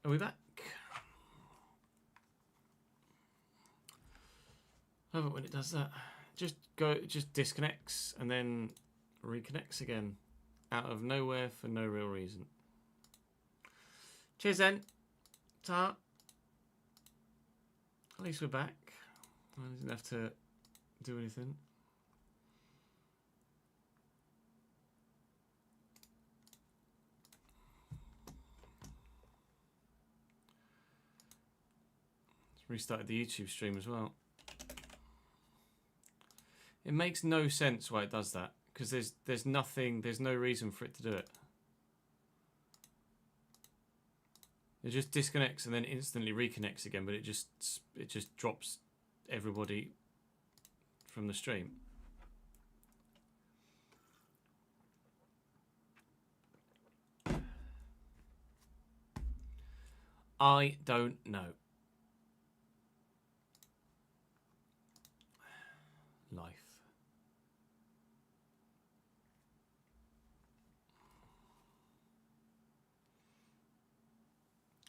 Are we back? I love it when it does that. Just disconnects and then reconnects again out of nowhere for no real reason. Cheers then. Ta. At least we're back. I didn't have to do anything. Restarted the YouTube stream as well. It makes no sense why it does that, because there's no reason for it to do it. It just disconnects and then instantly reconnects again, but it just drops everybody from the stream. I don't know. Life.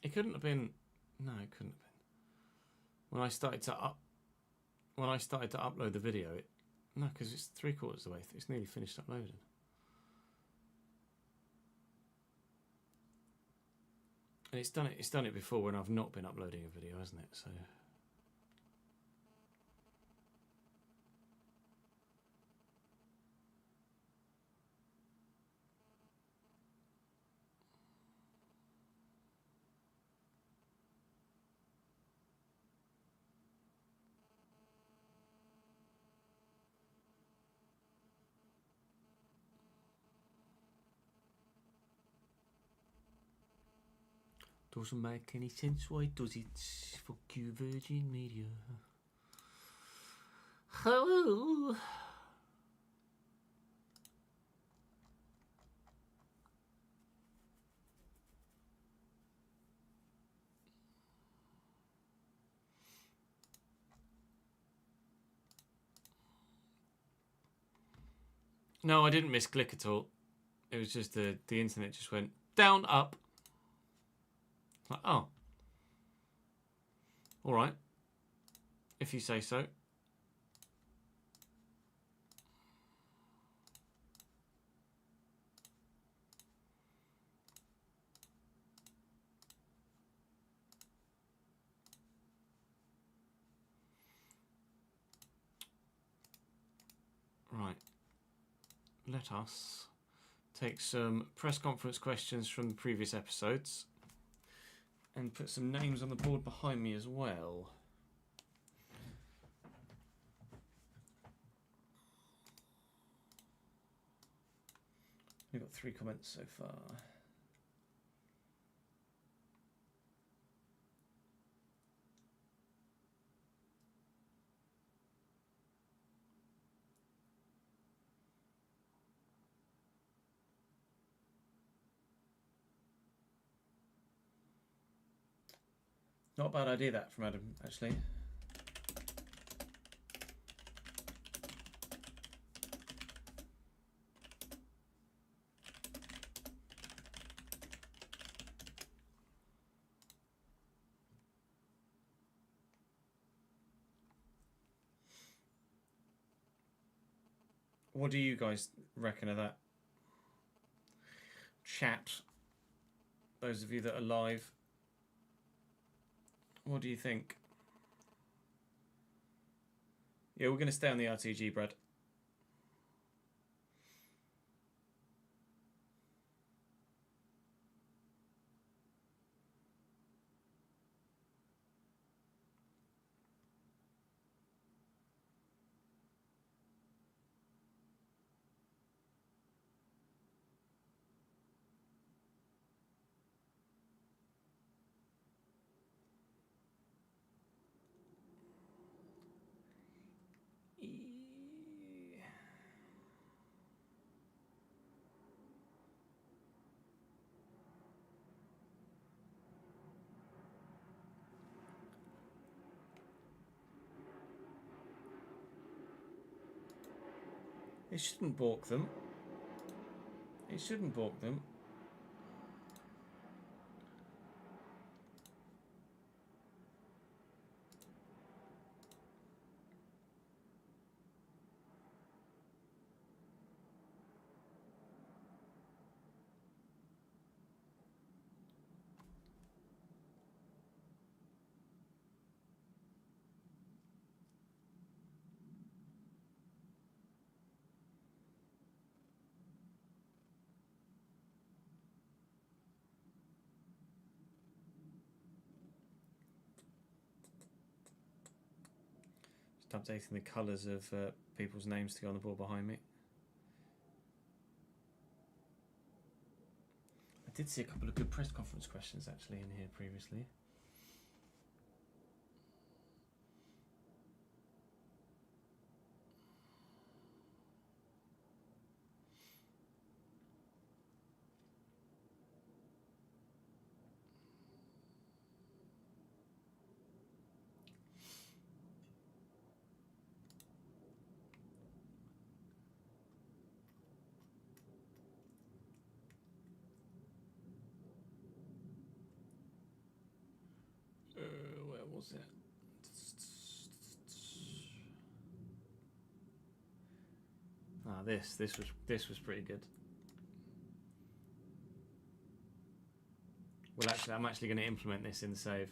It couldn't have been. No, it couldn't have been. When I started to upload the video, no, because it's 3/4 of the way. It's nearly finished uploading. And it's done it before when I've not been uploading a video, hasn't it? So. Doesn't make any sense, why does it? Fuck you, Virgin Media. Hello. No, I didn't misclick at all. It was just the internet just went down, up. Like, oh. All right. If you say so. Right. Let us take some press conference questions from the previous episodes and put some names on the board behind me as well. We've got 3 comments so far. Not a bad idea that from Adam, actually. What do you guys reckon of that? Chat. Those of you that are live. What do you think? Yeah, we're going to stay on the RTG, Brad. It shouldn't balk them. It shouldn't balk them. updating the colours of people's names to go on the board behind me. I did see a couple of good press conference questions actually in here previously. Where was it? Ah, this was pretty good. Well, actually, I'm actually going to implement this in the save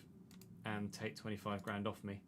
and take 25 grand off me.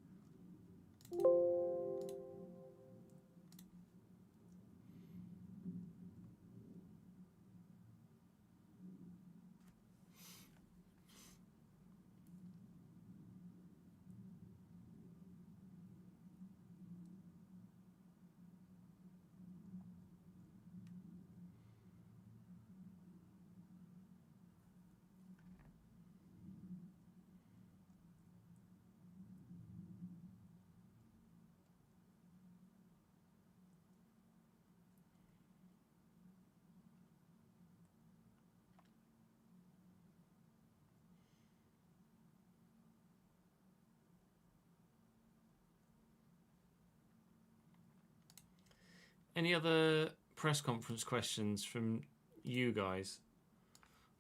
Any other press conference questions from you guys?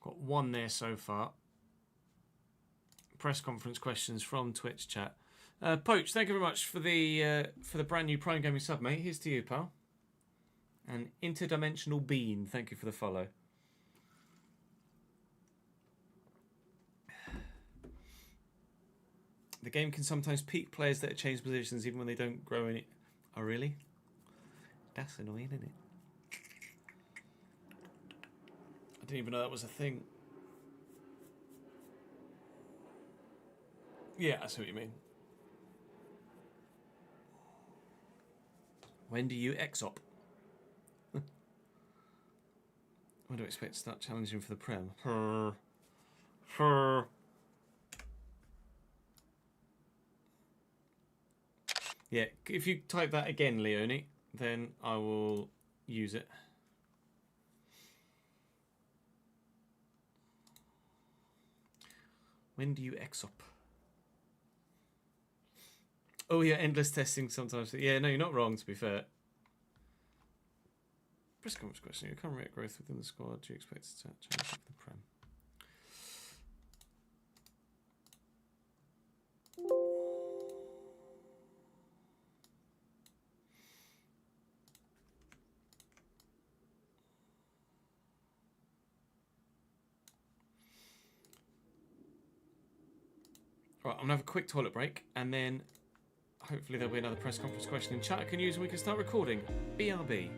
Got one there so far. Press conference questions from Twitch chat. Poach, thank you very much for the brand new Prime Gaming sub, mate. Here's to you, pal. And Interdimensional Bean, thank you for the follow. The game can sometimes peak players that change positions even when they don't grow in it. Oh, really? That's annoying, isn't it? I didn't even know that was a thing. Yeah, I see what you mean. When do you exop? When do I expect to start challenging for the Prem? Yeah, if you type that again, Leonie, then I will use it. When do you exop? Oh yeah, endless testing sometimes. Yeah, no, you're not wrong, to be fair. Press conference question. Your current rate of growth within the squad, do you expect to start challenging for the Prem? Right, I'm going to have a quick toilet break, and then hopefully there'll be another press conference question in chat I can use and we can start recording. BRB.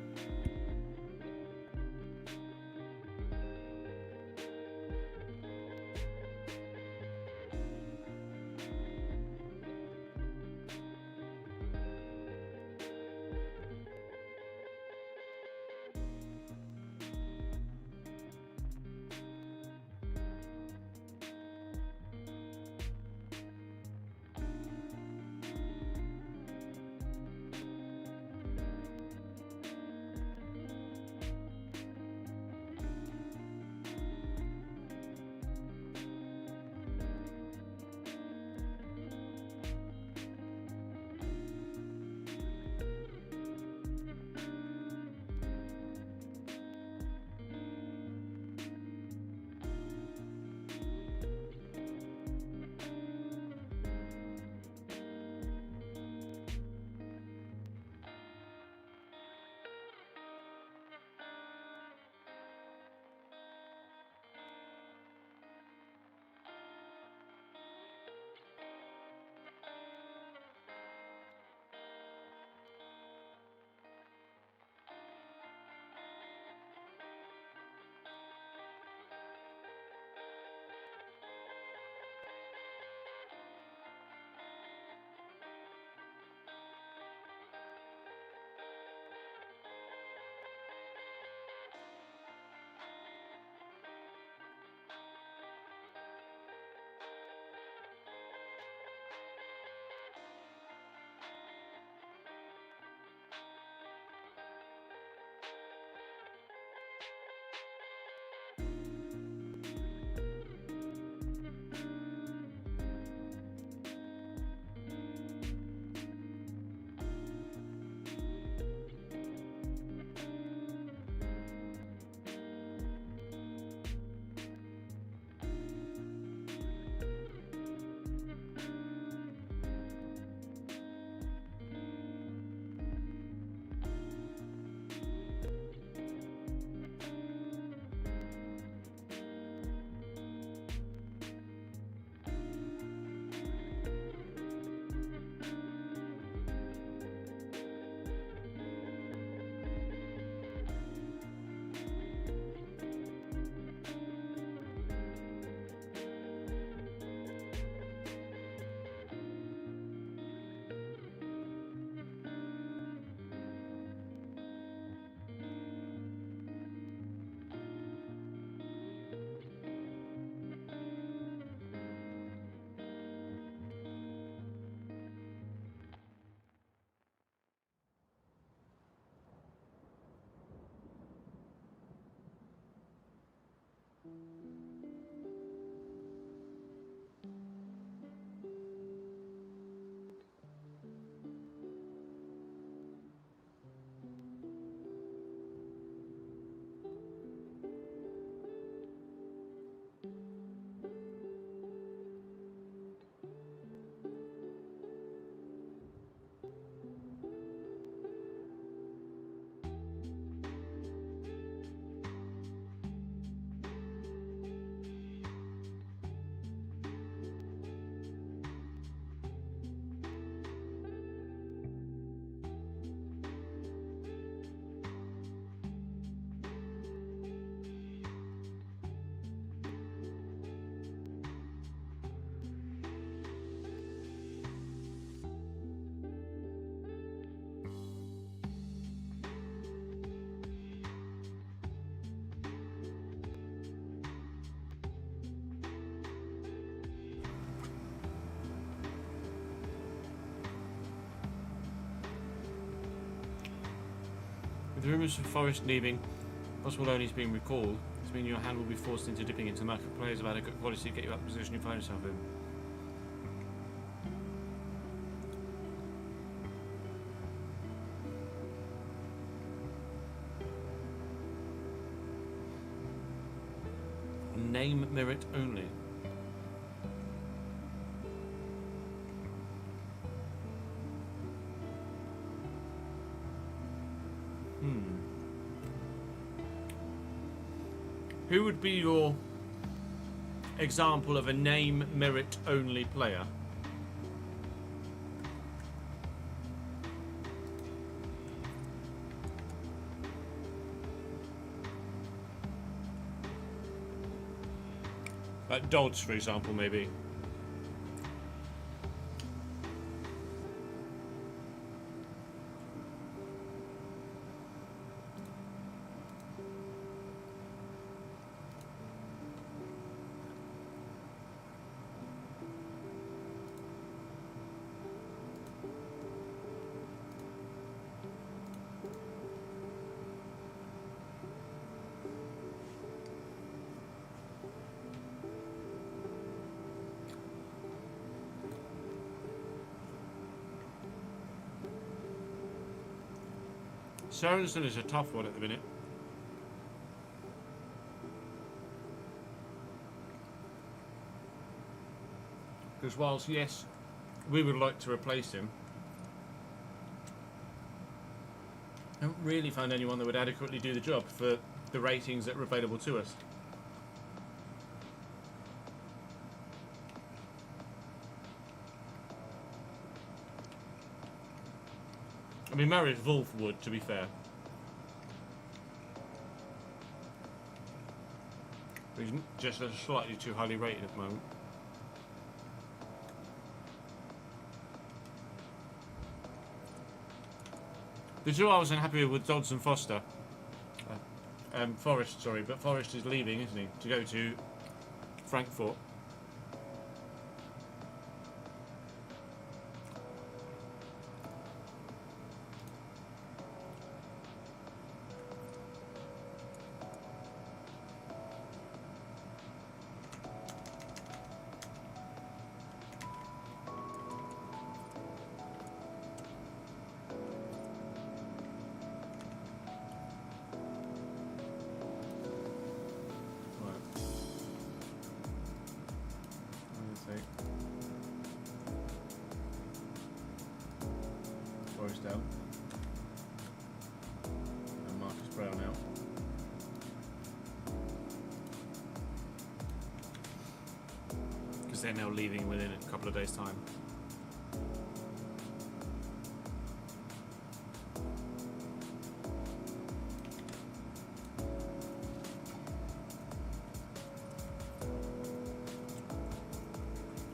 The rumours of Forest leaving, possible owners being recalled, does mean your hand will be forced into dipping into market players of adequate quality to get you out of the position you find yourself in. Name merit only. Who would be your example of a name merit only player? Like Dodds, for example, maybe. Sorensen is a tough one at the minute. Because whilst, yes, we would like to replace him, I haven't really found anyone that would adequately do the job for the ratings that are available to us. I mean, Marius Wolf would, to be fair. But he's just slightly too highly rated at the moment. The two I was unhappy with Dodds and Foster. Forrest, sorry, but Forrest is leaving, isn't he, to go to Frankfurt. Down. And Marcus Brown out. Because they're now leaving within a couple of days' time.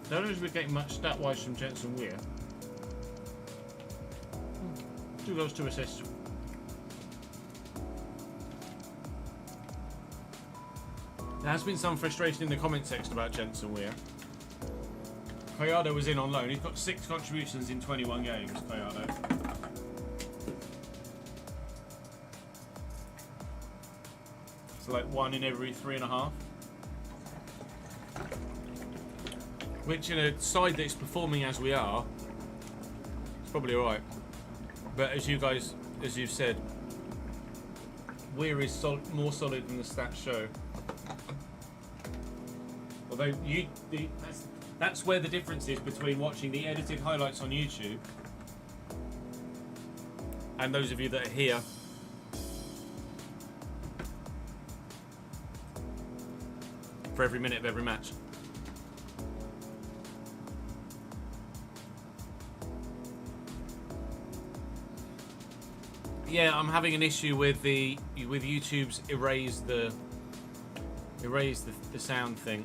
Don't know if we're getting much stat-wise from Jensen Weir. 2 goals, 2 assists. There has been some frustration in the comment section about Jensen Weir. Collado was in on loan. He's got 6 contributions in 21 games, Collado. So like 1 in every 3.5. Which in a side that's performing as we are, it's probably alright. But as you've said, Weir is more solid than the stats show. Although that's where the difference is between watching the edited highlights on YouTube and those of you that are here. For every minute of every match. Yeah, I'm having an issue with YouTube's erase the sound thing.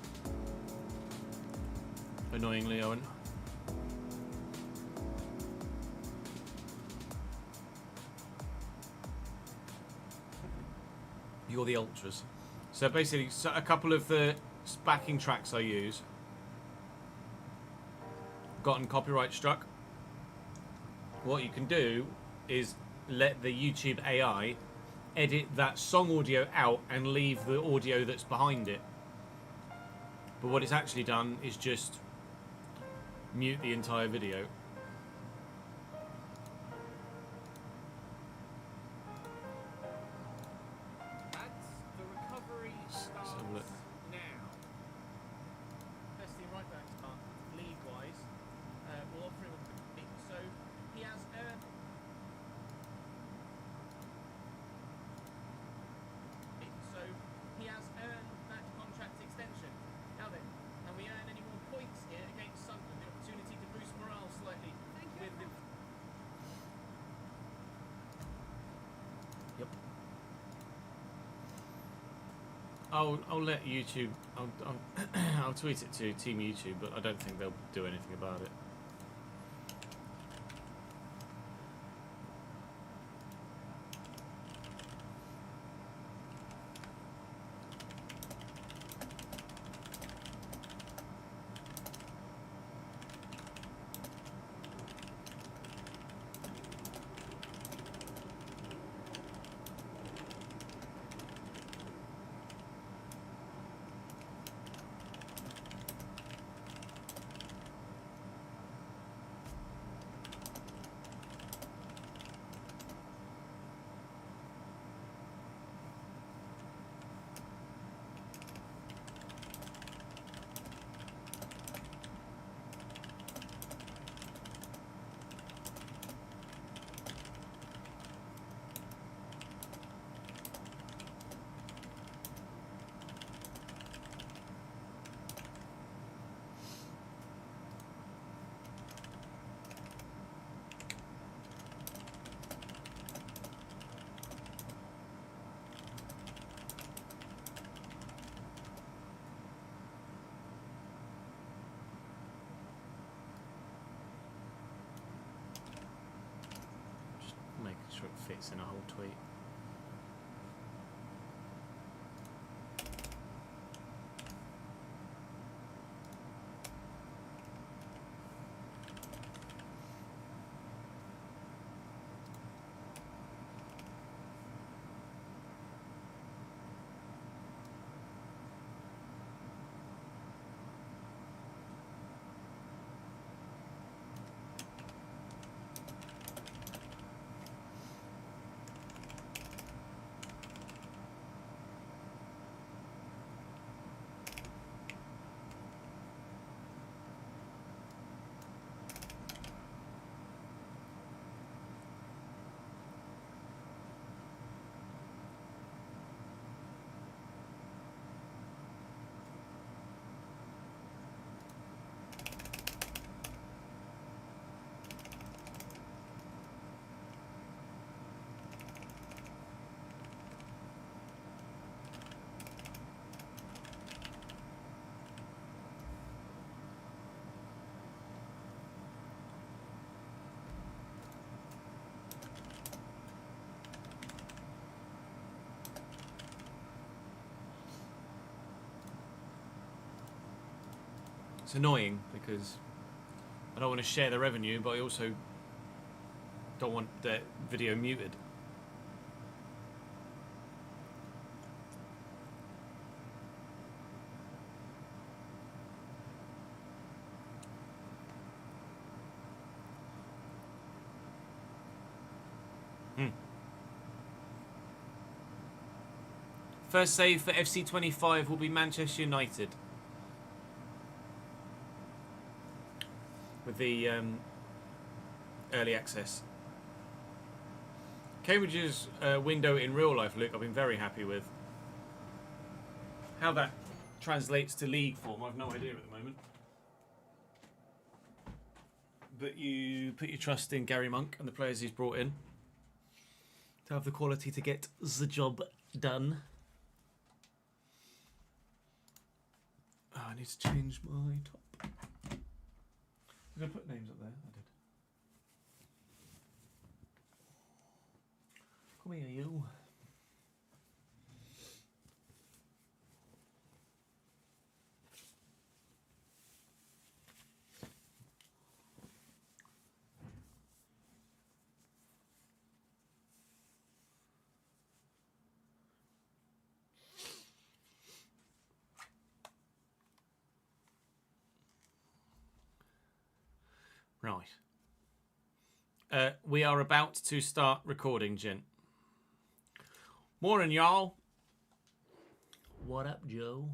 Annoyingly, Owen. You're the ultras. So basically, a couple of the backing tracks I use gotten copyright struck. What you can do is let the YouTube AI edit that song audio out and leave the audio that's behind it. But what it's actually done is just mute the entire video. The recovery starts now. First team right back start league-wise. We'll offer him a bit. So he has earned that contract extension. Now then, can we earn any more points here against Sunderland? The opportunity to boost morale slightly. With the Yep. I'll let YouTube. I'll tweet it to Team YouTube, but I don't think they'll do anything about it. Making sure it fits in a whole tweet. It's annoying because I don't want to share the revenue, but I also don't want that video muted. First save for FC25 will be Manchester United. With the early access. Cambridge's window in real life, Luke, I've been very happy with. How that translates to league form, I've no idea at the moment. But you put your trust in Gary Monk and the players he's brought in to have the quality to get the job done. Oh, I need to change my top. Did I put names up there? I did. Come here, you. Right. We are about to start recording, gent. Morning, y'all. What up, Joe?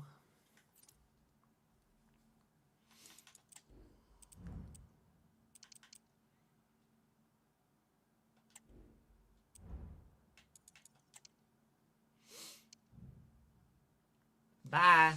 Bye.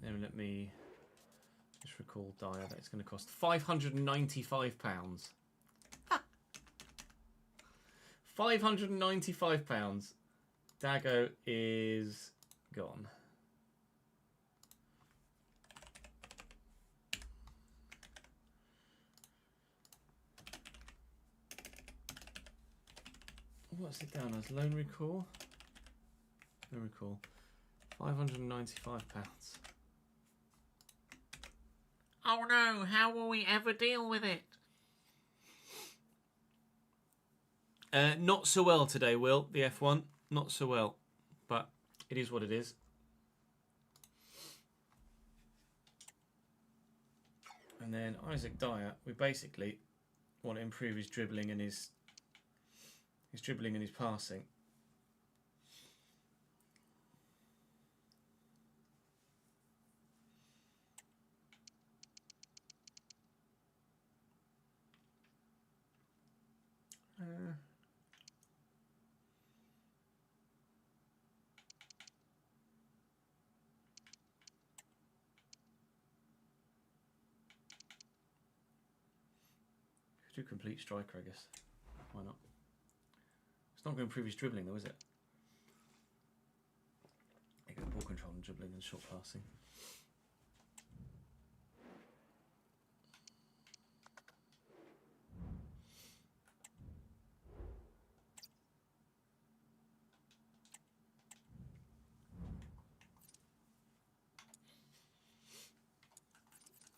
Now let me just recall Dyer that it's going to cost £595. £595. Dago is gone. What's it down as? Loan recall? Loan recall. £595. Oh no, how will we ever deal with it? Not so well today, Will, the F1. Not so well. But it is what it is. And then Isaac Dyer, we basically want to improve his dribbling and his passing. Do complete striker, I guess. Why not? It's not going to improve his dribbling, though, is it? You get ball control and dribbling and short passing.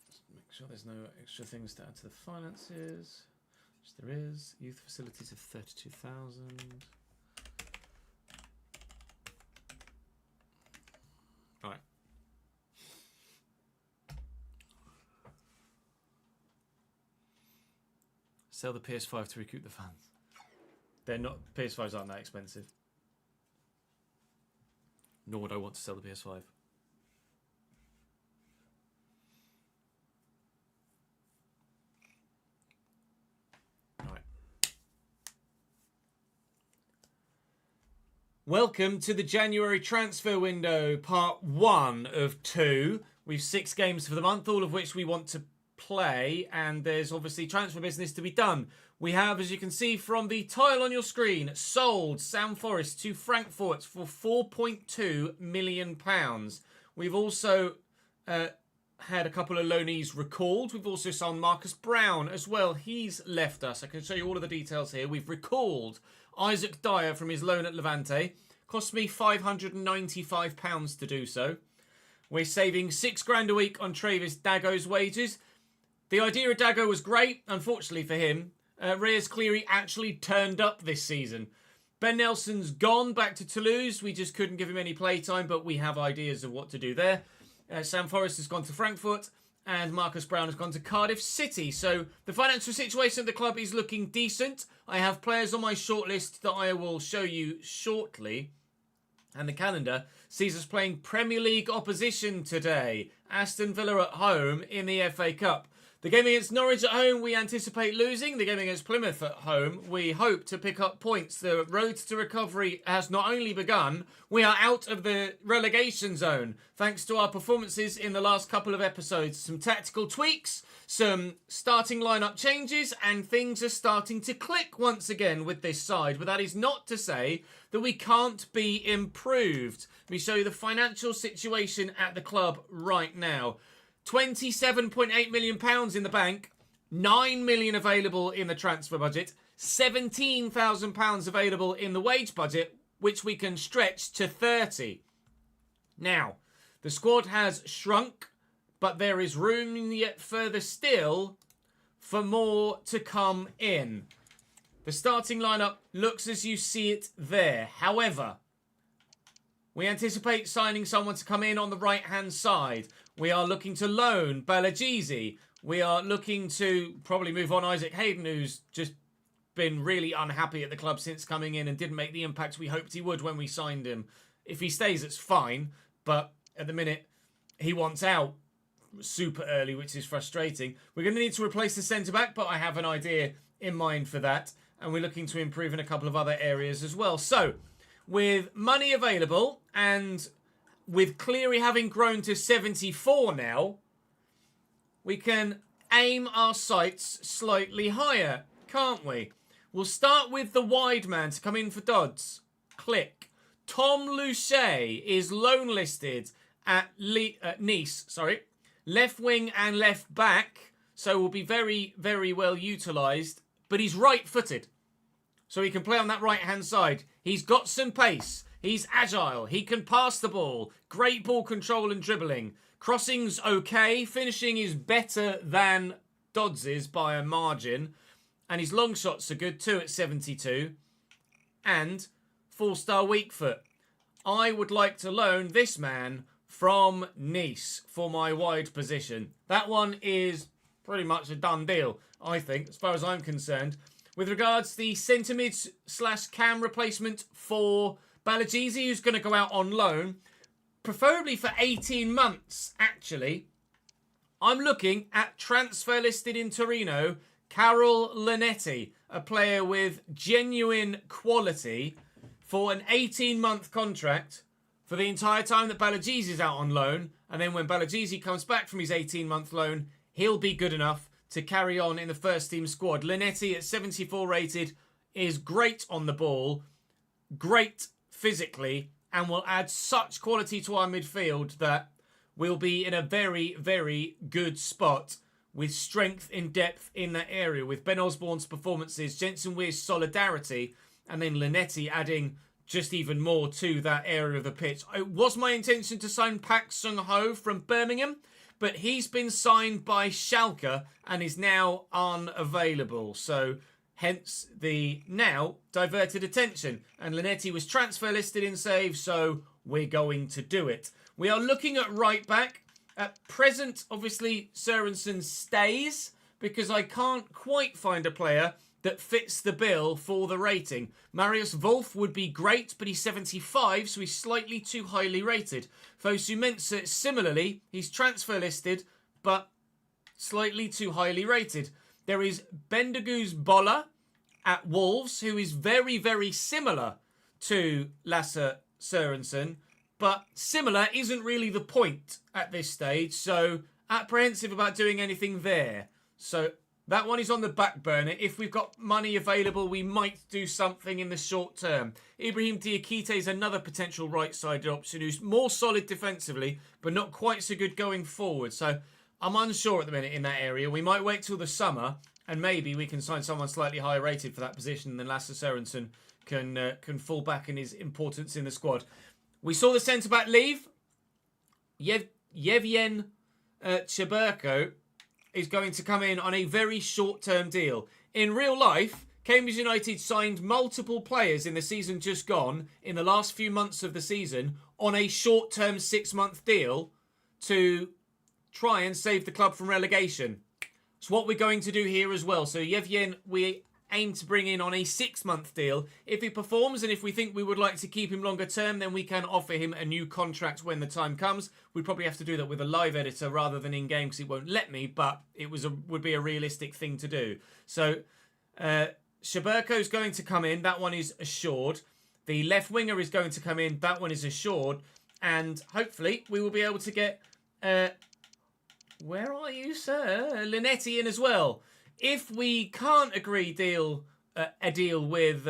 Just make sure there's no extra things to add to the finances. Which there is. Youth facilities of 32,000. All right. Sell the PS5 to recoup the funds. They're not. PS5s aren't that expensive. Nor would I want to sell the PS5. Welcome to the January transfer window, part 1 of 2. We've 6 games for the month, all of which we want to play, and there's obviously transfer business to be done. We have, as you can see from the tile on your screen, sold Sam Forrest to Frankfurt for £4.2 million. We've also had a couple of loanees recalled. We've also signed Marcus Brown as well. He's left us. I can show you all of the details here. We've recalled Isaac Dyer from his loan at Levante. Cost me £595 to do so. We're saving £6,000 a week on Travis Dago's wages. The idea of Dago was great. Unfortunately for him, Reyes Cleary actually turned up this season. Ben Nelson's gone back to Toulouse. We just couldn't give him any playtime, but we have ideas of what to do there. Sam Forrest has gone to Frankfurt, and Marcus Brown has gone to Cardiff City. So the financial situation at the club is looking decent. I have players on my shortlist that I will show you shortly. And the calendar sees us playing Premier League opposition today. Aston Villa at home in the FA Cup. The game against Norwich at home, we anticipate losing. The game against Plymouth at home, we hope to pick up points. The road to recovery has not only begun, we are out of the relegation zone. Thanks to our performances in the last couple of episodes. Some tactical tweaks, some starting lineup changes, and things are starting to click once again with this side. But that is not to say that we can't be improved. Let me show you the financial situation at the club right now. £27.8 million in the bank, £9 million available in the transfer budget, £17,000 available in the wage budget, which we can stretch to 30. Now, the squad has shrunk, but there is room yet further still for more to come in. The starting lineup looks as you see it there. However, we anticipate signing someone to come in on the right-hand side. We are looking to loan Balagizi. We are looking to probably move on Isaac Hayden, who's just been really unhappy at the club since coming in and didn't make the impact we hoped he would when we signed him. If he stays, it's fine. But at the minute, he wants out super early, which is frustrating. We're going to need to replace the centre-back, but I have an idea in mind for that. And we're looking to improve in a couple of other areas as well. So, with money available and with Cleary having grown to 74 now, we can aim our sights slightly higher, can't we? We'll start with the wide man to come in for Dodds. Click. Tom Luchet is loan listed at Nice. Left wing and left back, so will be very, very well utilised. But he's right-footed, so he can play on that right-hand side. He's got some pace. He's agile. He can pass the ball. Great ball control and dribbling. Crossing's okay. Finishing is better than Dodds's by a margin. And his long shots are good too at 72. And 4-star weak foot. I would like to loan this man from Nice for my wide position. That one is pretty much a done deal, I think, as far as I'm concerned. With regards to the centre mid / cam replacement for Balagizi, who's going to go out on loan, preferably for 18 months, actually, I'm looking at transfer listed in Torino, Carol Linetti, a player with genuine quality, for an 18-month contract for the entire time that Balagizi is out on loan. And then when Balagizi comes back from his 18-month loan, he'll be good enough to carry on in the first team squad. Linetti at 74 rated is great on the ball, great physically, and will add such quality to our midfield that we'll be in a very, very good spot with strength in depth in that area, with Ben Osborne's performances, Jensen Weir's solidarity, and then Linetti adding just even more to that area of the pitch. It was my intention to sign Pak Sung-ho from Birmingham, but he's been signed by Schalke and is now unavailable. So hence the now diverted attention. And Linetti was transfer listed in save, so we're going to do it. We are looking at right back. At present, obviously, Sørensen stays because I can't quite find a player that fits the bill for the rating. Marius Wolf would be great, but he's 75, so he's slightly too highly rated. Fosu Mensah, similarly, he's transfer listed, but slightly too highly rated. There is Bendeguz Bolla at Wolves, who is very, very similar to Lasse Sørensen, but similar isn't really the point at this stage, so apprehensive about doing anything there. So that one is on the back burner. If we've got money available, we might do something in the short term. Ibrahim Diakite is another potential right-sided option who's more solid defensively, but not quite so good going forward. So I'm unsure at the minute in that area. We might wait till the summer, and maybe we can sign someone slightly higher rated for that position, and then Lasse Sørensen can fall back in his importance in the squad. We saw the centre-back leave. Yevyen Cheberko is going to come in on a very short-term deal. In real life, Cambridge United signed multiple players in the season just gone, in the last few months of the season, on a short-term 6-month deal to try and save the club from relegation. It's what we're going to do here as well. So Yevyen, we aim to bring in on a 6-month deal. If he performs and if we think we would like to keep him longer term, then we can offer him a new contract when the time comes. We'd probably have to do that with a live editor rather than in-game because it won't let me, but it would be a realistic thing to do. So Shaberko is going to come in. That one is assured. The left winger is going to come in. That one is assured. And hopefully we will be able to get... where are you, sir? Linetti in as well. If we can't agree a deal with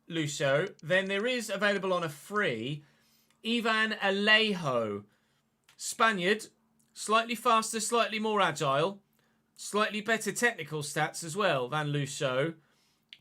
Lucio, then there is available on a free Ivan Alejo. Spaniard, slightly faster, slightly more agile, slightly better technical stats as well than Lucio.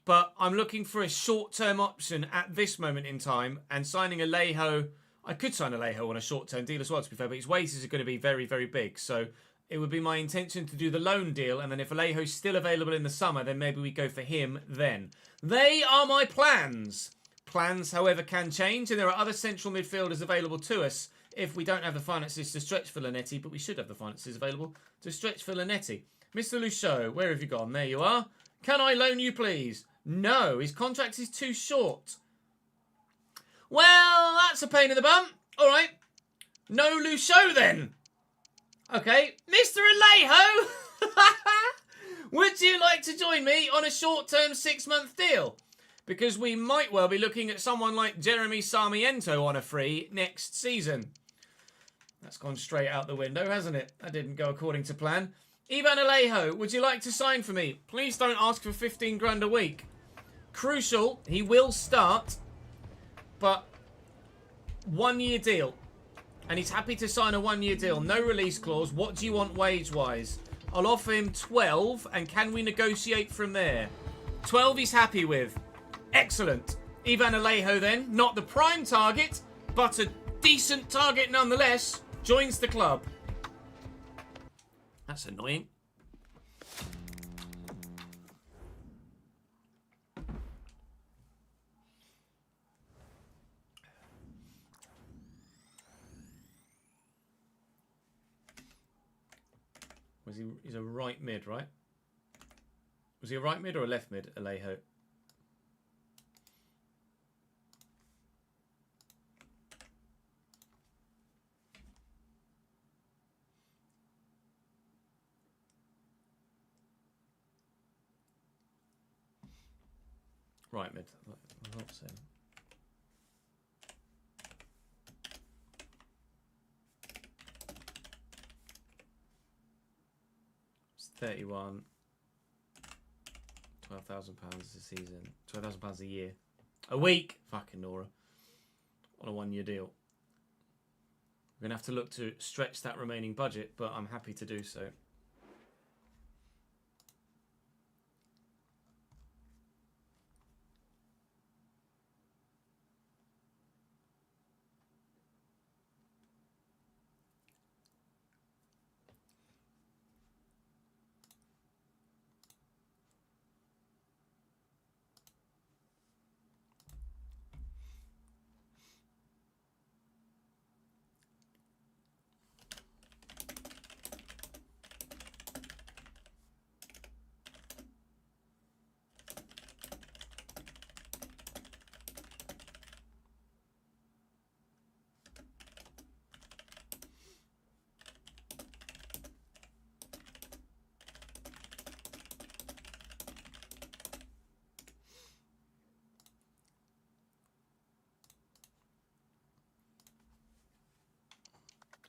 But I'm looking for a short-term option at this moment in time, and signing Alejo. I could sign Alejo on a short-term deal as well, to be fair, but his wages are going to be very, very big. So it would be my intention to do the loan deal, and then if Alejo's still available in the summer, then maybe we go for him then. They are my plans. Plans, however, can change, and there are other central midfielders available to us if we don't have the finances to stretch for Linetti, but we should have the finances available to stretch for Linetti. Mr. Luchot, where have you gone? There you are. Can I loan you, please? No, his contract is too short. Well, that's a pain in the bum. All right. No Luchot then. Okay. Mr. Alejo, would you like to join me on a short-term 6-month deal? Because we might well be looking at someone like Jeremy Sarmiento on a free next season. That's gone straight out the window, hasn't it? That didn't go according to plan. Ivan Alejo, would you like to sign for me? Please don't ask for 15 grand a week. Crucial, he will start, but 1-year deal. And he's happy to sign a 1-year deal. No release clause. What do you want wage-wise? I'll offer him 12, and can we negotiate from there? 12 he's happy with. Excellent. Ivan Alejo then, not the prime target, but a decent target nonetheless, joins the club. That's annoying. He's a right mid, right? Was he a right mid or a left mid, Alejo? Right mid. I thought so. It's 31. £12,000 a season. £12,000 a year. A week! Fucking Nora. On a 1-year deal. We're going to have to look to stretch that remaining budget, but I'm happy to do so.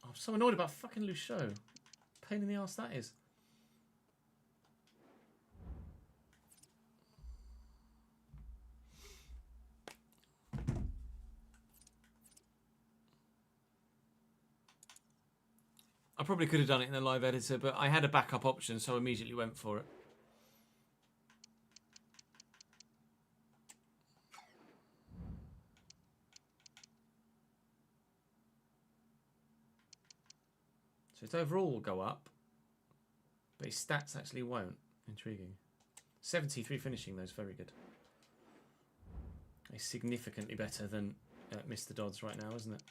I'm so annoyed about fucking Luchot. Pain in the arse that is. I probably could have done it in the live editor, but I had a backup option, so I immediately went for it. So its overall will go up, but his stats actually won't. Intriguing. 73 finishing, though, is very good. It's significantly better than Mr. Dodds right now, isn't it?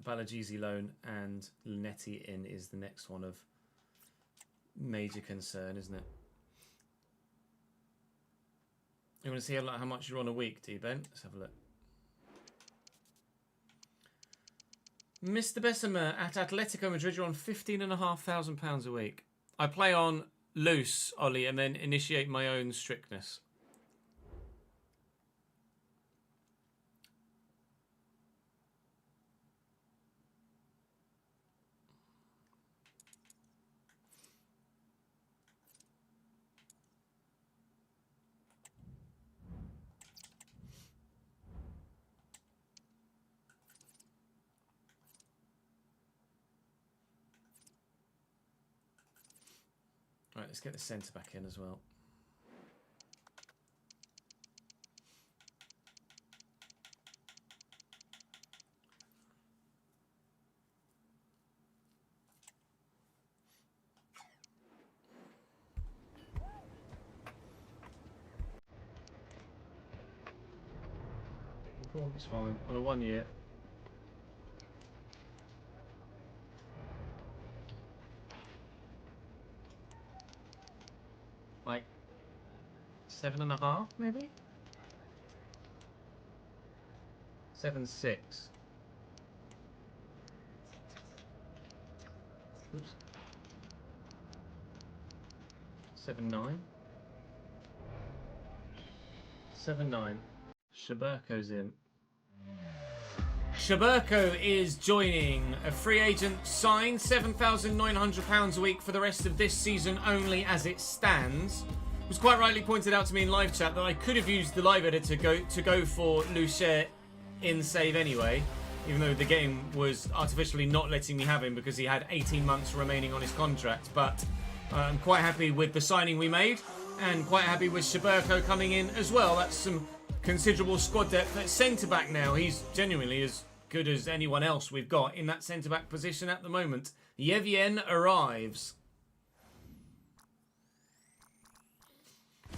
Balagizi loan and Linetti in is the next one of major concern, isn't it? You want to see how much you're on a week, do you, Ben? Let's have a look. Mr. Bessemer at Atletico Madrid, you're on £15,500 a week. I play on loose, Ollie, and then initiate my own strictness. Right, let's get the centre back in as well. It's fine. On a 1 year. Like 7.5, maybe? 7.6. Oops. 7.9. 7.9. Shaberko's in. Shaberko is joining. A free agent signed, £7,900 a week for the rest of this season only as it stands. It was quite rightly pointed out to me in live chat that I could have used the live editor to go for Lucia in save anyway, even though the game was artificially not letting me have him because he had 18 months remaining on his contract. But I'm quite happy with the signing we made and quite happy with Shaberko coming in as well. That's some considerable squad depth at centre-back now. He's genuinely as good as anyone else we've got in that centre-back position at the moment. Yevyen arrives. I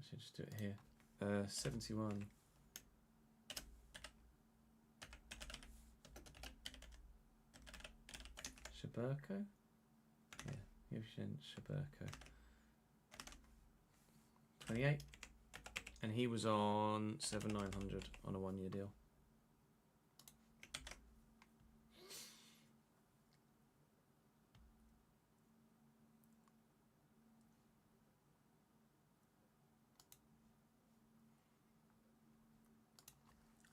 should just do it here. 71. Shaberko? Yeah, Yevgen Shaberko. 28. And he was on 7,900 on a 1 year deal.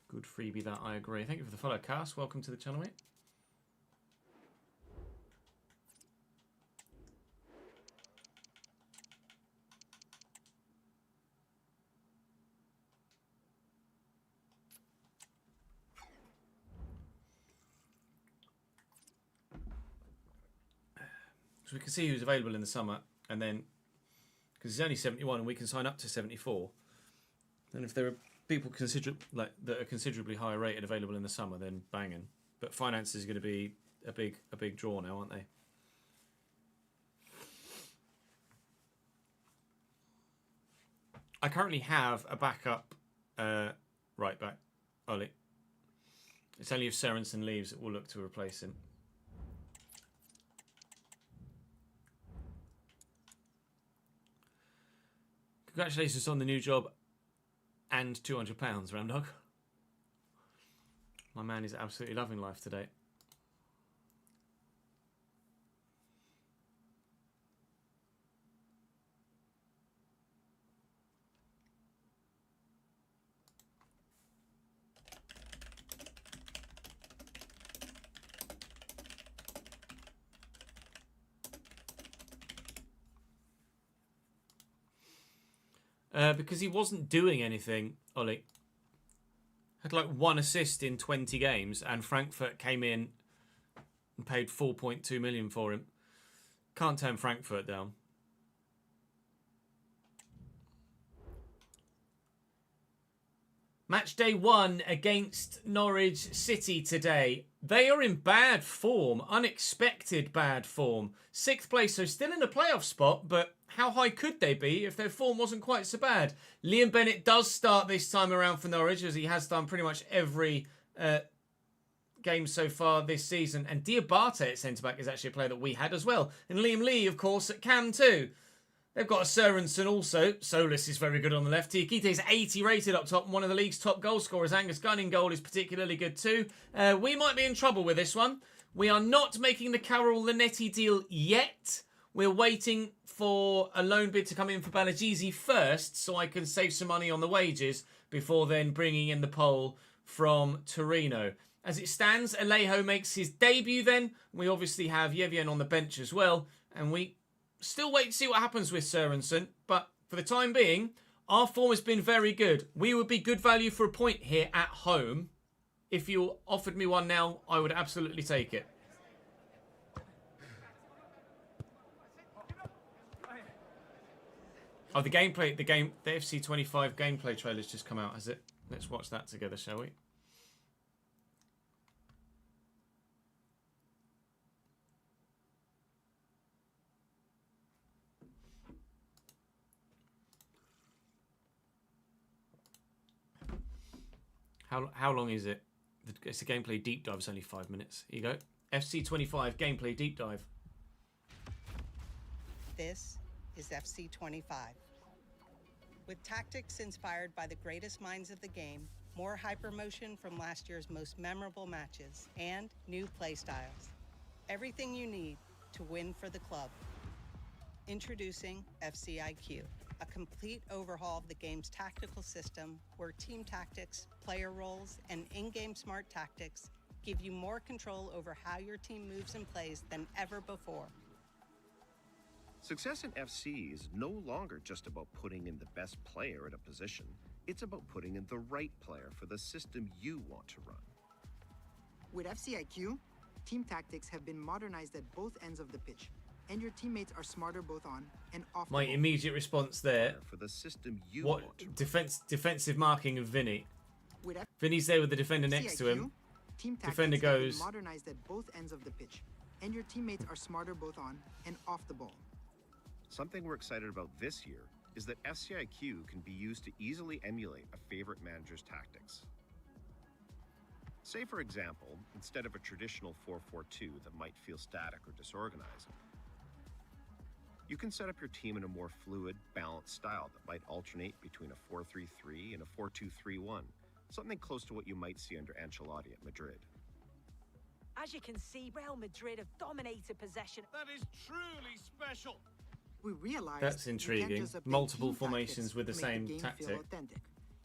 Good freebie that, I agree. Thank you for the follow, Cass. Welcome to the channel, mate. So we can see who's available in the summer, and then, because he's only 71 and we can sign up to 74, then if there are people that are considerably higher rated available in the summer, then banging. But finance is going to be a big draw now, aren't they? I currently have a backup right back, Ollie. It's only if Sørensen leaves that we'll look to replace him. Congratulations on the new job and £200, Ramdog. My man is absolutely loving life today. Because he wasn't doing anything, Ollie. Had like 1 assist in 20 games, and Frankfurt came in and paid 4.2 million for him. Can't turn Frankfurt down. Match day 1 against Norwich City today. They are in bad form, unexpected bad form. 6th place, so still in a playoff spot, but how high could they be if their form wasn't quite so bad? Liam Bennett does start this time around for Norwich, as he has done pretty much every game so far this season. And Diabate at centre-back is actually a player that we had as well. And Liam Lee, of course, at Cam too. They've got a Sørensen also. Solus is very good on the left. Tiakite is 80 rated up top. One of the league's top goal scorers. Angus Gunn in goal is particularly good too. We might be in trouble with this one. We are not making the Carol Linetti deal yet. We're waiting for a loan bid to come in for Balagizi first, so I can save some money on the wages before then bringing in the poll from Torino. As it stands, Alejo makes his debut then. We obviously have Yevyen on the bench as well. And we still wait to see what happens with Sørensen. But for the time being, our form has been very good. We would be good value for a point here at home If you offered me one now, I would absolutely take it. Oh, the FC25 gameplay trailer's just come out, has it? Let's watch that together, shall we? How long is it? It's a gameplay deep dive. It's only 5 minutes. Here you go. FC25 gameplay deep dive. This is FC25. With tactics inspired by the greatest minds of the game, more hypermotion from last year's most memorable matches, and new playstyles. Everything you need to win for the club. Introducing FCIQ, a complete overhaul of the game's tactical system where team tactics, player roles, and in-game smart tactics give you more control over how your team moves and plays than ever before. Success in FC is no longer just about putting in the best player at a position. It's about putting in the right player for the system you want to run. With FCIQ, team tactics have been modernized at both ends of the pitch, and your teammates are smarter both on and off My the ball. immediate response there. For the system you want to run. Defensive marking of Vinny. With Vinny's there with the defender next to him. Team Defender tactics goes. have been modernized at both ends of the pitch, and your teammates are smarter both on and off the ball. Something we're excited about this year is that FCIQ can be used to easily emulate a favorite manager's tactics. Say, for example, instead of a traditional 4-4-2 that might feel static or disorganized, you can set up your team in a more fluid, balanced style that might alternate between a 4-3-3 and a 4-2-3-1, something close to what you might see under Ancelotti at Madrid. As you can see, Real Madrid have dominated possession. That is truly special. We realize That's we can't intriguing. just update Multiple team formations tactics with the to same make the game tactic. Feel authentic.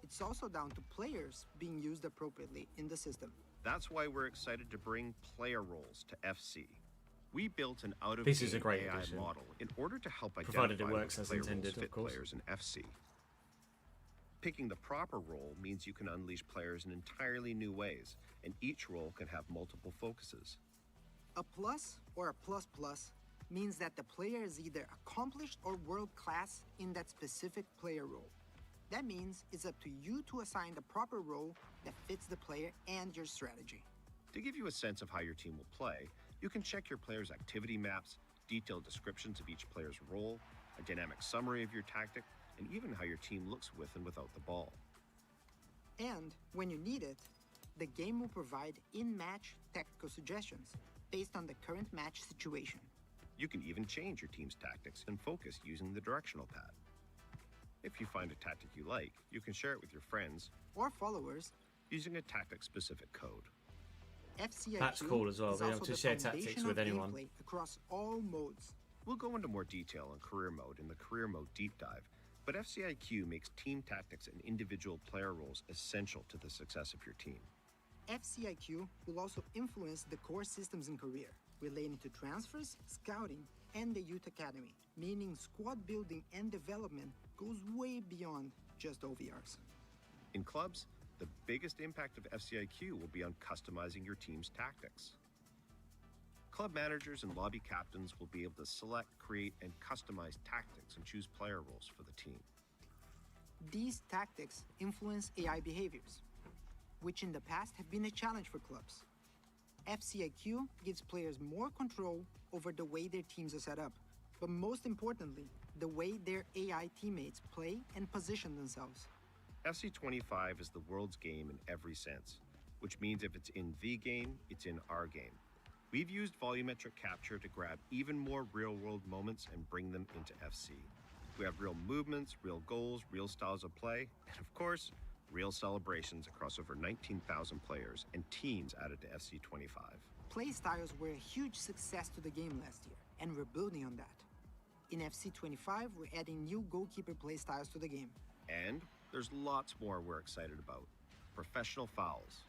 It's also down to players being used appropriately in the system. That's why we're excited to bring player roles to FC. We built an out-of-game This is a great AI addition. model in order to help Provided it identify works which as player intended, roles of fit course. players in FC. Picking the proper role means you can unleash players in entirely new ways, and each role can have multiple focuses. A plus or a plus plus means that the player is either accomplished or world-class in that specific player role. That means it's up to you to assign the proper role that fits the player and your strategy. To give you a sense of how your team will play, you can check your players' activity maps, detailed descriptions of each player's role, a dynamic summary of your tactic, and even how your team looks with and without the ball. And when you need it, the game will provide in-match tactical suggestions based on the current match situation. You can even change your team's tactics and focus using the directional pad. If you find a tactic you like, you can share it with your friends Or followers, using a tactic-specific code. FCIQ That's cool as well, is being able also to the share foundation tactics of with anyone. gameplay across all modes. We'll go into more detail on career mode in the career mode deep dive, but FCIQ makes team tactics and individual player roles essential to the success of your team. FCIQ will also influence the core systems in career, relating to transfers, scouting, and the youth academy, meaning squad building and development goes way beyond just OVRs. In clubs, the biggest impact of FCIQ will be on customizing your team's tactics. Club managers and lobby captains will be able to select, create, and customize tactics and choose player roles for the team. These tactics influence AI behaviors, which in the past have been a challenge for clubs. FCIQ gives players more control over the way their teams are set up, but most importantly, the way their AI teammates play and position themselves. FC25 is the world's game in every sense, which means if it's in the game, it's in our game. We've used volumetric capture to grab even more real-world moments and bring them into FC. We have real movements, real goals, real styles of play, and of course, real celebrations across over 19,000 players and teams added to FC25. Play styles were a huge success to the game last year, and we're building on that. In FC25, we're adding new goalkeeper play styles to the game. And there's lots more we're excited about. Professional fouls,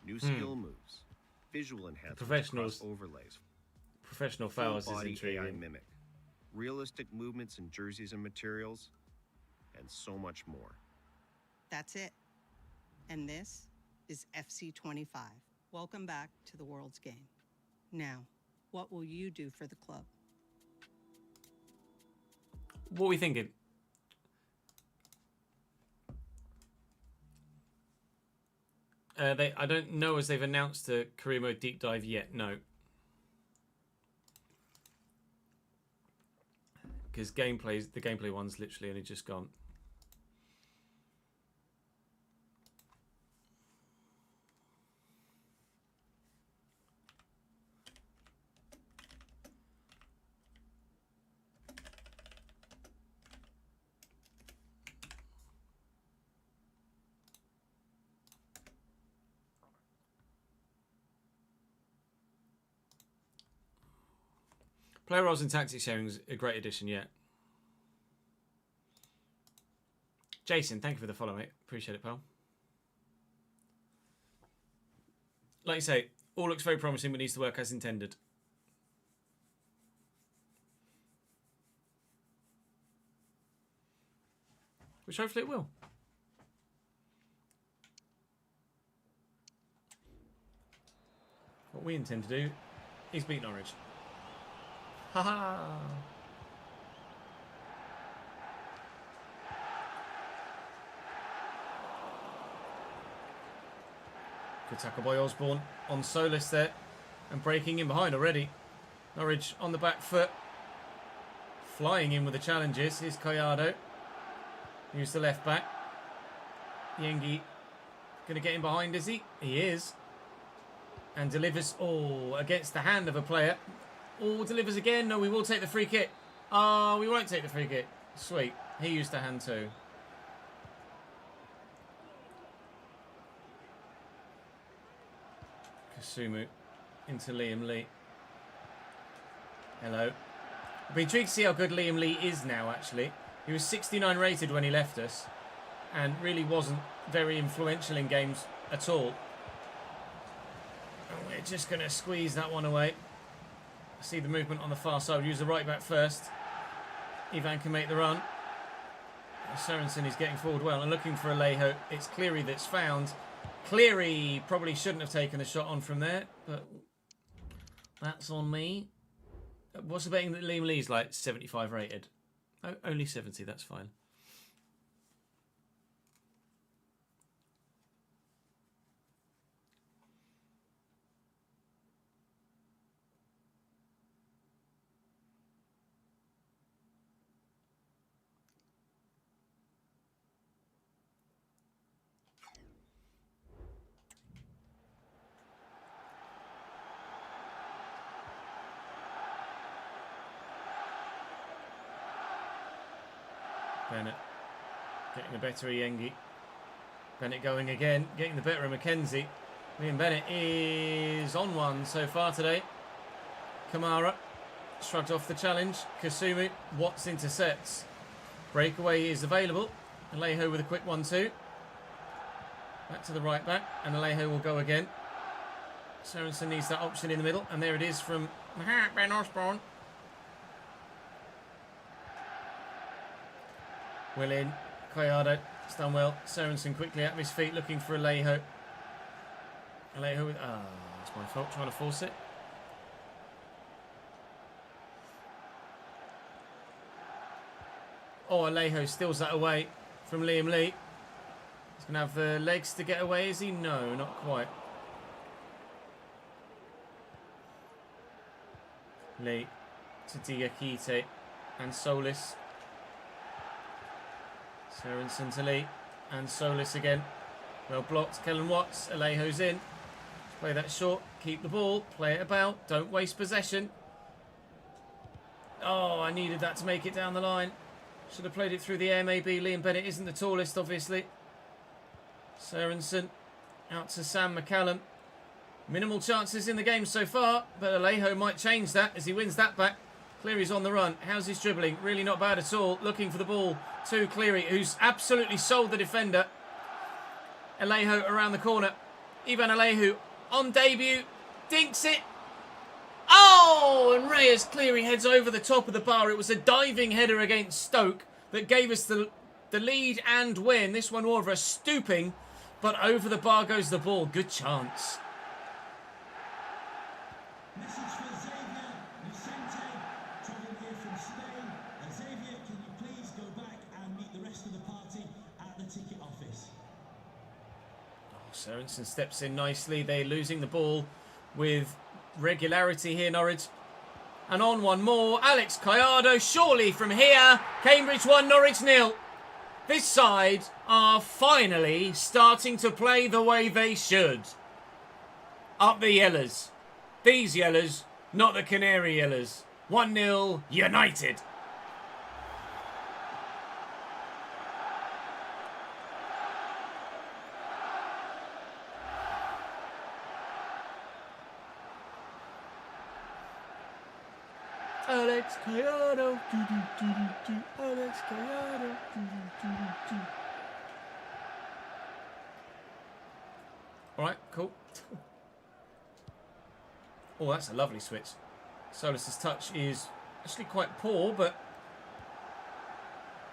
new skill moves, visual enhancements Professionals. across overlays, Professional fouls is full-body AI intriguing. mimic, realistic movements in jerseys and materials, and so much more. That's it. And this is FC 25. Welcome back to the world's game. Now, what will you do for the club? What are we thinking? I don't know as they've announced the career mode deep dive yet. No. Because the gameplay one's literally only just gone. Player roles and tactics sharing is a great addition, yeah. Jason, thank you for the follow, mate. Appreciate it, pal. Like you say, all looks very promising, but needs to work as intended. Which hopefully it will. What we intend to do is beat Norwich. Haha! Good tackle by Osborne on Solis there. And breaking in behind already. Norwich on the back foot. Flying in with the challenges. Here's Collado. Here's the left back. Yengi going to get in behind, is he? He is. And delivers, against the hand of a player. Delivers again. No, we will take the free kick. We won't take the free kick. Sweet. He used the hand too. Kasumu into Liam Lee. Hello. I've been intrigued to see how good Liam Lee is now, actually. He was 69 rated when he left us and really wasn't very influential in games at all. And we're just going to squeeze that one away. See the movement on the far side. Use the right back first. Ivan can make the run. Sorensen is getting forward well and looking for Alejo. It's Cleary that's found. Cleary probably shouldn't have taken the shot on from there, but that's on me. What's the betting that Liam Lee's like 75 rated? Oh, only 70, that's fine. Bennett getting the better of Yengi. Bennett going again, getting the better of Mackenzie. Liam Bennett is on one so far today. Kamara shrugged off the challenge. Kasumu, Watts intercepts. Breakaway is available. Alejo with a quick 1-2. Back to the right back, and Alejo will go again. Sorensen needs that option in the middle, and there it is from Ben Osborne. Will in. Collado. It's done well. Sorensen quickly out of his feet looking for Alejo. Alejo with... that's my fault. Trying to force it. Alejo steals that away from Liam Lee. He's going to have the legs to get away, is he? No, not quite. Lee to Diakite and Solis. Sorensen to Lee and Solis again. Well blocked. Kellen Watts. Alejo's in. Play that short. Keep the ball. Play it about. Don't waste possession. I needed that to make it down the line. Should have played it through the air maybe. Liam Bennett isn't the tallest, obviously. Sorensen out to Sam McCallum. Minimal chances in the game so far, but Alejo might change that as he wins that back. Cleary's on the run. How's his dribbling? Really not bad at all. Looking for the ball to Cleary, who's absolutely sold the defender. Alejo around the corner. Ivan Alejo on debut. Dinks it. And Reyes Cleary heads over the top of the bar. It was a diving header against Stoke that gave us the lead and win. This one more of a stooping but over the bar goes the ball. Good chance. Message for Xavier Vicente, travelling here from Spain. Xavier, can you please go back and meet the rest of the party at the ticket office? Oh, Sorensen steps in nicely. They're losing the ball with regularity here, Norwich. And on one more, Alex Collado, surely from here. Cambridge 1, Norwich 0. This side are finally starting to play the way they should. Up the yellers. These yellers, not the Canary yellers. 1-0, United. Alex Collado, Alex Collado, All right, cool. Oh, that's a lovely switch. Solis's touch is actually quite poor, but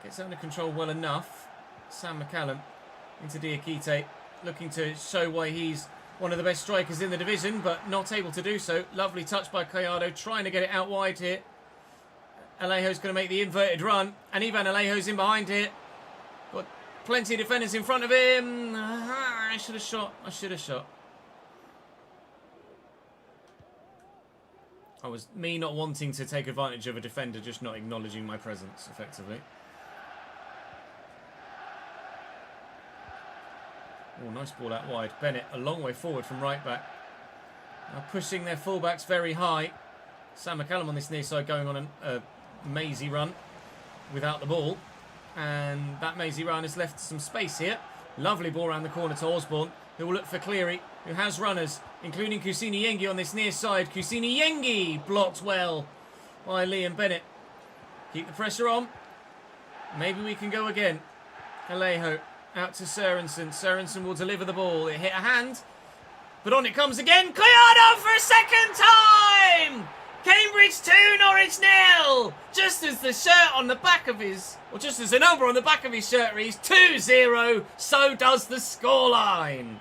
gets under control well enough. Sam McCallum into Diakite, looking to show why he's one of the best strikers in the division, but not able to do so. Lovely touch by Collado, trying to get it out wide here. Alejo's going to make the inverted run, and Ivan Alejo's in behind here. Got plenty of defenders in front of him. I should have shot. I should have shot. I was me not wanting to take advantage of a defender, just not acknowledging my presence, effectively. Oh, nice ball out wide. Bennett a long way forward from right back. Now pushing their fullbacks very high. Sam McCallum on this near side going on a mazy run without the ball. And that mazy run has left some space here. Lovely ball around the corner to Osborne, who will look for Cleary, who has runners, including Kusini Yengi on this near side. Kusini Yengi blocked well by Liam Bennett. Keep the pressure on. Maybe we can go again. Alejo out to Sorensen. Sorensen will deliver the ball. It hit a hand, but on it comes again. Collado for a second time! Cambridge 2, Norwich 0! Just as the shirt on the back of his, or just as the number on the back of his shirt reads 2-0, so does the scoreline.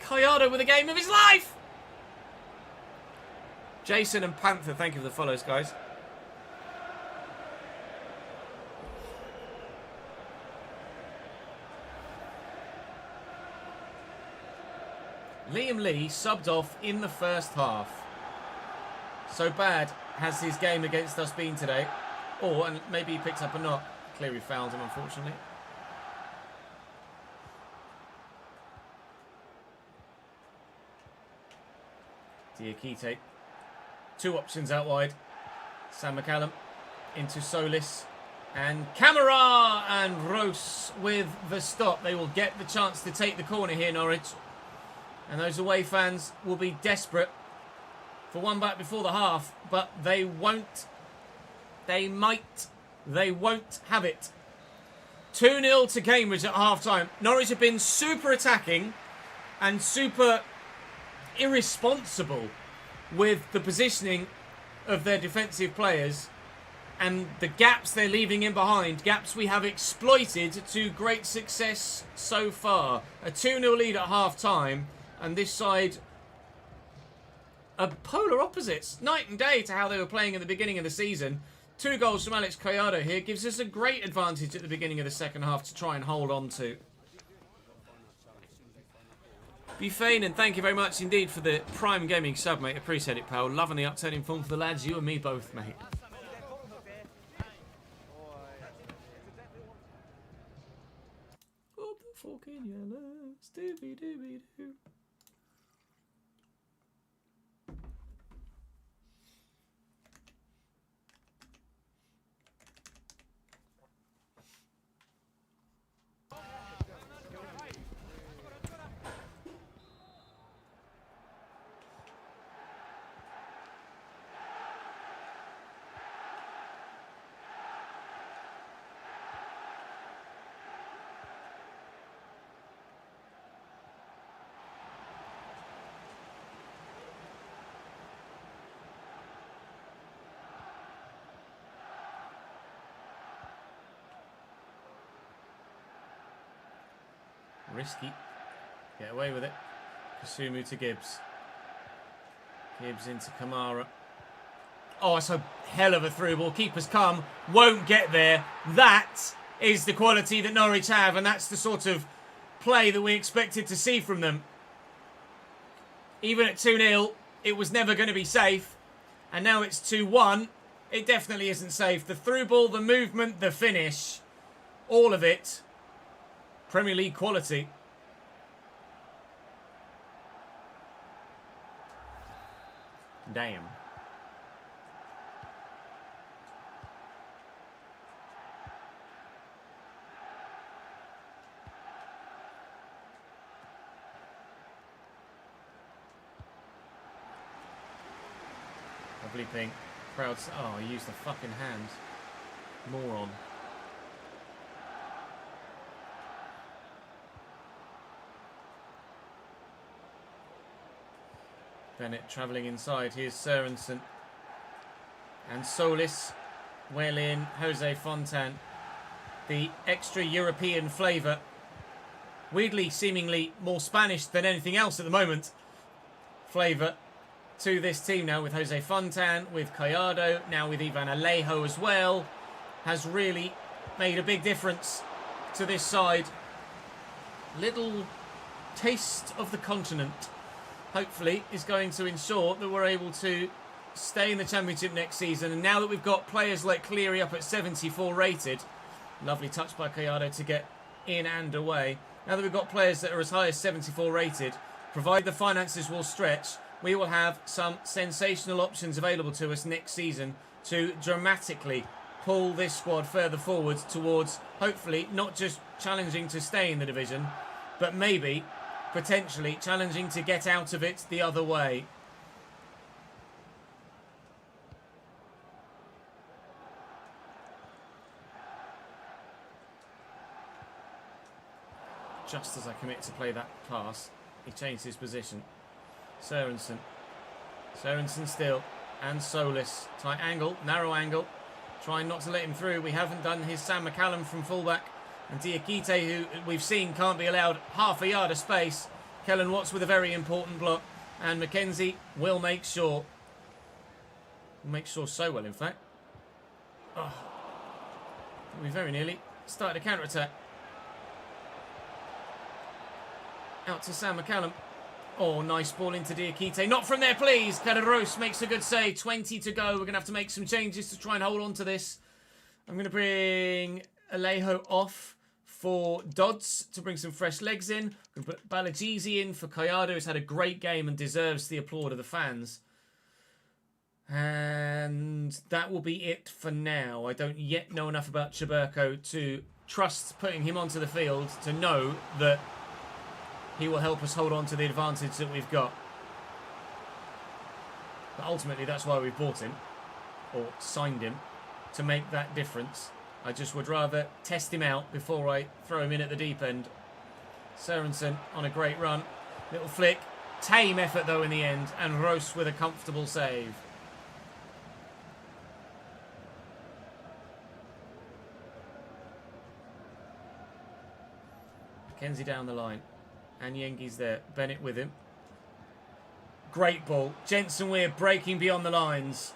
Collado with a game of his life! Jason and Panther, thank you for the follows, guys. Liam Lee subbed off in the first half. So bad has his game against us been today. Or, and maybe he picked up a knock. Cleary fouled him, unfortunately. Diakite. Two options out wide. Sam McCallum into Solis. And Camara and Rose with the stop. They will get the chance to take the corner here, Norwich. And those away fans will be desperate for one back before the half, but they won't. They might. They won't have it. 2-0 to Cambridge at half-time. Norwich have been super attacking and super irresponsible with the positioning of their defensive players and the gaps they're leaving in behind. Gaps we have exploited to great success so far. A 2-0 lead at half-time, and this side are polar opposites. Night and day to how they were playing at the beginning of the season. 2 goals from Alex Collado here gives us a great advantage at the beginning of the second half to try and hold on to. Bufane, and thank you very much indeed for the Prime Gaming sub, mate. Appreciate it, pal. Loving the upturning form for the lads. You and me both, mate. Up the fucking yellows, doobie-doobie-doo. Risky. Get away with it. Kasumu to Gibbs. Gibbs into Kamara. Oh, it's a hell of a through ball. Keeper's come. Won't get there. That is the quality that Norwich have, and that's the sort of play that we expected to see from them. Even at 2-0, it was never going to be safe. And now it's 2-1. It definitely isn't safe. The through ball, the movement, the finish. All of it. Premier League quality. Damn. Lovely ping. Crowds. Oh, he used the fucking hand. Moron. Bennett travelling inside. Here's Sørensen. And Solis. Well in. Jose Fontan. The extra European flavour. Weirdly, seemingly more Spanish than anything else at the moment. Flavour to this team now with Jose Fontan, with Collado, now with Ivan Alejo as well. Has really made a big difference to this side. Little taste of the continent, hopefully, is going to ensure that we're able to stay in the Championship next season. And now that we've got players like Cleary up at 74 rated, lovely touch by Collado to get in and away. Now that we've got players that are as high as 74 rated, provided the finances will stretch, we will have some sensational options available to us next season to dramatically pull this squad further forward towards, hopefully, not just challenging to stay in the division, but maybe, potentially, challenging to get out of it the other way. Just as I commit to play that pass, he changed his position. Sørensen. Sørensen still. And Solis. Tight angle. Narrow angle. Trying not to let him through. We haven't done his Sam McCallum from fullback. And Diakite, who we've seen can't be allowed half a yard of space. Kellen Watts with a very important block. And McKenzie will make sure. Will make sure so well, in fact. Oh. We very nearly started a counter-attack. Out to Sam McCallum. Oh, nice ball into Diakite. Not from there, please. Carreros makes a good save. 20 to go. We're going to have to make some changes to try and hold on to this. I'm going to bring Alejo off for Dodds to bring some fresh legs in. I'm going to put Balagizi in for Collado, who's had a great game and deserves the applaud of the fans. And that will be it for now. I don't yet know enough about Chaburko to trust putting him onto the field to know that he will help us hold on to the advantage that we've got. But ultimately, that's why we've bought him, or signed him, to make that difference. I just would rather test him out before I throw him in at the deep end. Sørensen on a great run. Little flick. Tame effort, though, in the end. And Roos with a comfortable save. Mackenzie down the line. And Yengi's there. Bennett with him. Great ball. Jensen Weir breaking beyond the lines.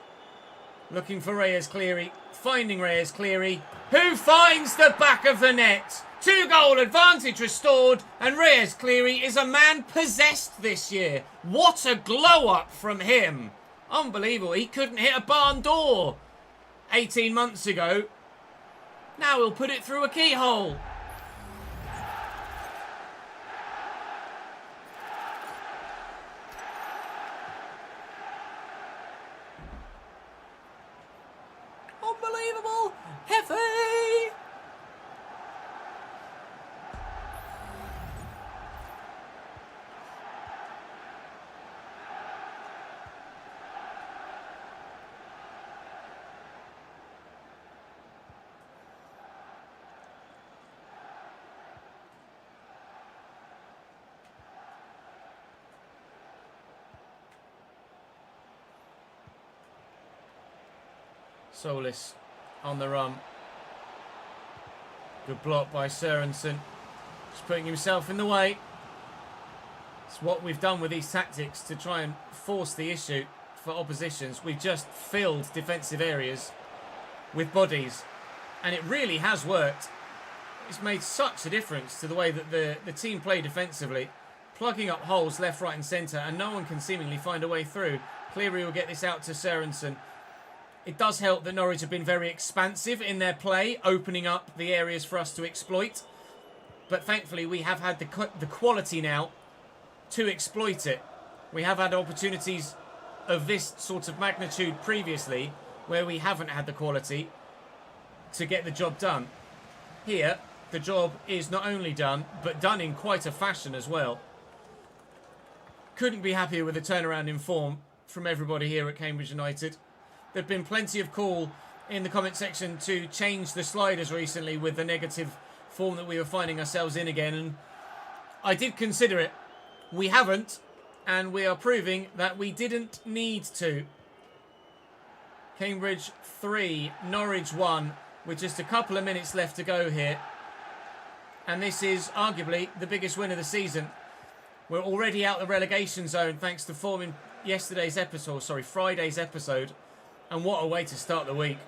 Looking for Reyes Cleary. Finding Reyes Cleary. Who finds the back of the net? 2-goal advantage restored. And Reyes Cleary is a man possessed this year. What a glow up from him. Unbelievable. He couldn't hit a barn door 18 months ago. Now he'll put it through a keyhole. Unbelievable! Heavy! Solis on the run. Good block by Sørensen. He's putting himself in the way. It's what we've done with these tactics to try and force the issue for oppositions. We've just filled defensive areas with bodies, and it really has worked. It's made such a difference to the way that the team play defensively, plugging up holes left, right and centre, and no one can seemingly find a way through. Cleary will get this out to Sørensen. It does help that Norwich have been very expansive in their play, opening up the areas for us to exploit. But thankfully, we have had the quality now to exploit it. We have had opportunities of this sort of magnitude previously, where we haven't had the quality to get the job done. Here, the job is not only done, but done in quite a fashion as well. Couldn't be happier with the turnaround in form from everybody here at Cambridge United. There have been plenty of call in the comment section to change the sliders recently with the negative form that we were finding ourselves in again, and I did consider it. We haven't, and we are proving that we didn't need to. Cambridge 3, Norwich 1, with just a couple of minutes left to go here. And this is arguably the biggest win of the season. We're already out the relegation zone thanks to form in Friday's episode. And what a way to start the week.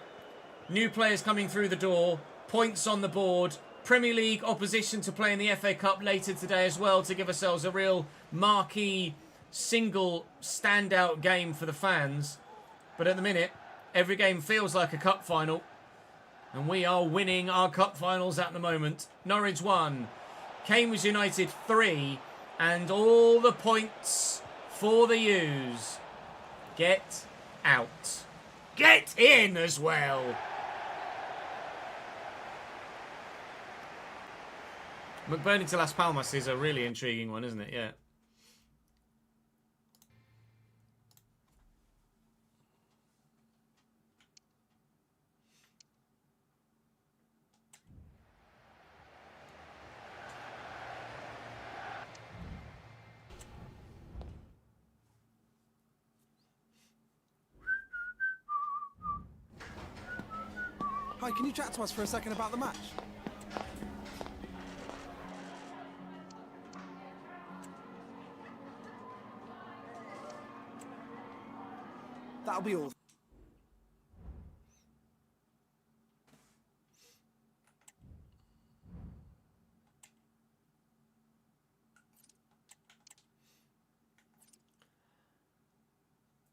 New players coming through the door, points on the board, Premier League opposition to play in the FA Cup later today as well, to give ourselves a real marquee, single, standout game for the fans. But at the minute, every game feels like a cup final. And we are winning our cup finals at the moment. Norwich 1, Cambridge United 3, and all the points for the U's. Get out. Get in as well. McBurney to Las Palmas is a really intriguing one, isn't it? Yeah. Hi, can you chat to us for a second about the match? That'll be all.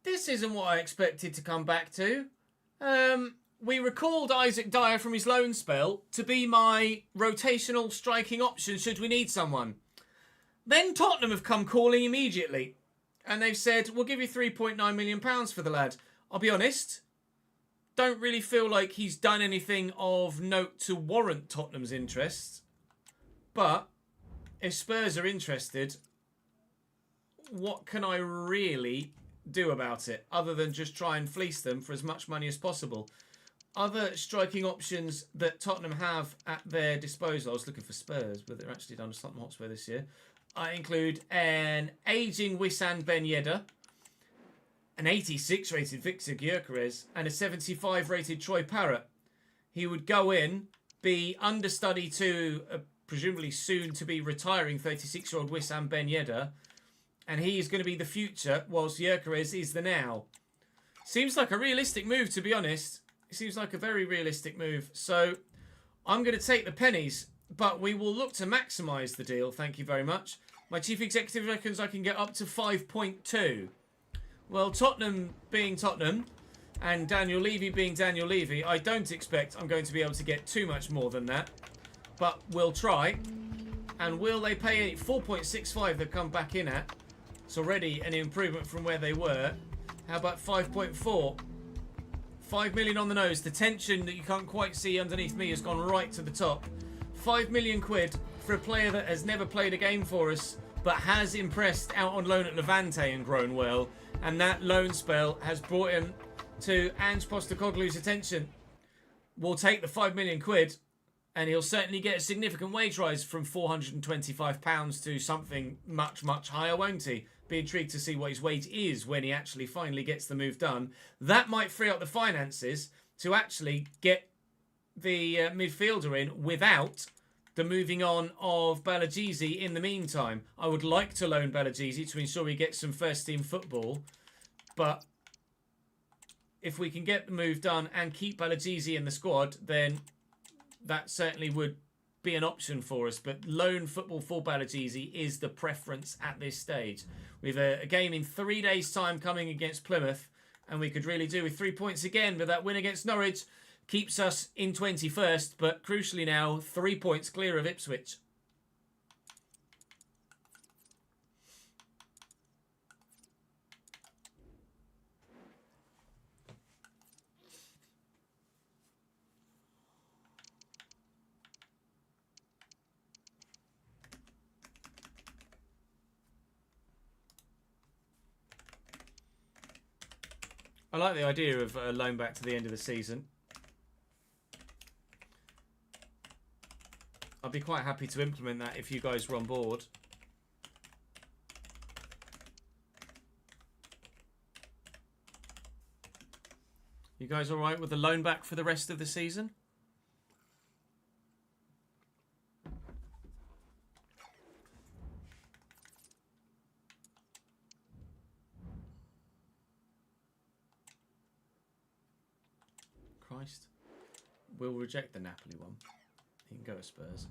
This isn't what I expected to come back to. We recalled Isaac Dyer from his loan spell to be my rotational striking option should we need someone. Then Tottenham have come calling immediately. And they've said, we'll give you £3.9 million for the lad. I'll be honest, don't really feel like he's done anything of note to warrant Tottenham's interest. But if Spurs are interested, what can I really do about it other than just try and fleece them for as much money as possible? Other striking options that Tottenham have at their disposal, I was looking for Spurs, but they're actually done to Tottenham Hotspur this year. I include an ageing Wissam Ben Yedder, an 86 rated Victor Gyökeres, and a 75 rated Troy Parrott. He would go in, be understudy to a presumably soon to be retiring 36-year-old Wissam Ben Yedder, and he's going to be the future, whilst Gyökeres is the now. Seems like a realistic move, to be honest. It seems like a very realistic move. So I'm going to take the pennies, but we will look to maximise the deal. Thank you very much. My chief executive reckons I can get up to 5.2. Well, Tottenham being Tottenham and Daniel Levy being Daniel Levy, I don't expect I'm going to be able to get too much more than that. But we'll try. And will they pay 4.65 they've come back in at? It's already an improvement from where they were. How about 5.4? 5 million on the nose. The tension that you can't quite see underneath me has gone right to the top. 5 million quid for a player that has never played a game for us, but has impressed out on loan at Levante and grown well. And that loan spell has brought him to Ange Postecoglou's attention. We'll take the 5 million quid, and he'll certainly get a significant wage rise from £425 to something much, much higher, won't he? Be intrigued to see what his wage is when he actually finally gets the move done. That might free up the finances to actually get the midfielder in without the moving on of Balagizi in the meantime. I would like to loan Balagizi to ensure he gets some first-team football, but if we can get the move done and keep Balagizi in the squad, then that certainly would be an option for us. But loan football for Balagizi is the preference at this stage. We have a game in 3 days' time coming against Plymouth, and we could really do with 3 points again. But that win against Norwich keeps us in 21st, but crucially now 3 points clear of Ipswich. I like the idea of a loan back to the end of the season. I'd be quite happy to implement that if you guys were on board. You guys all right with the loan back for the rest of the season? Christ. We'll reject the Napoli one. He can go to Spurs.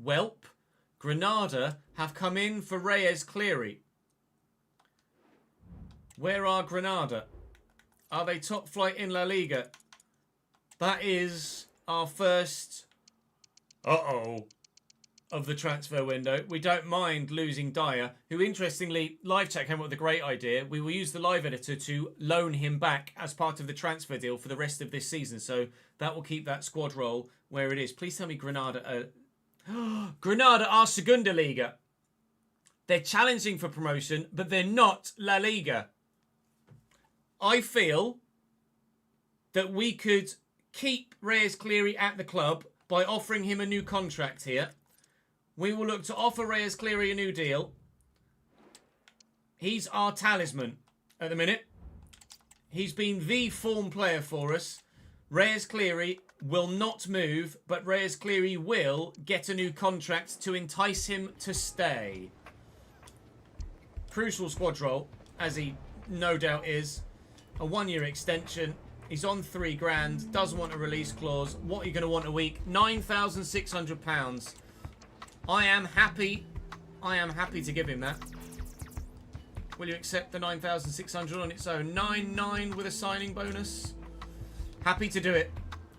Welp, Granada have come in for Reyes Cleary. Where are Granada? Are they top flight in La Liga? That is our first of the transfer window. We don't mind losing Dyer, who interestingly, Live Chat came up with a great idea. We will use the live editor to loan him back as part of the transfer deal for the rest of this season. So that will keep that squad role where it is. Please tell me Granada Granada are Segunda Liga. They're challenging for promotion, but they're not La Liga. I feel that we could keep Reyes Cleary at the club by offering him a new contract here. We will look to offer Reyes Cleary a new deal. He's our talisman at the minute. He's been the form player for us. Reyes Cleary will not move, but Reyes Cleary will get a new contract to entice him to stay. Crucial squad role, as he no doubt is. A 1 year extension. He's on £3 grand. Doesn't want a release clause. What are you going to want a week? £9,600. I am happy to give him that. Will you accept the 9,600 on its own? 9,900 with a signing bonus. Happy to do it.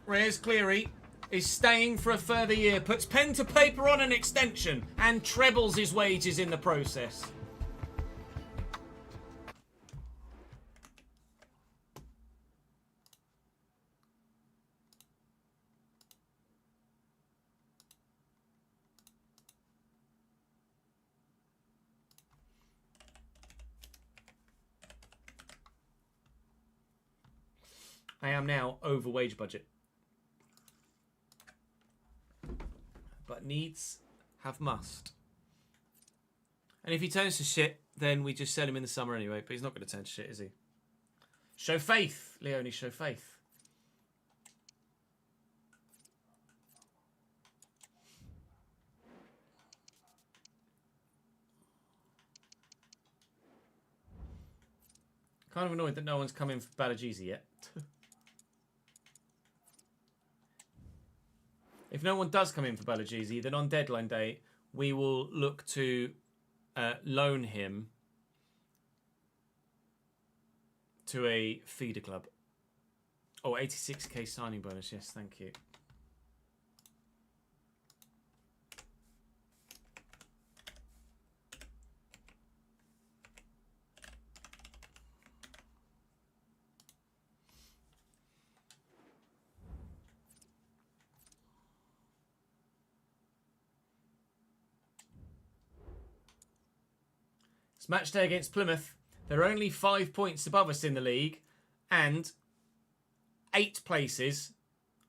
Reyes Cleary is staying for a further year, puts pen to paper on an extension, and trebles his wages in the process. I am now over wage budget. But needs have must. And if he turns to shit, then we just sell him in the summer anyway. But he's not going to turn to shit, is he? Show faith, Leone, show faith. Kind of annoyed that no one's come in for Balagizi yet. If no one does come in for Balagizi, then on deadline day, we will look to loan him to a feeder club. Oh, 86k signing bonus. Yes, thank you. Match day against Plymouth. They're only 5 points above us in the league and 8 places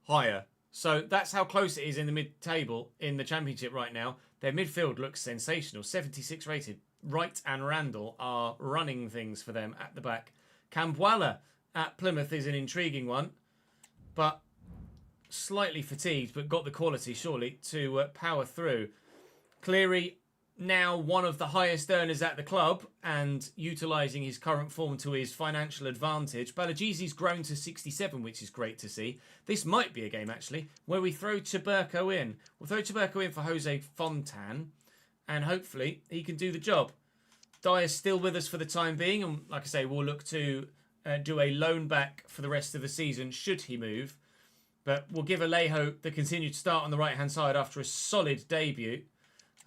higher. So that's how close it is in the mid-table in the Championship right now. Their midfield looks sensational. 76 rated. Wright and Randall are running things for them at the back. Cambuala at Plymouth is an intriguing one, but slightly fatigued, but got the quality, surely, to power through. Cleary, now one of the highest earners at the club and utilising his current form to his financial advantage. Balagizi's grown to 67, which is great to see. This might be a game, actually, where we throw Tuberco in. We'll throw Tuberco in for Jose Fontan, and hopefully he can do the job. Dyer's still with us for the time being, and like I say, we'll look to do a loan back for the rest of the season, should he move. But we'll give Alejo the continued start on the right-hand side after a solid debut.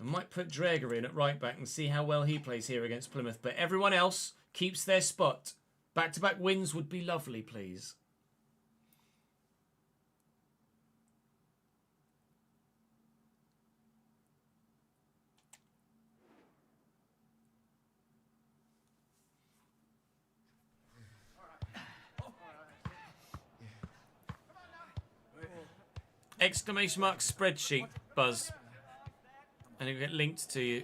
I might put Drager in at right back and see how well he plays here against Plymouth. But everyone else keeps their spot. Back-to-back wins would be lovely, please. Exclamation mark spreadsheet, Buzz. And it'll get linked to you.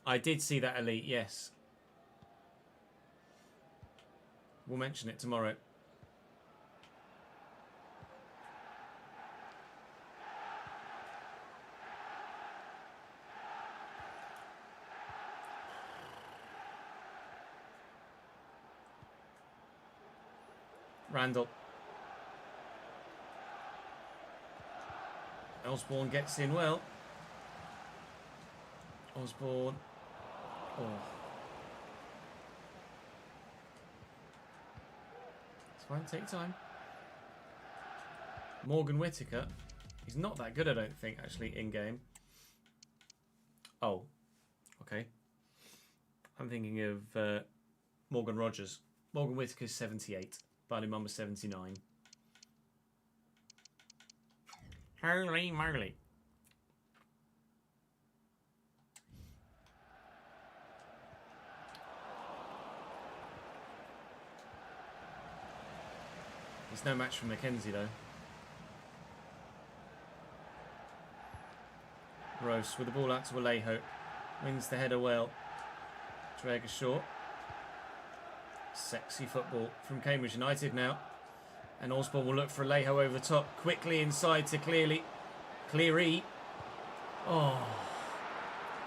I did see that, Elite, yes. We'll mention it tomorrow. Randall. Osborne gets in well. Osborne. Oh. It's fine, take time. Morgan Whittaker. He's not that good, I don't think, actually, in-game. Oh. Okay. I'm thinking of Morgan Rogers. Morgan Whittaker's 78. Barney Mumba 79. Holy moly. It's no match for Mackenzie, though. Rose with the ball out to Alejo. Wins the header well. Drager short. Sexy football from Cambridge United now. And Osborne will look for Alejo over the top. Quickly inside to Cleary. Oh.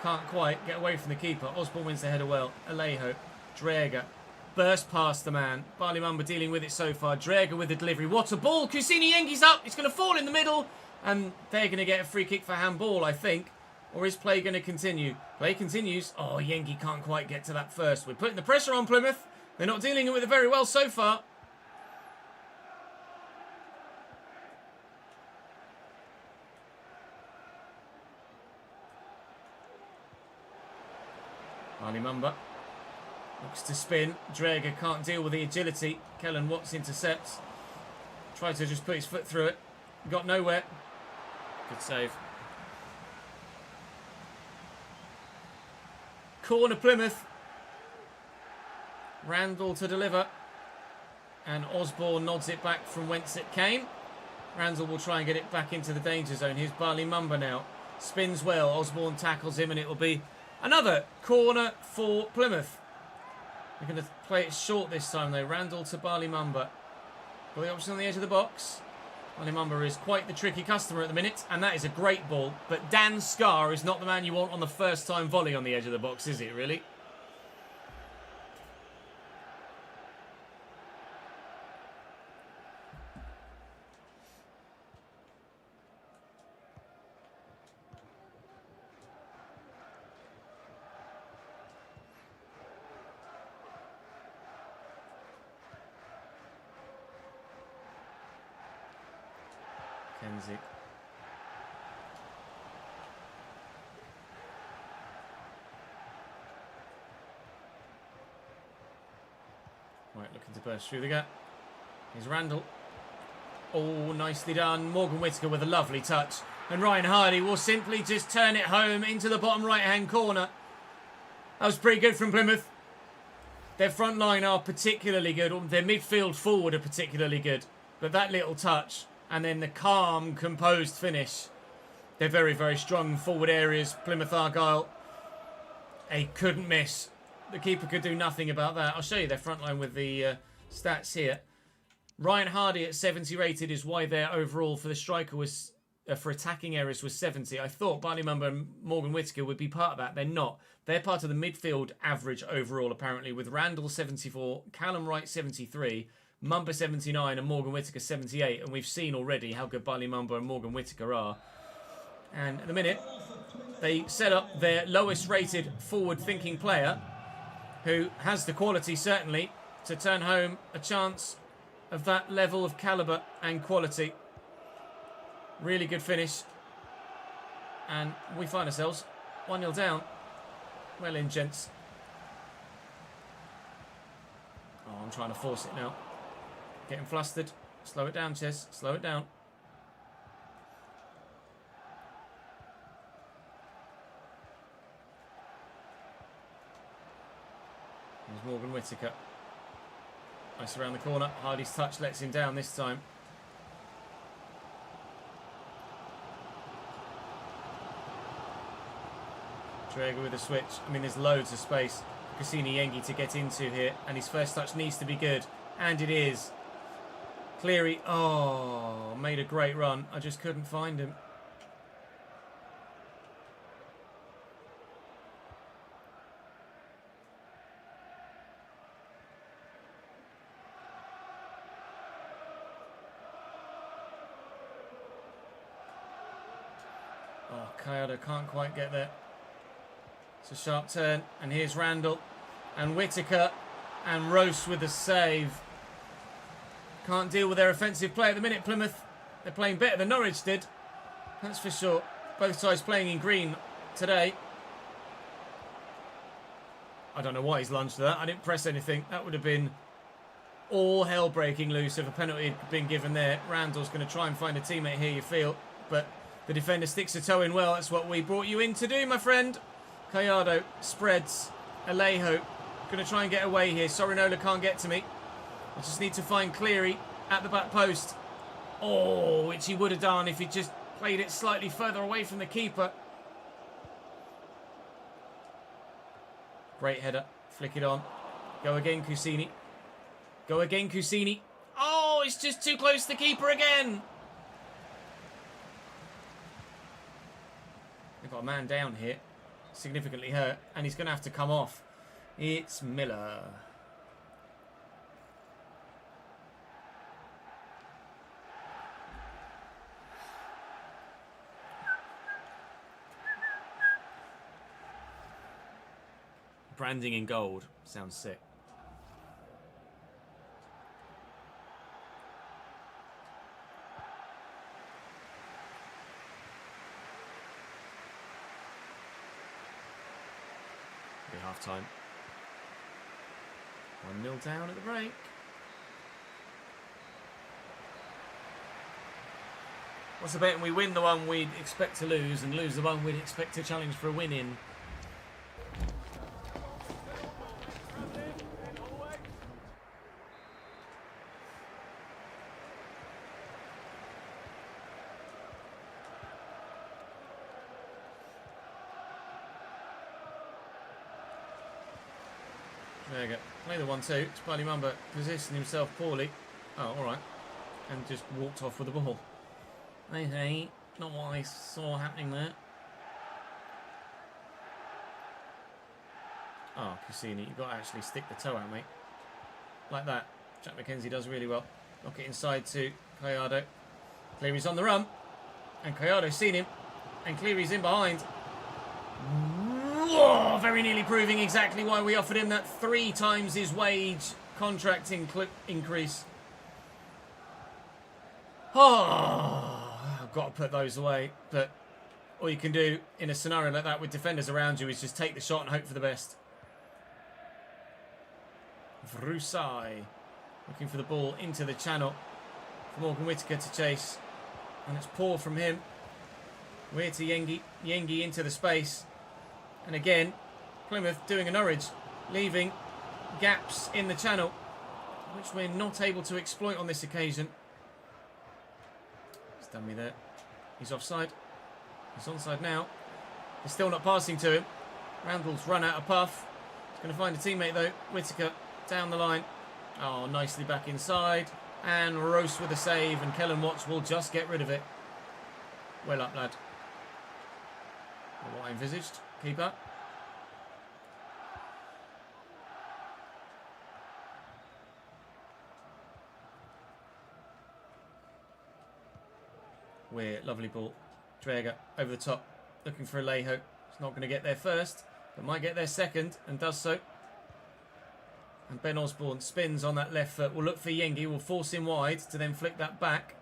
Can't quite get away from the keeper. Osborne wins the header well. Alejo. Drager. Burst past the man. Barley Mumba dealing with it so far. Drager with the delivery. What a ball. Kusini Yengi's up. It's going to fall in the middle. And they're going to get a free kick for handball, I think. Or is play going to continue? Play continues. Oh, Yengi can't quite get to that first. We're putting the pressure on Plymouth. They're not dealing with it very well so far. Barney Mumba looks to spin. Drager can't deal with the agility. Kellen Watts intercepts. Tried to just put his foot through it. Got nowhere. Good save. Corner Plymouth. Randall to deliver. And Osborne nods it back from whence it came. Randall will try and get it back into the danger zone. Here's Barley Mumba now. Spins well. Osborne tackles him and it will be another corner for Plymouth. They're going to play it short this time though. Randall to Barley Mumba. Got the option on the edge of the box. Barley Mumba is quite the tricky customer at the minute, and that is a great ball. But Dan Scarr is not the man you want on the first time volley on the edge of the box, is it really? Kenzie. Right, looking to burst through the gap. Here's Randall. Oh, nicely done. Morgan Whittaker with a lovely touch. And Ryan Hardy will simply just turn it home into the bottom right-hand corner. That was pretty good from Plymouth. Their front line are particularly good. Their midfield forward are particularly good. But that little touch and then the calm, composed finish. They're very, very strong forward areas. Plymouth Argyle He couldn't miss. The keeper could do nothing about that. I'll show you their front line with the stats here. Ryan Hardy at 70 rated is why their overall for the striker was for attacking errors was 70. I thought Barney Mumba and Morgan Whittaker would be part of that. They're not. They're part of the midfield average overall, apparently, with Randall 74, Callum Wright 73, Mumba 79, and Morgan Whittaker 78. And we've seen already how good Barney Mumba and Morgan Whittaker are. And at the minute, they set up their lowest rated forward-thinking player, who has the quality, certainly, to turn home a chance of that level of calibre and quality. Really good finish. And we find ourselves 1-0 down. Well in, gents. Oh, I'm trying to force it now. Getting flustered. Slow it down, Ches. Slow it down. Here's Morgan Whittaker. Nice around the corner. Hardy's touch lets him down this time. Drager with a switch. I mean, there's loads of space for Cassini Yengi to get into here. And his first touch needs to be good. And it is. Cleary. Oh, made a great run. I just couldn't find him. Oh, Kayada can't quite get there. It's a sharp turn, and here's Randall and Whittaker and Rose with a save. Can't deal with their offensive play at the minute, Plymouth. They're playing better than Norwich did, that's for sure. Both sides playing in green today. I don't know why he's lunged to that. I didn't press anything. That would have been all hell breaking loose if a penalty had been given there. Randall's going to try and find a teammate here, you feel, but the defender sticks a toe in well. That's what we brought you in to do, my friend. Gallardo spreads. Alejo going to try and get away here. Sorinola can't get to me. I just need to find Cleary at the back post. Oh, which he would have done if he just played it slightly further away from the keeper. Great header. Flick it on. Go again, Cassini. Go again, Cassini. Oh, it's just too close to the keeper again. They've got a man down here. Significantly hurt, and he's going to have to come off. It's Miller. Branding in gold. Sounds sick. Half time. 1-0 down at the break. What's the bet? We win the one we'd expect to lose and lose the one we'd expect to challenge for a win in. There you go. Play the 1-2. Barney Mumba positioned himself poorly. Oh, alright. And just walked off with the ball. Hey, not what I saw happening there. Oh, Cassini, you've got to actually stick the toe out, mate. Like that. Jack McKenzie does really well. Knock it inside to Gallardo. Cleary's on the run. And Gallardo's seen him. And Cleary's in behind. Oh, very nearly proving exactly why we offered him that 3 times his wage contract increase. Oh, I've got to put those away. But all you can do in a scenario like that with defenders around you is just take the shot and hope for the best. Vrusai looking for the ball into the channel for Morgan Whittaker to chase. And it's poor from him. We're to Yengi. Yengi into the space. And again, Plymouth doing a Norwich, leaving gaps in the channel, which we're not able to exploit on this occasion. He's done me there. He's offside. He's onside now. He's still not passing to him. Randall's run out of puff. He's going to find a teammate though. Whittaker down the line. Oh, nicely back inside. And Roast with a save, and Kellen Watts will just get rid of it. Well up, lad. What I envisaged. Keeper. Weir, lovely ball. Drager over the top, looking for Alejo. He's not going to get there first, but might get there second, and does so. And Ben Osborne spins on that left foot. Will look for Yengi, will force him wide to then flick that back.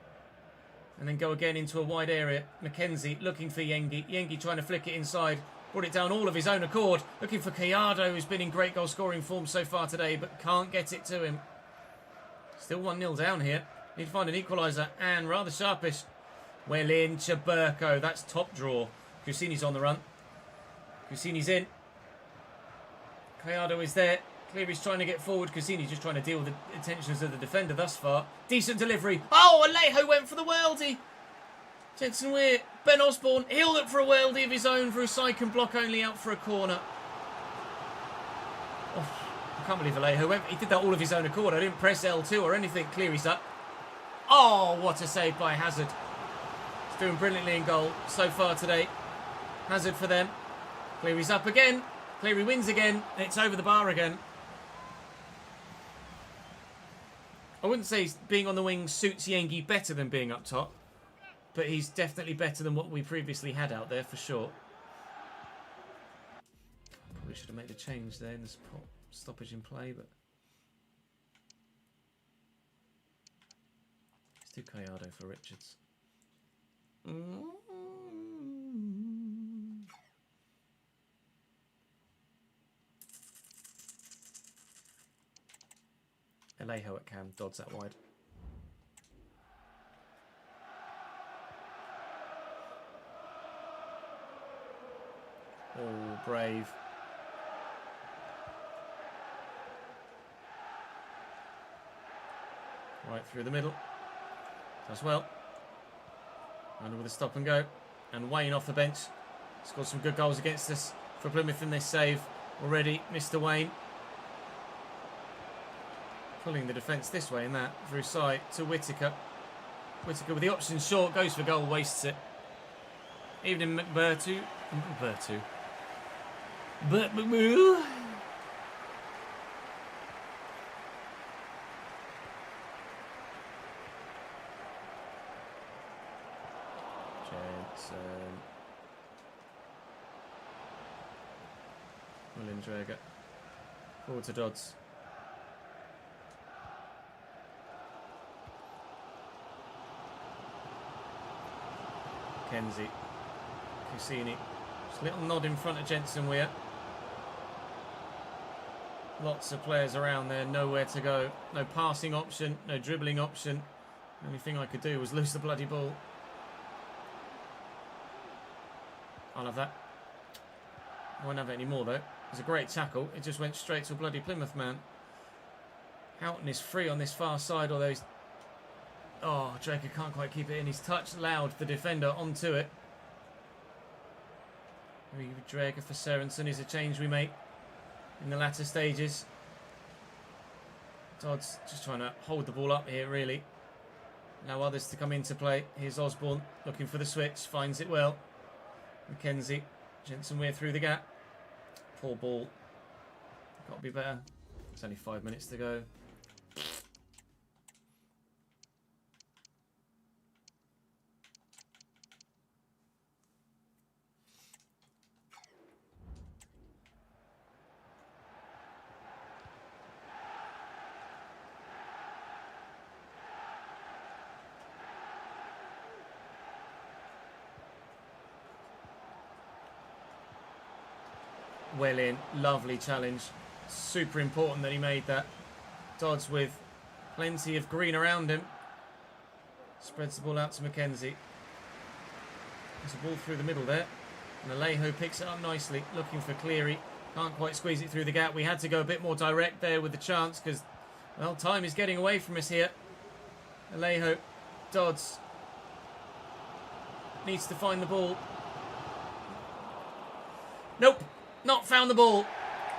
And then go again into a wide area. McKenzie looking for Yengi. Yengi trying to flick it inside. Brought it down all of his own accord. Looking for Collado, who's been in great goal scoring form so far today, but can't get it to him. Still 1-0 down here. Need to find an equaliser, and rather sharpish. Well in, Chaburko. That's top draw. Cusini's on the run. Cusini's in. Collado is there. Cleary's trying to get forward. Cusini's just trying to deal with the intentions of the defender thus far. Decent delivery. Oh, Alejo went for the worldie. Jensen Weir. Ben Osborne. He'll look for a worldie of his own. Vrusai can block only out for a corner. Oh, I can't believe Alejo went. He did that all of his own accord. I didn't press L2 or anything. Cleary's up. Oh, what a save by Hazard. He's doing brilliantly in goal so far today. Hazard for them. Cleary's up again. Cleary wins again. And it's over the bar again. I wouldn't say being on the wing suits Yengi better than being up top, but he's definitely better than what we previously had out there for sure. Probably should have made a change there in the stoppage in play, but let's do Collado for Richards. Alejo at cam, dodds that wide. Oh, brave. Right through the middle. Does well. And with a stop and go. And Wayne off the bench. Scored some good goals against us for Plymouth in this save already. Mr. Wayne. Pulling the defence this way in that. Vrusai to Whittaker. Whittaker with the option short. Goes for goal. Wastes it. Evening McBurtu. McBurtu. Jensen. William Drager. Forward to Dodds. Kenzie. Cusini. Just a little nod in front of Jensen Weir. Lots of players around there, nowhere to go. No passing option, no dribbling option. The only thing I could do was lose the bloody ball. I'll have that. I won't have it anymore though. It was a great tackle. It just went straight to a bloody Plymouth man. Houghton is free on this far side, although he's... Oh, Draker can't quite keep it in. He's touched loud the defender onto it. Draker for Sørensen is a change we make in the latter stages. Todd's just trying to hold the ball up here, really. Now others to come into play. Here's Osborne looking for the switch. Finds it well. McKenzie. Jensen Weir through the gap. Poor ball. Got to be better. It's only 5 minutes to go. Well in, lovely challenge. Super important that he made that. Dodds with plenty of green around him. Spreads the ball out to McKenzie. There's a ball through the middle there. And Alejo picks it up nicely, looking for Cleary. Can't quite squeeze it through the gap. We had to go a bit more direct there with the chance because, well, time is getting away from us here. Alejo, Dodds needs to find the ball. Nope. Not found the ball.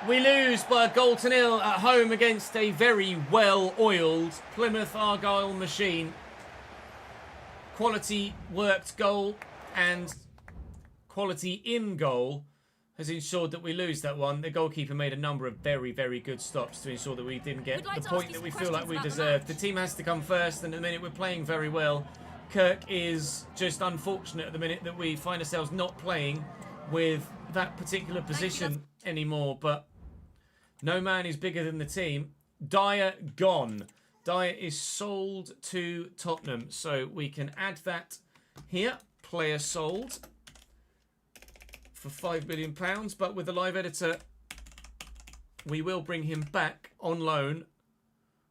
We lose by 1-0 at home against a very well-oiled Plymouth Argyle machine. Quality worked goal and quality in goal has ensured that we lose that one. The goalkeeper made a number of very, very good stops to ensure that we didn't get the point that we feel like we deserved. The team has to come first, and at the minute we're playing very well. Kirk is just unfortunate at the minute that we find ourselves not playing with that particular position anymore, but no man is bigger than the team. Dyer gone. Dyer is sold to Tottenham, so we can add that here. Player sold for £5 million, but with the live editor, we will bring him back on loan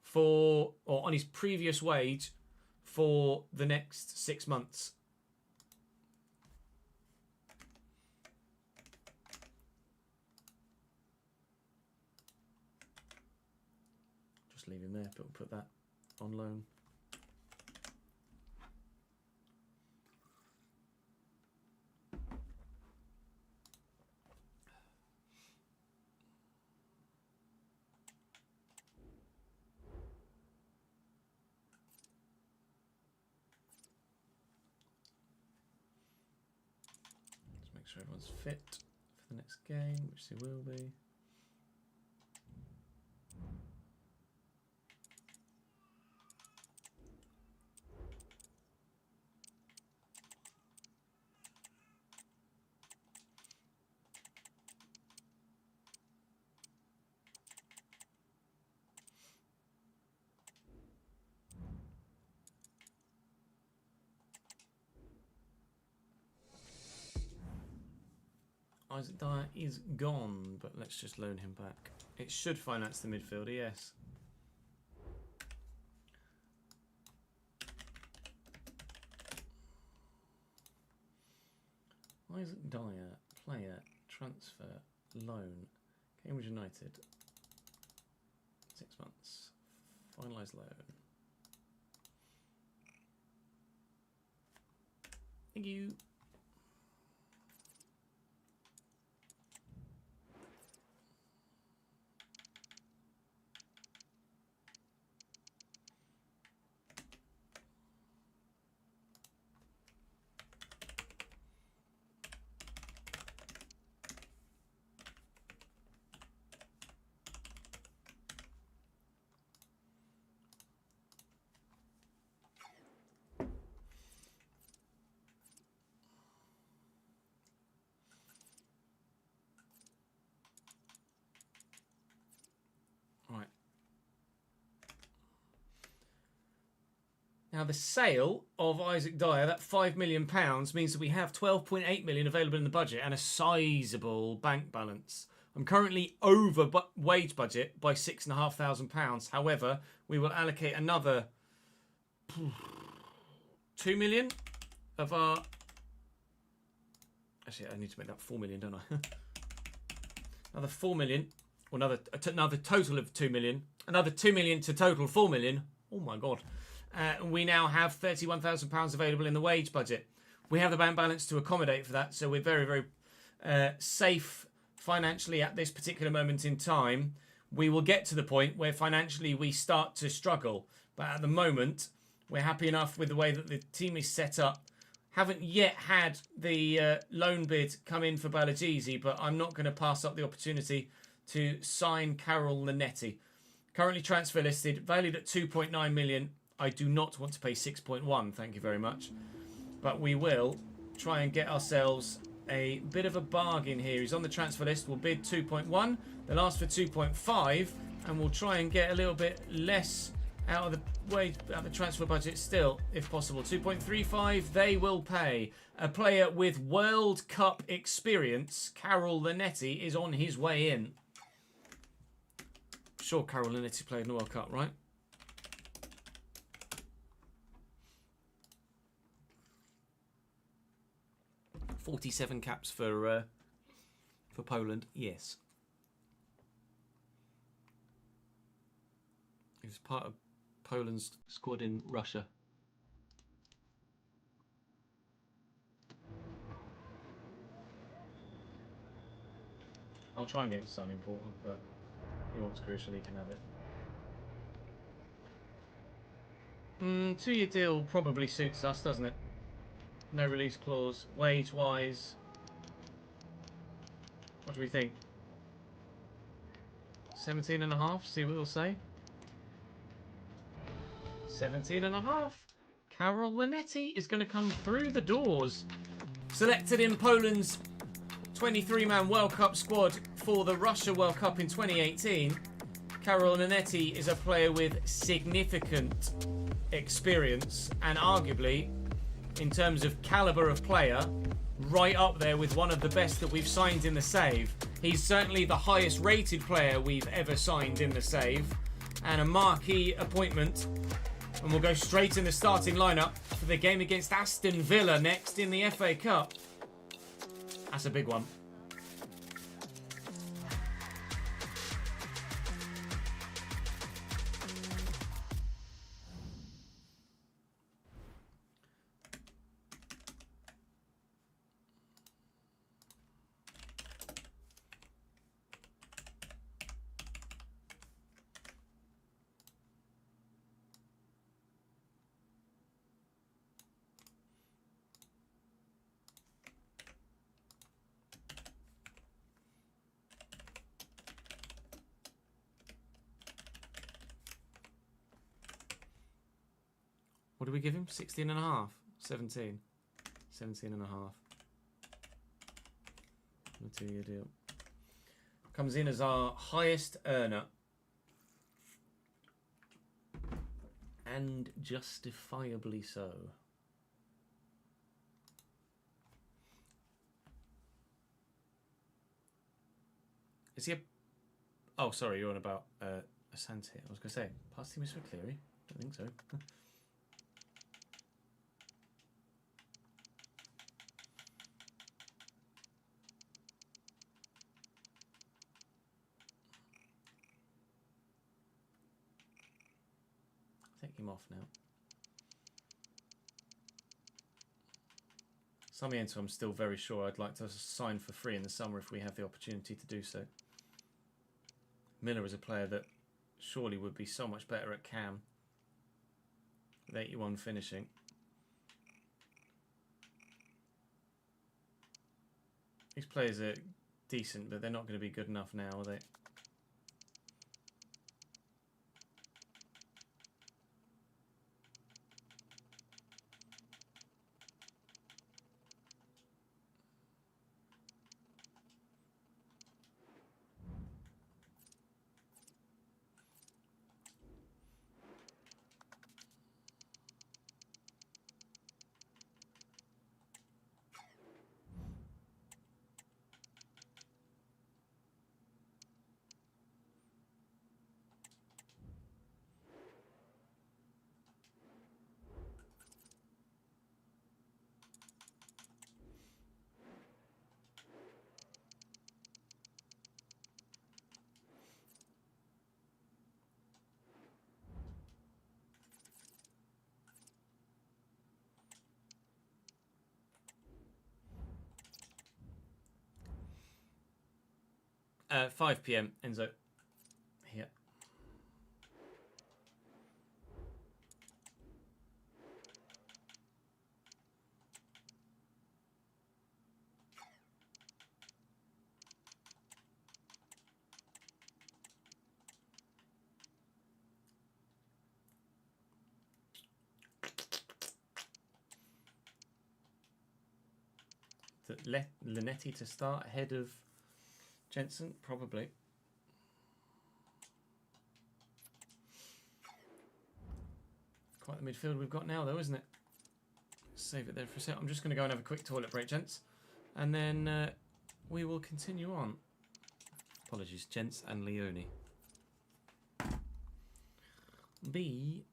for, or on his previous wage for the next 6 months. Just leave him there, but we'll put that on loan. Make sure everyone's fit for the next game, which they will be. Isaac Dyer is gone, but let's just loan him back. It should finance the midfielder, yes. Isaac Dyer, player, transfer, loan, Cambridge United. 6 months. Finalise loan. Thank you. Now, the sale of Isaac Dyer, that £5 million, means that we have £12.8 million available in the budget and a sizable bank balance. I'm currently over wage budget by £6,500. However, we will allocate another £2 million of our... Actually, I need to make that £4 million, don't I? Another £4 million, or another total of £2 million. Another £2 million to total £4 million. Oh my God. We now have £31,000 available in the wage budget. We have the bank balance to accommodate for that, so we're very, very safe financially at this particular moment in time. We will get to the point where financially we start to struggle, but at the moment we're happy enough with the way that the team is set up. Haven't yet had the loan bid come in for Balagizi, but I'm not going to pass up the opportunity to sign Carol Linetti. Currently transfer listed, valued at 2.9 million. I do not want to pay 6.1, thank you very much. But we will try and get ourselves a bit of a bargain here. He's on the transfer list. We'll bid 2.1. They'll ask for 2.5, and we'll try and get a little bit less out of the transfer budget still, if possible. 2.35, they will pay. A player with World Cup experience, Carol Linetti, is on his way in. Sure, Carol Linetti played in the World Cup, right? .47 caps for Poland, yes. He was part of Poland's squad in Russia. I'll try and get some important, but he wants crucial, he can have it. 2-year deal probably suits us, doesn't it? No release clause. Wage-wise, what do we think? 17.5, see what he'll say. 17.5. Karol Linetti is going to come through the doors. Selected in Poland's 23-man World Cup squad for the Russia World Cup in 2018, Karol Linetti is a player with significant experience and arguably, in terms of caliber of player, right up there with one of the best that we've signed in the save. He's certainly the highest rated player we've ever signed in the save and a marquee appointment. And we'll go straight in the starting lineup for the game against Aston Villa next in the FA Cup. That's a big one. What do we give him? 16.5? 17. 17.5. A 2-year deal. Comes in as our highest earner. And justifiably so. Is he a... Oh, sorry, you're on about Asante. I was going to say, past him is for Cleary. Don't think so. Take him off now. Sarmiento, I'm still very sure I'd like to sign for free in the summer if we have the opportunity to do so. Miller is a player that surely would be so much better at cam. With 81 finishing. These players are decent, but they're not going to be good enough now, are they? At 5 PM, Enzo. Here. Linetti to start ahead of Jensen, probably. Quite the midfield we've got now, though, isn't it? Save it there for a sec. I'm just going to go and have a quick toilet break, gents. And then we will continue on. Apologies, gents and Leone. BRB.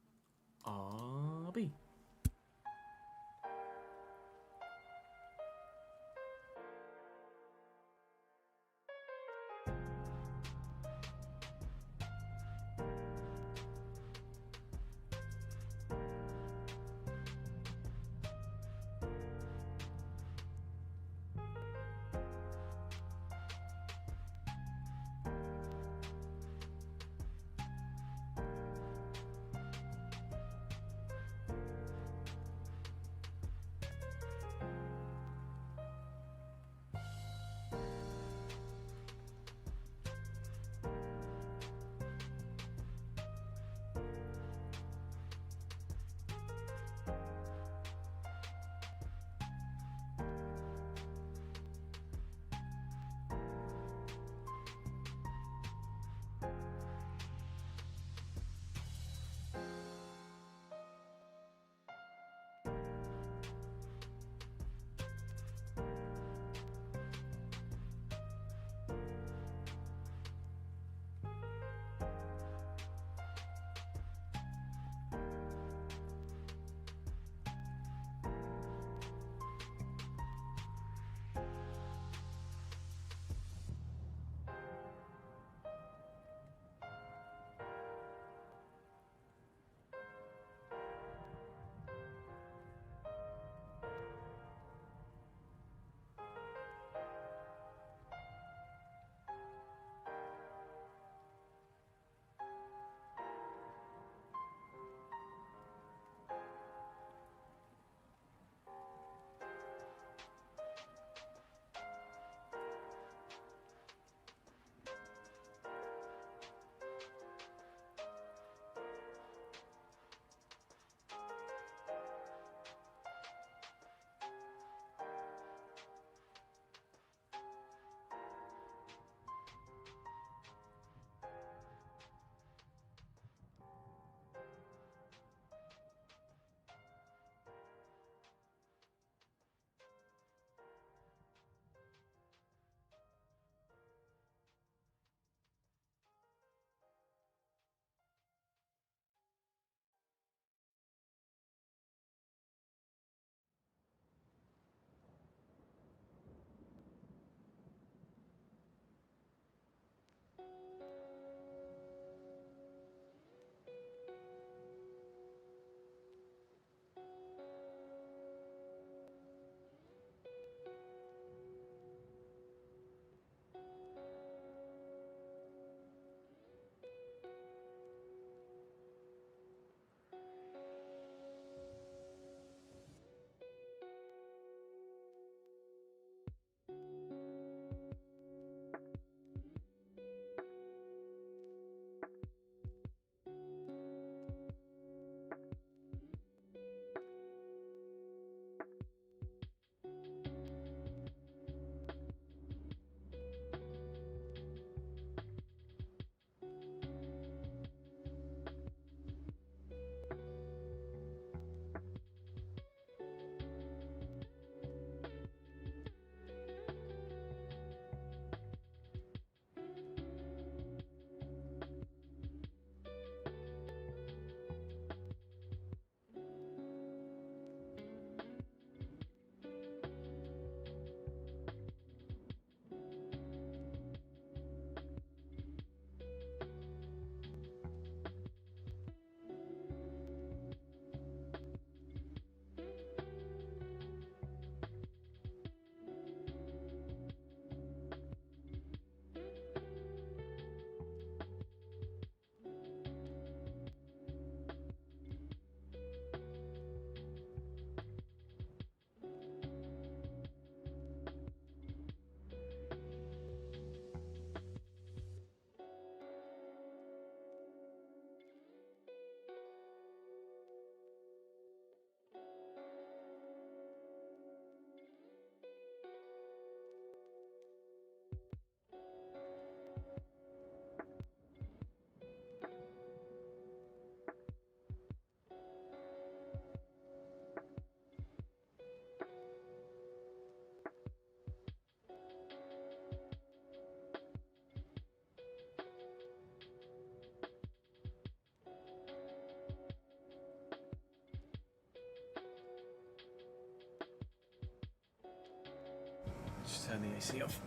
Just turn the AC off.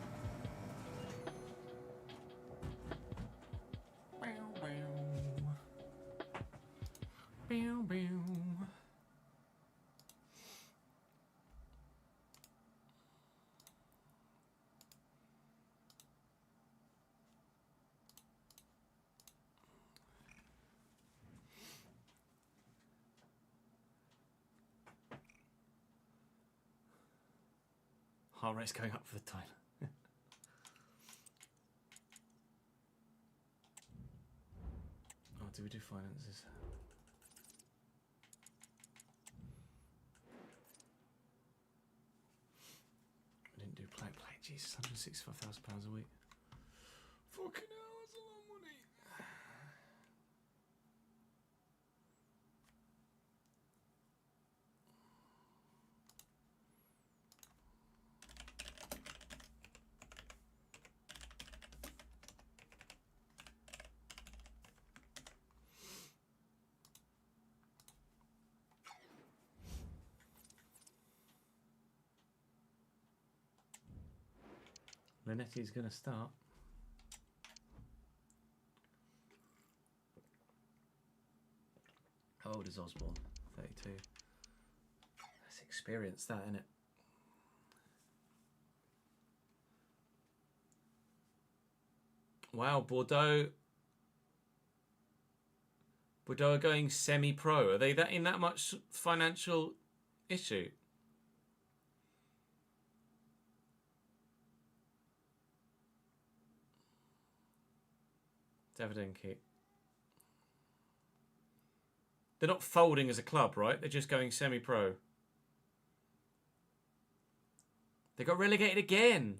Heart rate's going up for the time. Oh, do we do finances? We didn't do play. Jesus, £165,000 a week. Fucking hell, that's a lot of money. Linetti's going to start. How old is Osborne? 32. That's experience, that, isn't it? Wow, Bordeaux. Bordeaux are going semi-pro. Are they in that much financial issue? Davidenki. They're not folding as a club, right? They're just going semi-pro. They got relegated again.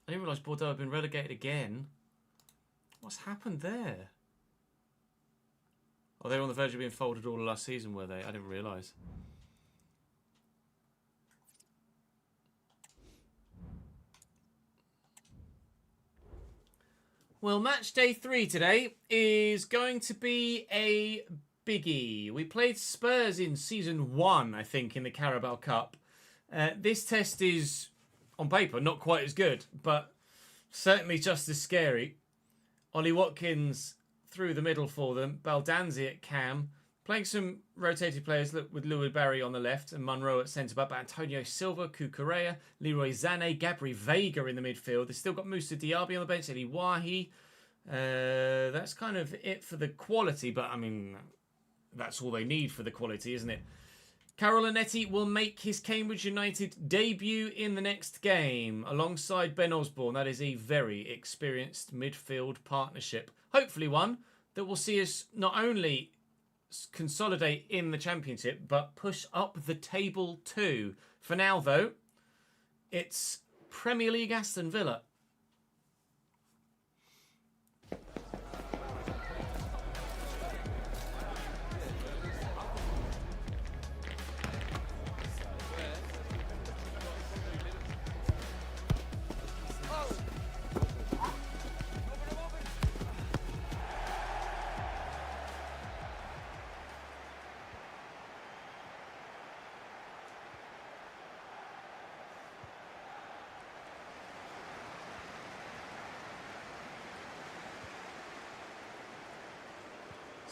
I didn't realise Bordeaux had been relegated again. What's happened there? Oh, they were on the verge of being folded all of last season, were they? I didn't realise. Well, match day 3 today is going to be a biggie. We played Spurs in season 1, I think, in the Carabao Cup. This test is, on paper, not quite as good, but certainly just as scary. Ollie Watkins through the middle for them. Baldanzi at cam. Playing some rotated players with Louis Barry on the left and Munro at centre-back. But Antonio Silva, Cucurella, Leroy Sané, Gabri Veiga in the midfield. They've still got Moussa Diaby on the bench, Eli Wahi. That's kind of it for the quality, but I mean, that's all they need for the quality, isn't it? Carol Linetti will make his Cambridge United debut in the next game alongside Ben Osborne. That is a very experienced midfield partnership. Hopefully one that will see us not only consolidate in the Championship, but push up the table too. For now, though, it's Premier League Aston Villa.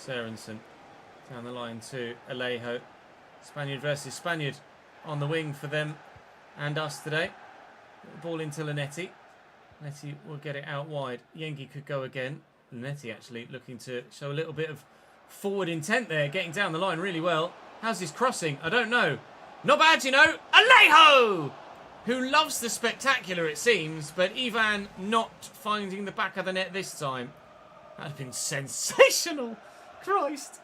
Sorensen down the line to Alejo. Spaniard versus Spaniard on the wing for them and us today. Ball into Linetti. Linetti will get it out wide. Yengi could go again. Linetti actually looking to show a little bit of forward intent there, getting down the line really well. How's his crossing? I don't know. Not bad, you know. Alejo! Who loves the spectacular, it seems, but Ivan not finding the back of the net this time. That has been sensational. Christ.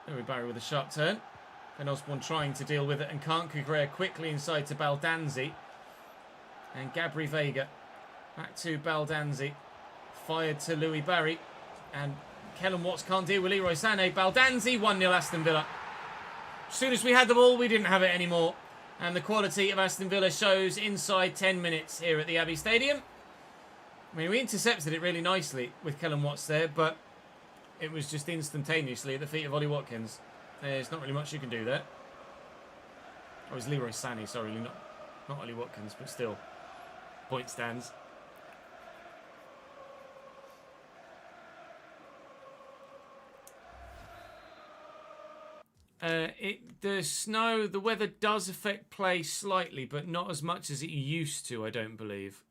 Louis Barry with a sharp turn. Ben Osborne trying to deal with it and can't. Cucurella quickly inside to Baldanzi. And Gabri Veiga back to Baldanzi. Fired to Louis Barry. And Kellen Watts can't deal with Leroy Sané. Baldanzi, 1-0 Aston Villa. As soon as we had the ball, we didn't have it anymore. And the quality of Aston Villa shows inside 10 minutes here at the Abbey Stadium. I mean, we intercepted it really nicely with Kellen Watts there, but it was just instantaneously at the feet of Ollie Watkins. There's not really much you can do there. Oh, it was Leroy Sané, sorry, not Ollie Watkins, but still. Point stands. The weather does affect play slightly, but not as much as it used to, I don't believe.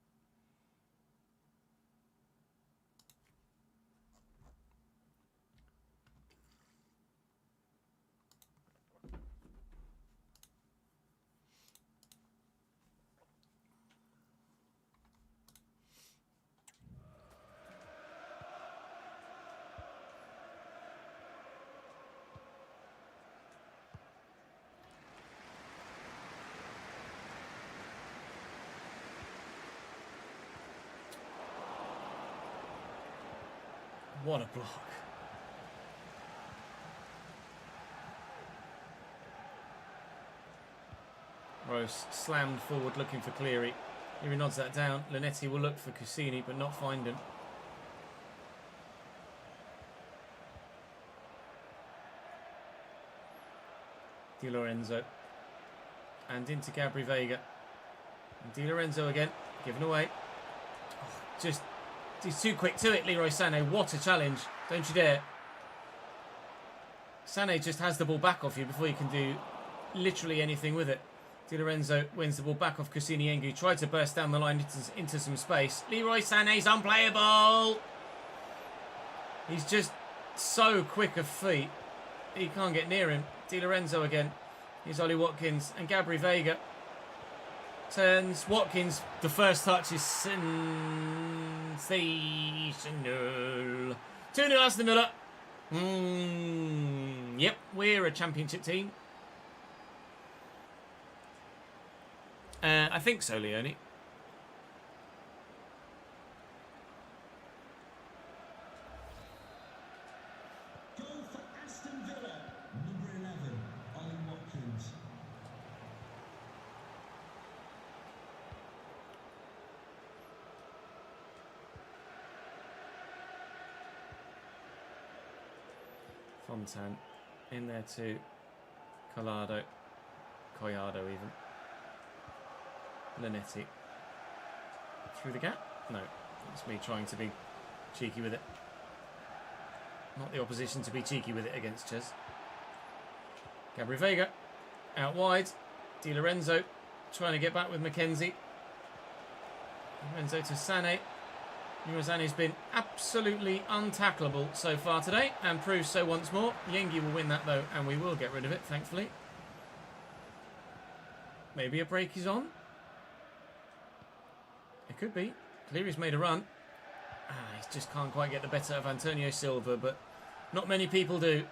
What a block. Rose slammed forward looking for Cleary. Cleary nods that down. Linetti will look for Cassini but not find him. Di Lorenzo. And into Gabri Vega. And Di Lorenzo again. Given away. Oh, just... He's too quick to it, Leroy Sané. What a challenge. Don't you dare. Sané just has the ball back off you before you can do literally anything with it. Di Lorenzo wins the ball back off Kusini Engu. Tried to burst down the line into some space. Leroy Sané's unplayable. He's just so quick of feet. He can't get near him. Di Lorenzo again. Here's Ollie Watkins and Gabri Vega. Turns. Watkins. The first touch is sensational. 2-0 Aston Villa. Yep, we're a championship team. I think so, Leone. Goal for Aston Villa, number 11, Ollie Watkins. Fontan in there too. Collado even. Linetti. Through the gap? No. It's me trying to be cheeky with it. Not the opposition to be cheeky with it against Ches. Gabri Vega. Out wide. Di Lorenzo trying to get back with Mackenzie. Lorenzo to Sané. Sané's been absolutely untackleable so far today and proves so once more. Yengi will win that though, and we will get rid of it, thankfully. Maybe a break is on. It could be. Cleary's made a run. He just can't quite get the better of Antonio Silva, but not many people do.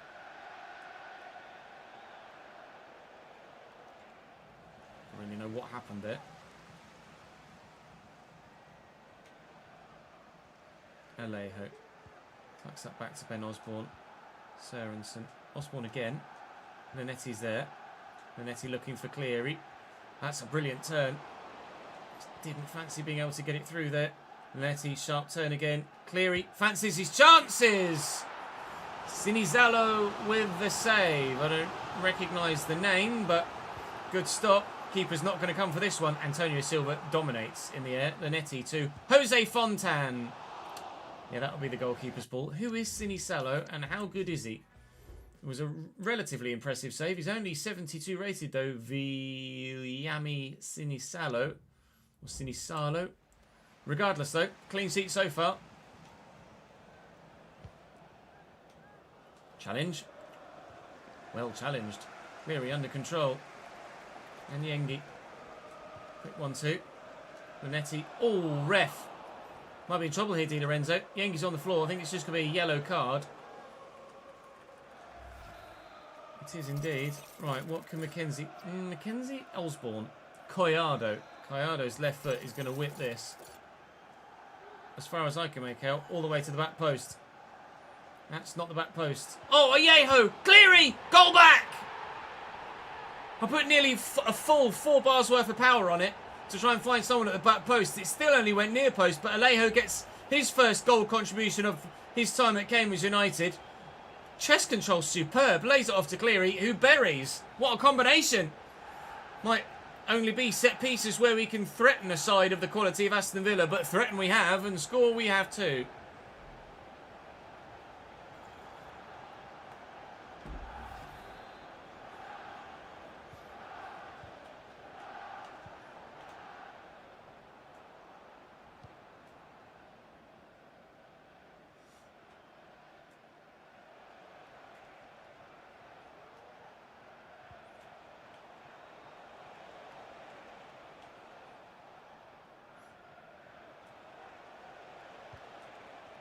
I don't really know what happened there. Alejo. Tucks that back to Ben Osborne. Sørensen. Osborne again. Linetti's there. Linetti looking for Cleary. That's a brilliant turn. Didn't fancy being able to get it through there. Linetti, sharp turn again. Cleary fancies his chances. Sinizalo with the save. I don't recognise the name, but good stop. Keeper's not going to come for this one. Antonio Silva dominates in the air. Linetti to Jose Fontan. Yeah, that'll be the goalkeeper's ball. Who is Sinizalo and how good is he? It was a relatively impressive save. He's only 72 rated though. Viliami Sinizalo. Or Sinisalo. Regardless though, clean sheet so far. Challenge. Well challenged. Cleary under control. And Yengi. Quick 1-2. Linetti. Oh, ref. Might be in trouble here, Di Lorenzo. Yengi's on the floor. I think it's just going to be a yellow card. It is indeed. Right, what can Mackenzie... Mackenzie? Osborne. Collado. Collado's left foot is going to whip this. As far as I can make out, all the way to the back post. That's not the back post. Oh, Ayeho! Cleary! Goal back! I put nearly a full 4 bars worth of power on it to try and find someone at the back post. It still only went near post, but Alejo gets his first goal contribution of his time at Cambridge United. Chest control superb. Lays it off to Cleary, who buries. What a combination. Might only be set pieces where we can threaten a side of the quality of Aston Villa, but threaten we have and score we have too.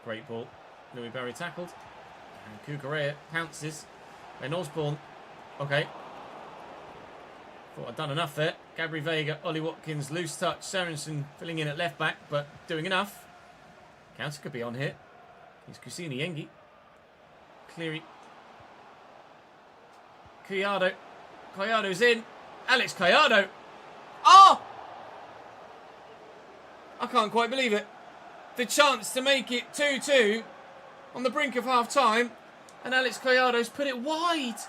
Great ball. Louis Barry tackled. And Kukurea pounces. Then Osborne. Okay. Thought I'd done enough there. Gabri Vega, Ollie Watkins, loose touch. Sorensen filling in at left back, but doing enough. Counter could be on here. Here's Kusini Yengi. Cleary. Collado. Collado's in. Alex Collado. Oh! I can't quite believe it. The chance to make it 2-2 on the brink of half-time, and Alex Collado's put it wide.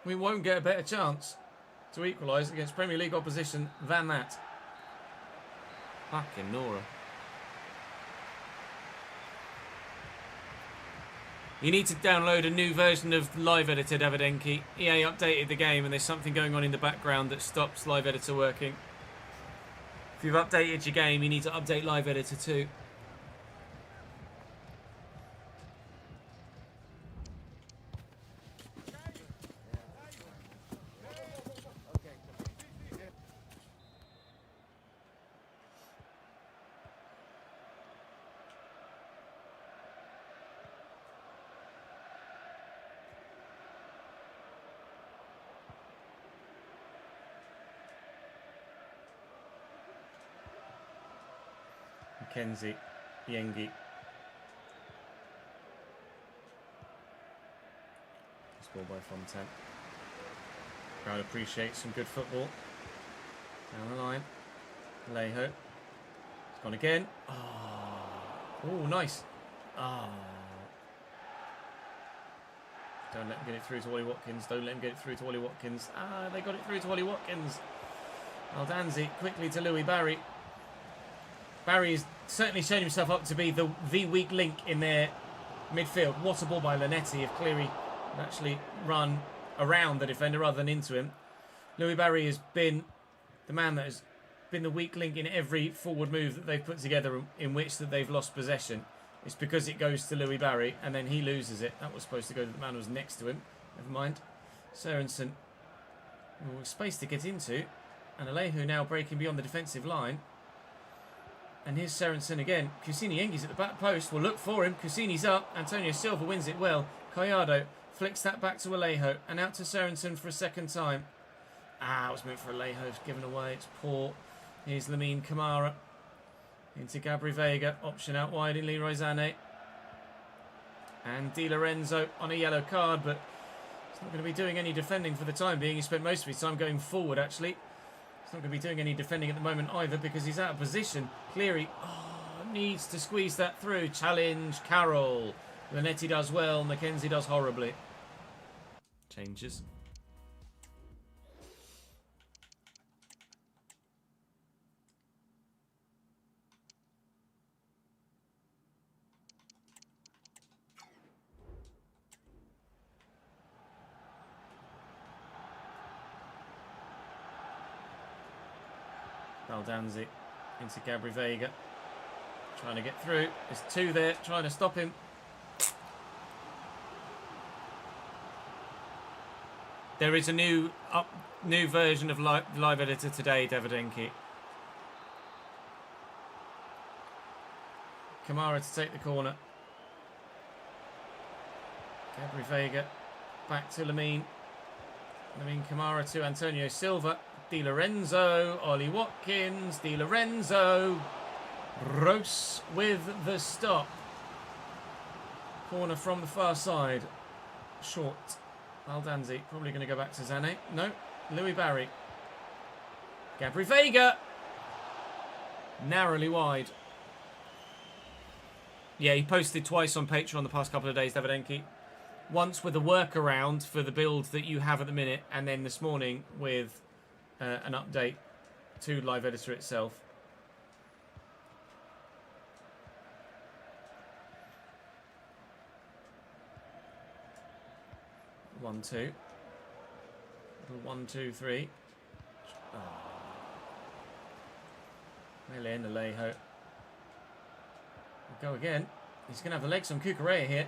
We won't get a better chance to equalise against Premier League opposition than that. Fucking Nora. You need to download a new version of Live Editor, Davidenki. EA updated the game and there's something going on in the background that stops Live Editor working. If you've updated your game, you need to update Live Editor too. Kenzie, Yengi. This ball by Fontaine. Crowd appreciates some good football. Down the line. Alejo. It's gone again. Oh, nice. Don't let him get it through to Ollie Watkins. Don't let him get it through to Ollie Watkins. They got it through to Ollie Watkins. Aldanzi quickly to Louis Barry. Barry's certainly shown himself up to be the weak link in their midfield. What a ball by Lanetti if Cleary had actually run around the defender rather than into him. Louis Barry has been the man that has been the weak link in every forward move that they've put together in which that they've lost possession. It's because it goes to Louis Barry and then he loses it. That was supposed to go to the man who was next to him. Never mind. Sorensen. Space to get into. And Alejo now breaking beyond the defensive line. And here's Sorensen again. Kusini Yengi's at the back post. We'll look for him. Kusini's up. Antonio Silva wins it well. Collado flicks that back to Alejo. And out to Sorensen for a second time. It was meant for Alejo. It's given away. It's poor. Here's Lamine Camara. Into Gabri Vega. Option out wide in Leroy Sané. And Di Lorenzo on a yellow card. But he's not going to be doing any defending for the time being. He spent most of his time going forward, actually. He's not going to be doing any defending at the moment either because he's out of position. Cleary needs to squeeze that through. Challenge, Carroll. Lanetti does well. Mackenzie does horribly. Changes. Baldanzi into Gabri Vega. Trying to get through. There's two there trying to stop him. There is a new version of Live Editor today, Davidenki. Kamara to take the corner. Gabri Vega back to Lamine. Lamine Kamara to Antonio Silva. Di Lorenzo, Ollie Watkins, Di Lorenzo. Rose with the stop. Corner from the far side. Short. Baldanzi probably going to go back to Zane. No. Louis Barry. Gabri Vega. Narrowly wide. Yeah, he posted twice on Patreon the past couple of days, Davidenki. Once with a workaround for the build that you have at the minute, and then this morning with an update to Live Editor itself. One, two. 1, 2, 3. Oh. Melee and Alejo. We'll go again. He's going to have the legs on Kukurea here.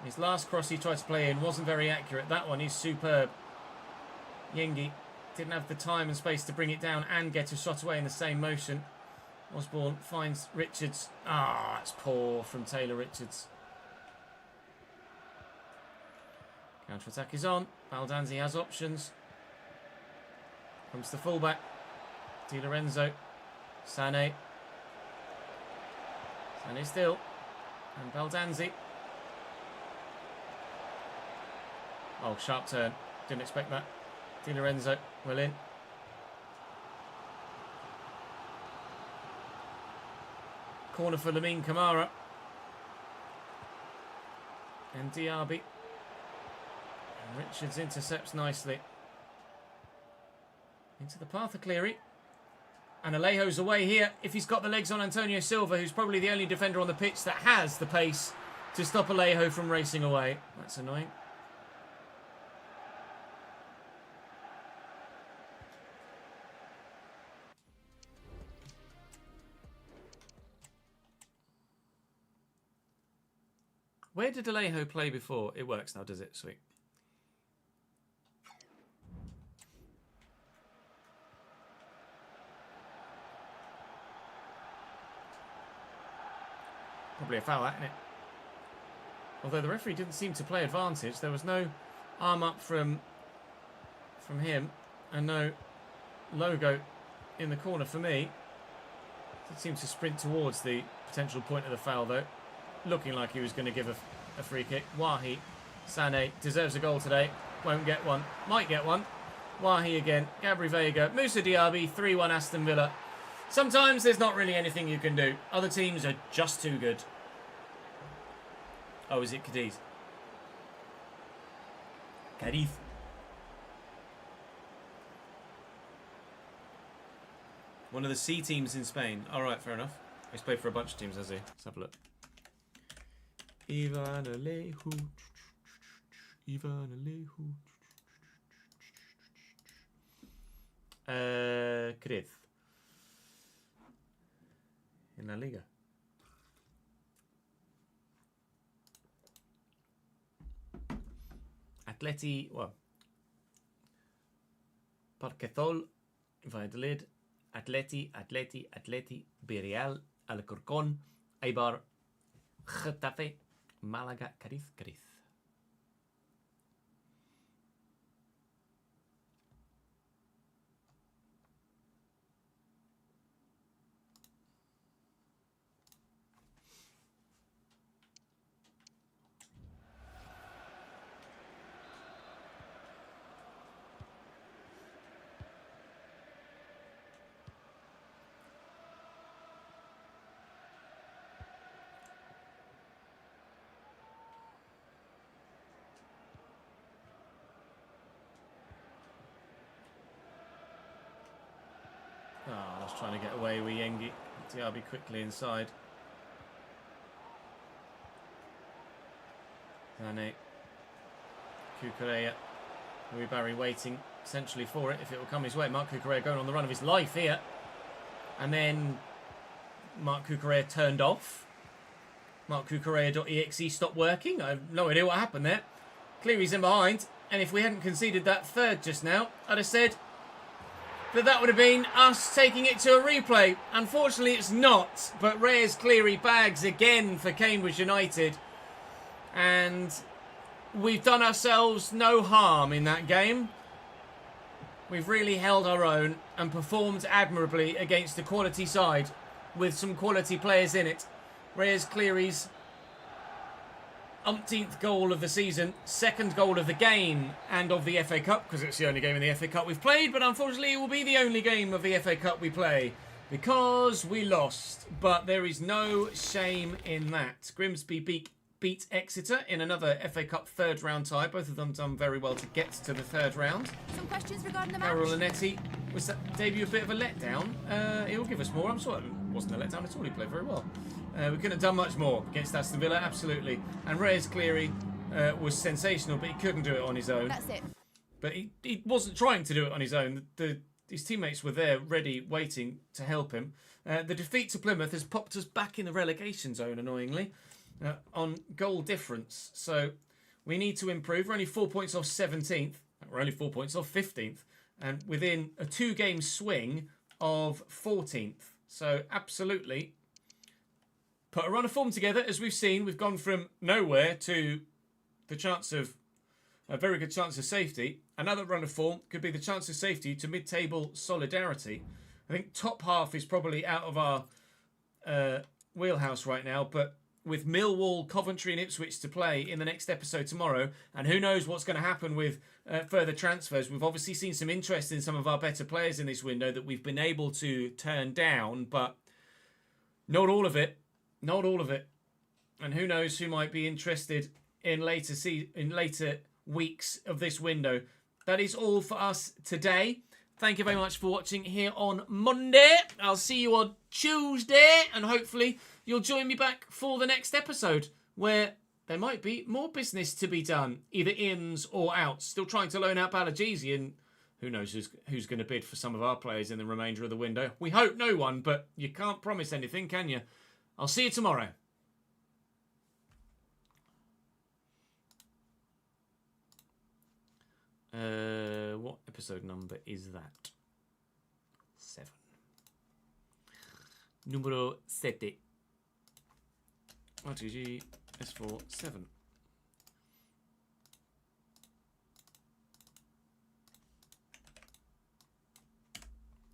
His last cross he tried to play in wasn't very accurate. That one is superb. Yengi didn't have the time and space to bring it down and get a shot away in the same motion. Osborne finds Richards. Ah, that's poor from Taylor Richards. Counter-attack is on. Baldanzi has options. Comes the fullback. Di Lorenzo. Sané. Sané still. And Baldanzi. Oh, sharp turn. Didn't expect that. Di Lorenzo. Well in. Corner for Lamine Kamara. And Diaby. Richards intercepts nicely. Into the path of Cleary. And Alejo's away here. If he's got the legs on Antonio Silva, who's probably the only defender on the pitch that has the pace to stop Alejo from racing away. That's annoying. Where did Alejo play before? It works now, does it? Sweet. Probably a foul, isn't it? Although the referee didn't seem to play advantage. There was no arm up from him and no logo in the corner for me. Did seem to sprint towards the potential point of the foul though. Looking like he was going to give a free kick. Wahi, Sané deserves a goal today. Won't get one. Might get one. Wahi again. Gabri Vega. Moussa Diaby. 3-1 Aston Villa. Sometimes there's not really anything you can do. Other teams are just too good. Oh, is it Cadiz? Cadiz. One of the C teams in Spain. Alright, fair enough. He's played for a bunch of teams, has he? Let's have a look. Ivan Alejo. Ivan Alejo. Cadiz. In La Liga. Atleti, well, Parquezol, Valladolid, Atleti, Villarreal, Alcorcón, Eibar, Getafe, Málaga, Cádiz. Oh, that's trying to get away with Yengi. Diaby quickly inside. Zane. Kukurea. Louis Barry waiting essentially for it if it will come his way. Mark Kukurea going on the run of his life here. And then Mark Kukurea turned off. Mark Kukurea.exe stopped working. I have no idea what happened there. Cleary's in behind. And if we hadn't conceded that third just now, I'd have said that would have been us taking it to a replay. Unfortunately, it's not. But Reyes Cleary bags again for Cambridge United. And we've done ourselves no harm in that game. We've really held our own and performed admirably against a quality side with some quality players in it. Reyes Cleary's umpteenth goal of the season, second goal of the game and of the FA Cup, because it's the only game in the FA Cup we've played, but unfortunately it will be the only game of the FA Cup we play because we lost. But there is no shame in that. Grimsby beat Exeter in another FA Cup third round tie. Both of them done very well to get to the third round. Some questions regarding the match? Carol Linetti, was that debut a bit of a letdown? He'll give us more. I'm sorry, it wasn't a letdown at all. He played very well. We couldn't have done much more against Aston Villa, absolutely. And Reyes Cleary was sensational, but he couldn't do it on his own. That's it. But he wasn't trying to do it on his own. His teammates were there, ready, waiting to help him. The defeat to Plymouth has popped us back in the relegation zone, annoyingly, on goal difference. So we need to improve. We're only 4 points off 17th. We're only 4 points off 15th. And within a 2-game swing of 14th. So absolutely put a run of form together. As we've seen, we've gone from nowhere to the chance of a very good chance of safety. Another run of form could be the chance of safety to mid-table solidarity. I think top half is probably out of our wheelhouse right now, but with Millwall, Coventry and Ipswich to play in the next episode tomorrow, and who knows what's going to happen with further transfers. We've obviously seen some interest in some of our better players in this window that we've been able to turn down, but not all of it. Not all of it. And who knows who might be interested in later weeks of this window. That is all for us today. Thank you very much for watching here on Monday. I'll see you on Tuesday, and hopefully you'll join me back for the next episode where there might be more business to be done, either ins or outs. Still trying to loan out Balagizi, and who knows who's going to bid for some of our players in the remainder of the window. We hope no one, but you can't promise anything, can you? I'll see you tomorrow. What episode number is that? 7. Numero 7. RTG S4 7.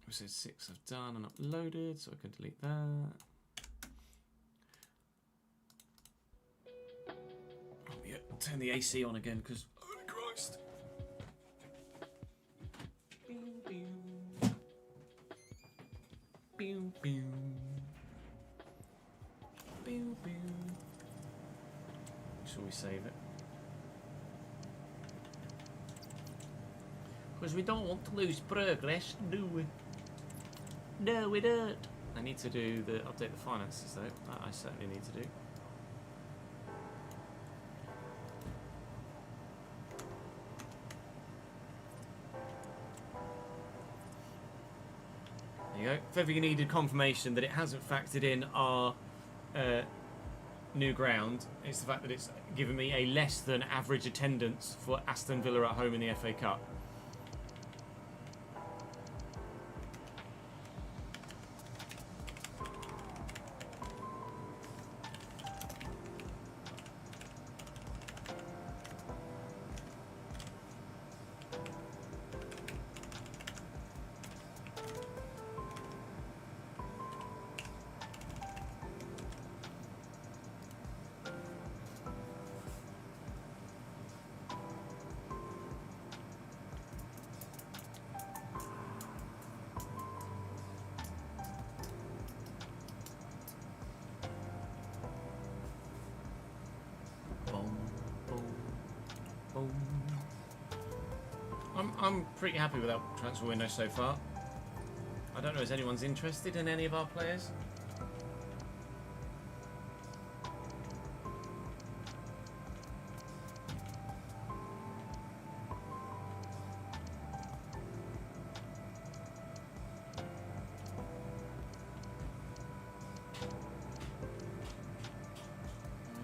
Episode 6 I've done and uploaded, so I can delete that. Oh, yeah, turn the AC on again because, holy Christ. Pew, pew. Pew, pew. Shall we save it? Because we don't want to lose progress, do we? No, we don't. I need to do update the finances though. That I certainly need to do. There you go. If ever you needed confirmation that it hasn't factored in our new ground, it's the fact that it's given me a less than average attendance for Aston Villa at home in the FA Cup. I'm pretty happy with our transfer window so far. I don't know if anyone's interested in any of our players.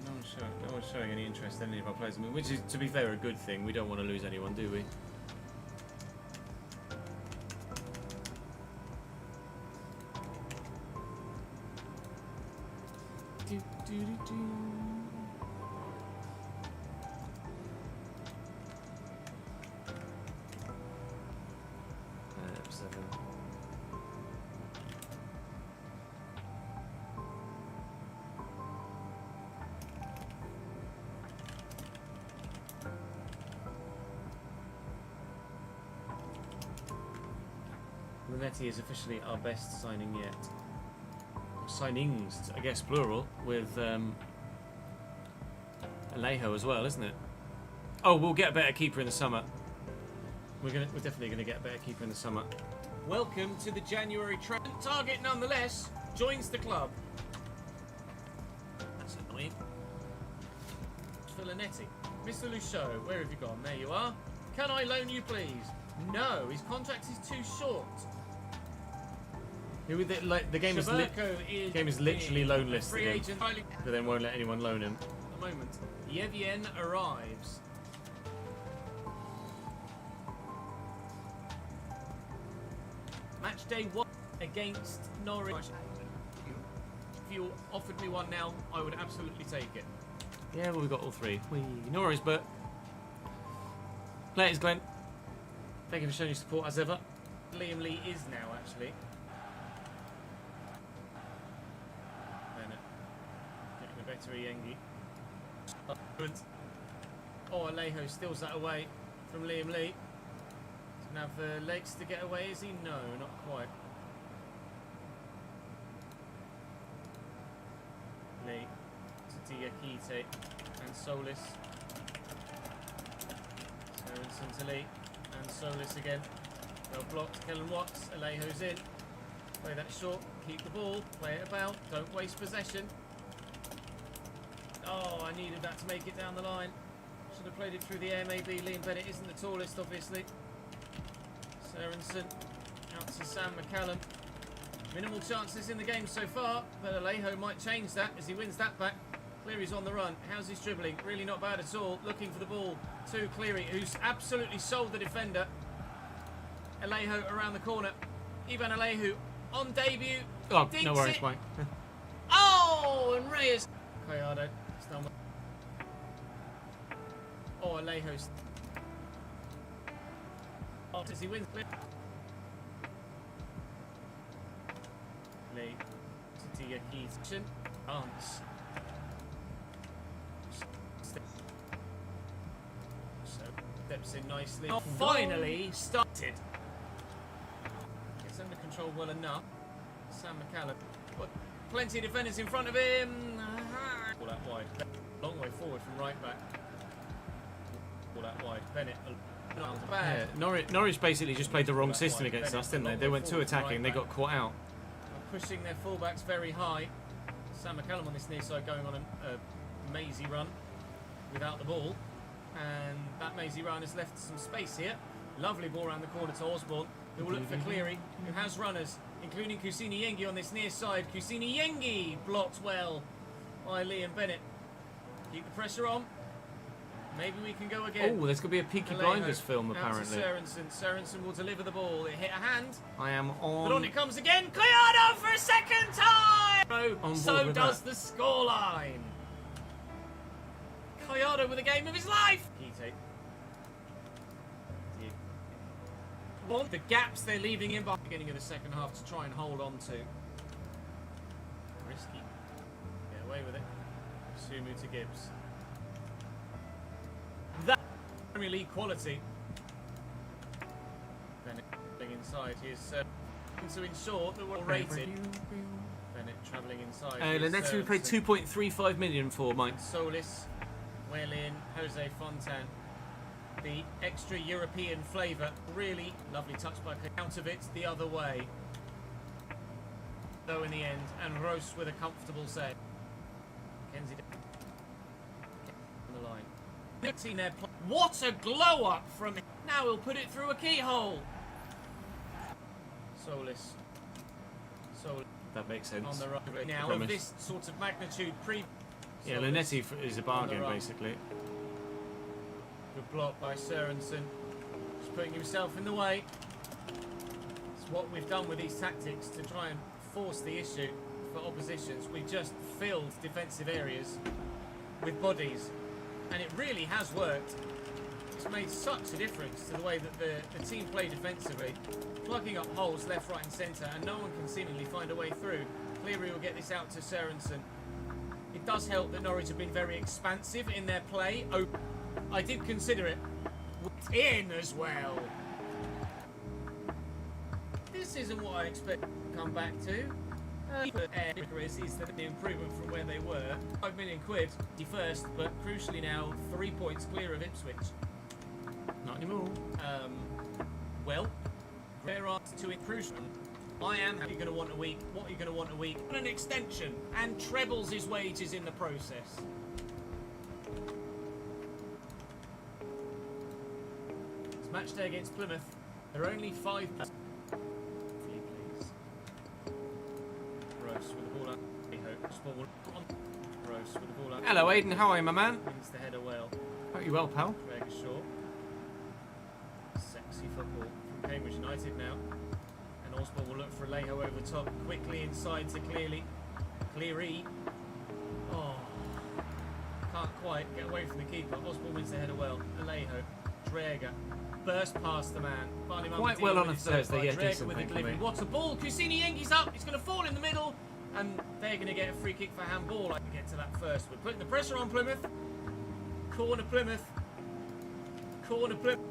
No one's showing any interest in any of our players. I mean, which is, to be fair, a good thing. We don't want to lose anyone, do we? Linetti is officially our best signing yet. Signings, I guess, plural, with Alejo as well, isn't it? Oh, we'll get a better keeper in the summer. We're definitely gonna get a better keeper in the summer. Welcome to the January target. Nonetheless, joins the club. That's annoying. Linetti, Mr. Luchot, where have you gone? There you are. Can I loan you, please? No, his contract is too short. The game is literally loan listed, Free agent. but then won't let anyone loan him. At the moment. Yevyen arrives. Match day 1 against Norwich. If you offered me one now, I would absolutely take it. Yeah, well, we got all three. Norwich, but players, Glenn. Thank you for showing your support as ever. Liam Lee is now actually. Bennett getting a better Yengi. Oh, Alejo steals that away from Liam Lee. Doesn't have the legs to get away, is he? No, not quite. Lee to Diakite and Solis. Sorensen to Lee and Solis again. Well blocked, Kellen Watts. Alejo's in. Play that short, keep the ball, play it about, don't waste possession. Oh, I needed that to make it down the line. Should have played it through the air maybe. Liam Bennett isn't the tallest, obviously. Sorensen out to Sam McCallum. Minimal chances in the game so far, but Alejo might change that as he wins that back. Cleary's on the run. How's his dribbling? Really not bad at all. Looking for the ball to Cleary, who's absolutely sold the defender. Alejo around the corner. Ivan Alejo on debut. Oh, no worries, Mike. Oh, and Reyes. Collado. Oh, Alejo's. Oh, does he win? Lee to Diakite. Chance. So steps in nicely. Finally started. Gets under control well enough. Sam McCallum. But plenty of defenders in front of him. All that wide. Long way forward from right back. All that wide. Bennett. Yeah, Norwich basically just played the wrong system against us, didn't they? They went too attacking, they got caught out. Pushing their fullbacks very high. Sam McCallum on this near side going on a mazy run without the ball. And that mazy run has left some space here. Lovely ball around the corner to Osborne, who will look for Cleary, who has runners, including Kusini Yengi on this near side. Kusini Yengi blocked well by Liam Bennett. Keep the pressure on. Maybe we can go again. Oh, there's going to be a Peaky Blinders film, apparently. Sorensen will deliver the ball. It hit a hand. I am on... But on it comes again. Collado for a second time! So does the scoreline. Collado with a game of his life. The gaps they're leaving in by the beginning of the second half to try and hold on to. Risky. Get away with it. Sumu to Gibbs. That Premier League quality. Bennett inside. He's to ensure that we're all rated. Bennett travelling inside. Linetti we paid 2.35 million for, Mike. Solis, well in. Jose Fontan. The extra European flavour. Really lovely touch by out of it the other way. Though in the end, and Roos with a comfortable save. Kenzie on the line. What a glow up from him. Now he'll put it through a keyhole. Solis. That makes sense. On the right. Now of this sort of magnitude Yeah, Linetti is a bargain, basically. Good block by Sorensen. Just putting himself in the way. It's what we've done with these tactics to try and force the issue for oppositions. We've just filled defensive areas with bodies. And it really has worked. It's made such a difference to the way that the team play defensively. Plugging up holes left, right and centre, and no one can seemingly find a way through. Cleary will get this out to Sorensen. It does help that Norwich have been very expansive in their play. I did consider it. In as well. this isn't what I expect to come back to. Is the improvement from where they were. 5 million quid, first, but crucially now 3 points clear of Ipswich. Not anymore. Well, there are to improvement. I am going to want a week. What are you going to want a week? An extension and trebles his wages in the process. It's match day against Plymouth. They're only 5. Hello, Aidan. How are you, my man? Wins the header well. Hope you well, pal. Greg Shaw. Sexy football from Cambridge United now. And Osborne will look for Alejo over the top. Quickly inside to Cleary. Oh. Can't quite get away from the keeper. Osborne wins the header well. Alejo. Dreger. Burst past the man. Quite well on a Thursday, yeah, decent, with the delivery. What a ball! Kusini Yengi's up. It's going to fall in the middle. And they're going to get a free kick for handball. I can get to that first. We're putting the pressure on Plymouth. Corner Plymouth. Corner Plymouth.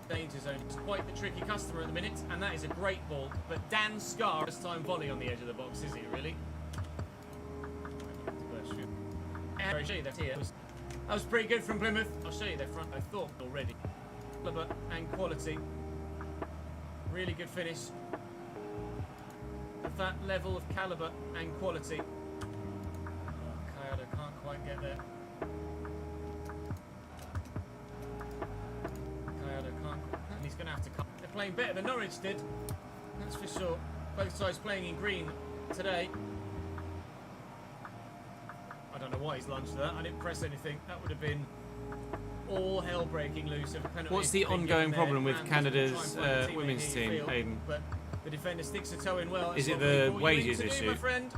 Danger zone. It's quite the tricky customer at the minute, and that is a great ball. But Dan Scar, first time volley on the edge of the box, is he really? That was pretty good from Plymouth. I'll show you their front. I thought already. Caliber and quality. Really good finish. At that level of caliber and quality. Kayada can't quite get there. And he's going to have to cut. They're playing better than Norwich did. That's for sure. Both sides playing in green today. I don't know why he's lunged to that. I didn't press anything. That would have been all hell breaking loose if a penalty. What's the ongoing problem with Canada's women's team, Aidan? But the defender sticks a toe in well. Is it the wages issue? My friend.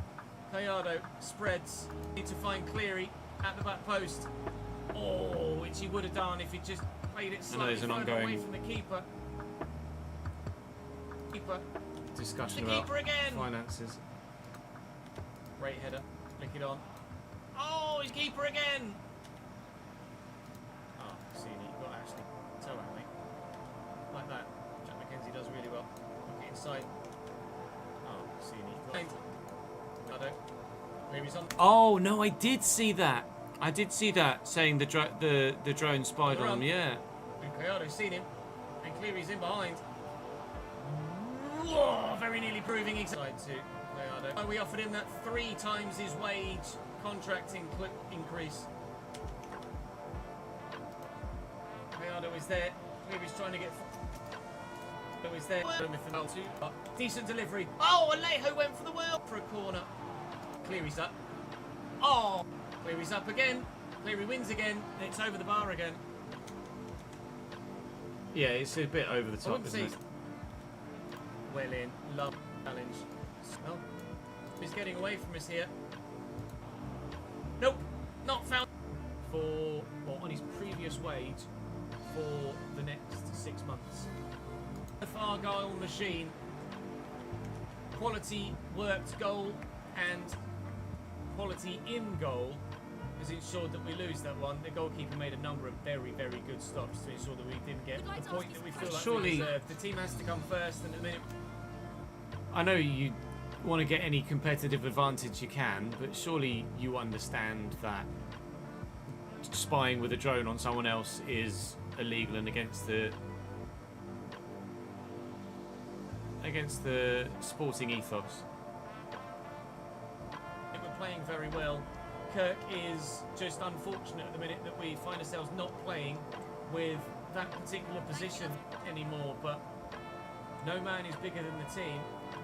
Kayado spreads. Need to find Cleary at the back post. Oh, which he would have done if he just played it slightly further away from the keeper. Discussion the about keeper again. Finances. Great header. Flick it on. Oh, his keeper again. Oh, see, you've got Ashley. Toe out, mate. Like that. Jack McKenzie does really well. Look it inside. Oh, see, Cleary's on. Oh no, I did see that. I did see that saying the drone spied on him. Yeah. And Kayato's seen him, and Cleary's in behind. Whoa, very nearly proving inside to Kayato. Oh, we offered him that 3 times his wage contracting increase. Kayato is there. Cleary's trying to get. Is there. Decent delivery. Oh, Alejo went for the world for a corner. Cleary's up. Oh, Cleary's up again. Cleary wins again. And it's over the bar again. Yeah, it's a bit over the top, isn't it? Well in. Love challenge. Well, he's getting away from us here. Nope. Not found. For, or on his previous wage for the next 6 months. The Argyle machine. Quality worked goal and quality in goal has ensured that we lose that one. The goalkeeper made a number of very, very good stops to ensure that we didn't get the point that we feel like we deserved. The team has to come first, and at the minute. I know you want to get any competitive advantage you can, but surely you understand that spying with a drone on someone else is illegal and against the sporting ethos. We're playing very well. Kirk is just unfortunate at the minute that we find ourselves not playing with that particular position anymore, but no man is bigger than the team.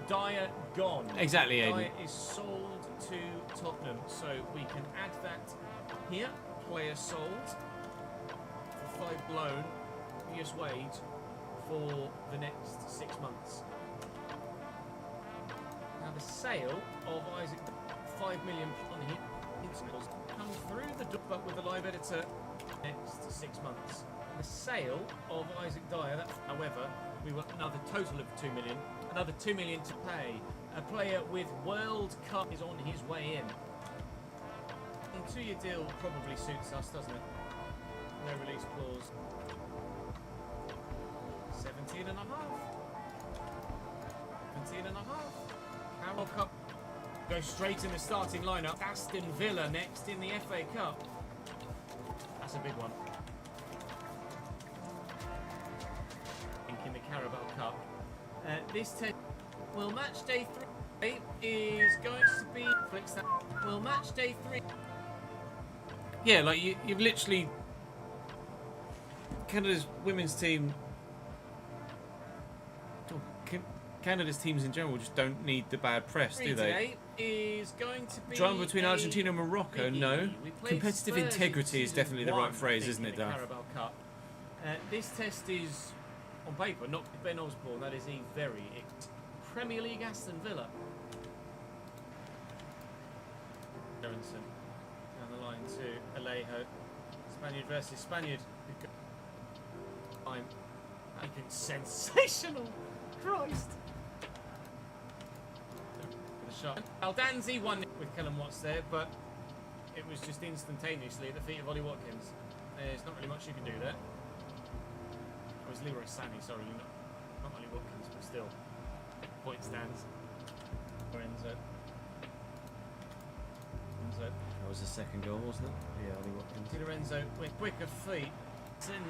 Dyer gone. Exactly, Aidan. Dyer is sold to Tottenham, so we can add that here. Player sold for 5 blown year's wage for the next 6 months. Now the sale of Isaac, 5 million on him, come through the door, but with the live editor next 6 months. The sale of Isaac Dyer, that, however, we want another total of 2 million, another 2 million to pay. A player with World Cup is on his way in. A 2-year deal probably suits us, doesn't it? No release clause. 17.5. 17 and a half. Carroll Cup goes straight in the starting lineup. Aston Villa next in the FA Cup. That's a big one. In the Carabao Cup. This test, well, match day 3 is going to be flicks that. Well, match day 3. Yeah, like you've literally Canada's women's team. Canada's teams in general just don't need the bad press, do they? Is going to be Drama between Argentina and Morocco, no. Competitive integrity is definitely the right phrase, isn't it, Duff? Carabao Cup. This test is, on paper, not Ben Osborne. That is a very Premier League Aston Villa. Aronson down the line to Alejo. Spaniard versus Spaniard. I'm making sensational. Christ. Shot. Aldanzi won with Kellen Watts there, but it was just instantaneously at the feet of Ollie Watkins. There's not really much you can do there. It was Leroy Sané, sorry, not Ollie Watkins, but still. Point stands. Enzo. That was the second goal, wasn't it? Yeah, Ollie Watkins. Di Lorenzo with quicker feet. Sensational.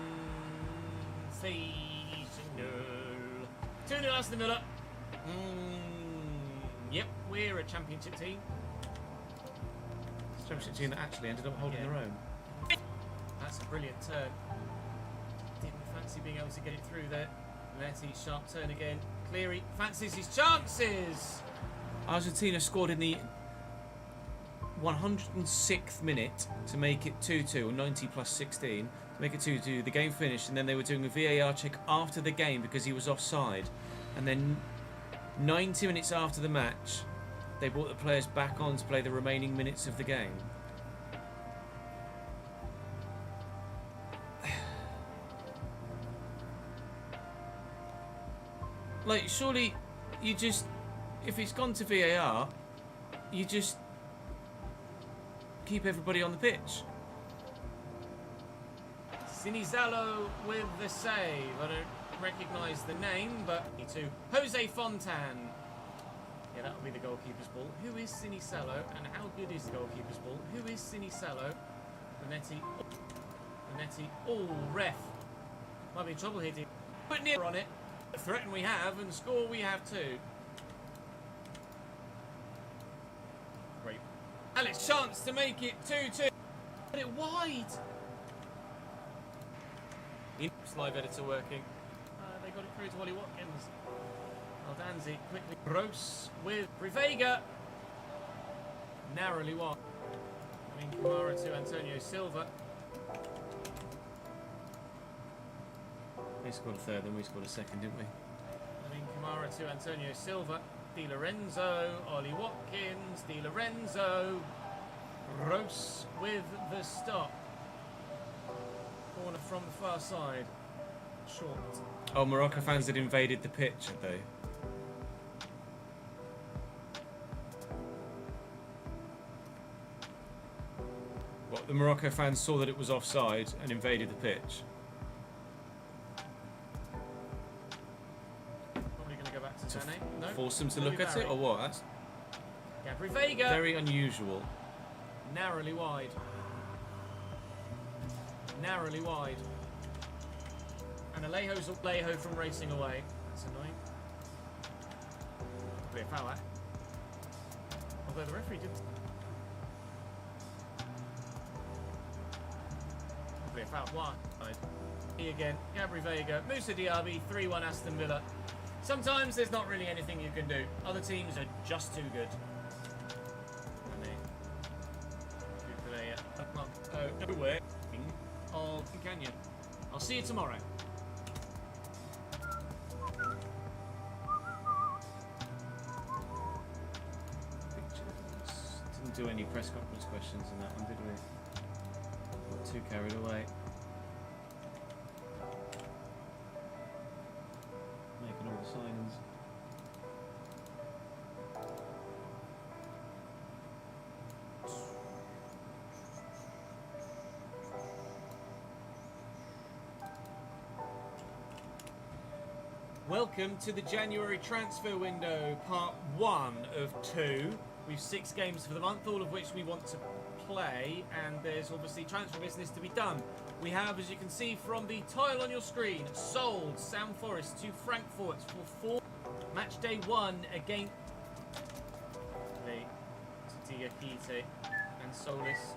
2-0 Aston Villa. Yep, we're a championship team. It's a championship team that actually ended up holding their own. That's a brilliant turn. Didn't fancy being able to get it through there. Letty, sharp turn again. Cleary fancies his chances. Argentina scored in the 106th minute to make it 2-2, or 90 plus 16 to make it 2-2. The game finished, and then they were doing a VAR check after the game because he was offside. And then 90 minutes after the match, they brought the players back on to play the remaining minutes of the game. Like, surely you just, if it's gone to VAR, you just keep everybody on the pitch. Sinizalo with the save. I don't recognise the name, but me too. Jose Fontan. Yeah, that'll be the goalkeeper's ball. Who is Sinizalo, and how good is the goalkeeper's ball? Who is Sinizalo? Vanetti. Oh, ref. Might be in trouble here, dude. Put near on it. Threaten we have, and score we have too. Great. Alex, chance to make it 2-2. Put it wide. Live editor working. They got it through to Ollie Watkins. Aldanzi quickly. Gross with Rivega. Narrowly wide. I mean, Kamara to Antonio Silva. They scored a third, then we scored a second, didn't we? I mean, Kamara to Antonio Silva. Di Lorenzo, Ollie Watkins, Di Lorenzo. Gross with the stop. Corner from the far side. Short. Oh, Morocco fans had invaded the pitch, had they? What, the Morocco fans saw that it was offside and invaded the pitch? Probably going to go back to Sané. No. Force them to look at it, or what? That's Gabri Vega. very unusual. Narrowly wide. Narrowly wide. And Alejo from racing away. That's annoying. Probably a foul, although the referee didn't. Probably a foul. Wide. He again. Gabri Vega. Moussa Diaby. 3-1 Aston Villa. Sometimes there's not really anything you can do. Other teams are just too good. Nowhere of Canyon. I'll see you tomorrow. Didn't do any press conference questions in that one, did we? Got too carried away. Making all the signings. Welcome to the January transfer window, part 1 of 2. We've 6 games for the month, all of which we want to play, and there's obviously transfer business to be done. We have, as you can see from the tile on your screen, sold Sam Forrest to Frankfurt for 4. Match day 1 against Diakite and Solis.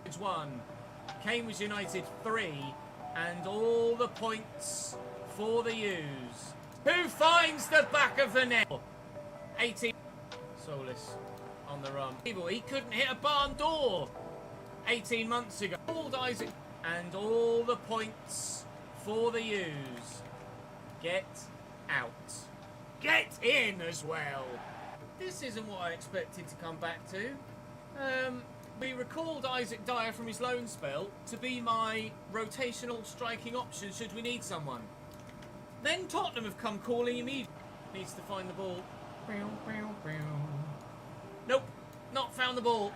Match 1, Cambridge United 3, and all the points for the U's. Who finds the back of the net? 18. Solis on the run. He couldn't hit a barn door 18 months ago. Old Isaac. And all the points for the U's. Get out. Get in as well. This isn't what I expected to come back to. We recalled Isaac Dyer from his loan spell to be my rotational striking option should we need someone. Then Tottenham have come calling immediately. Needs to find the ball. Nope, not found the ball.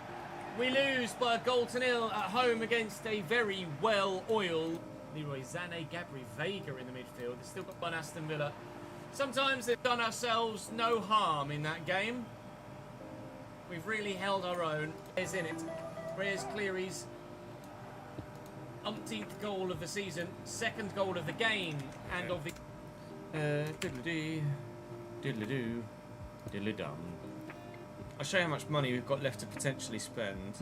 We lose by a goal to nil at home against a very well-oiled Leroy Sané, Gabri Vega in the midfield. They've still got one Aston Villa. Sometimes they've done ourselves no harm in that game. We've really held our own. Is in it. Reyes Cleary's umpteenth goal of the season, 2nd goal of the game, and of the diddly-dee, diddly-doo, diddly-dum. I'll show you how much money we've got left to potentially spend.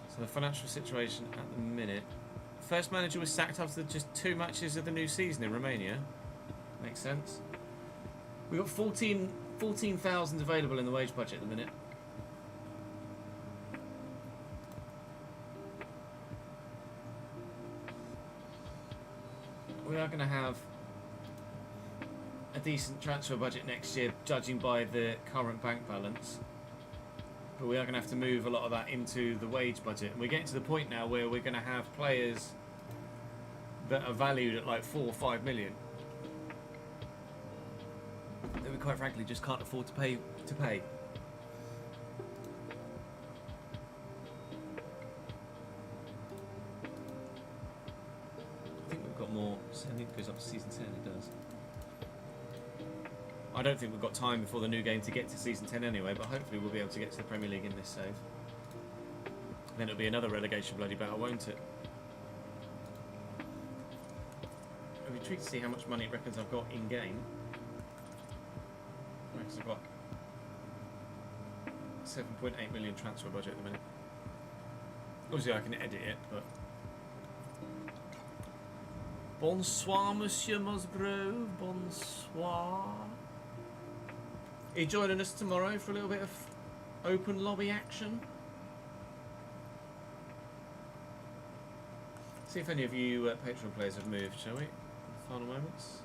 So the financial situation at the minute. First manager was sacked after just 2 matches of the new season in Romania. Makes sense. We've got 14,000 available in the wage budget at the minute. We are going to have a decent transfer budget next year, judging by the current bank balance. But we are going to have to move a lot of that into the wage budget. And we're getting to the point now where we're going to have players that are valued at like 4 or 5 million that we quite frankly just can't afford to pay. I think we've got more. I think it goes up to season 10, it does. I don't think we've got time before the new game to get to season 10 anyway, but hopefully we'll be able to get to the Premier League in this save. Then it'll be another relegation bloody battle, won't it? I'll be intrigued to see how much money it reckons I've got in game. Because I've got 7.8 million transfer budget at the minute. Obviously I can edit it, but... Bonsoir, Monsieur Musgrove. Bonsoir. Are you joining us tomorrow for a little bit of open lobby action? See if any of you Patreon players have moved, shall we? Final moments.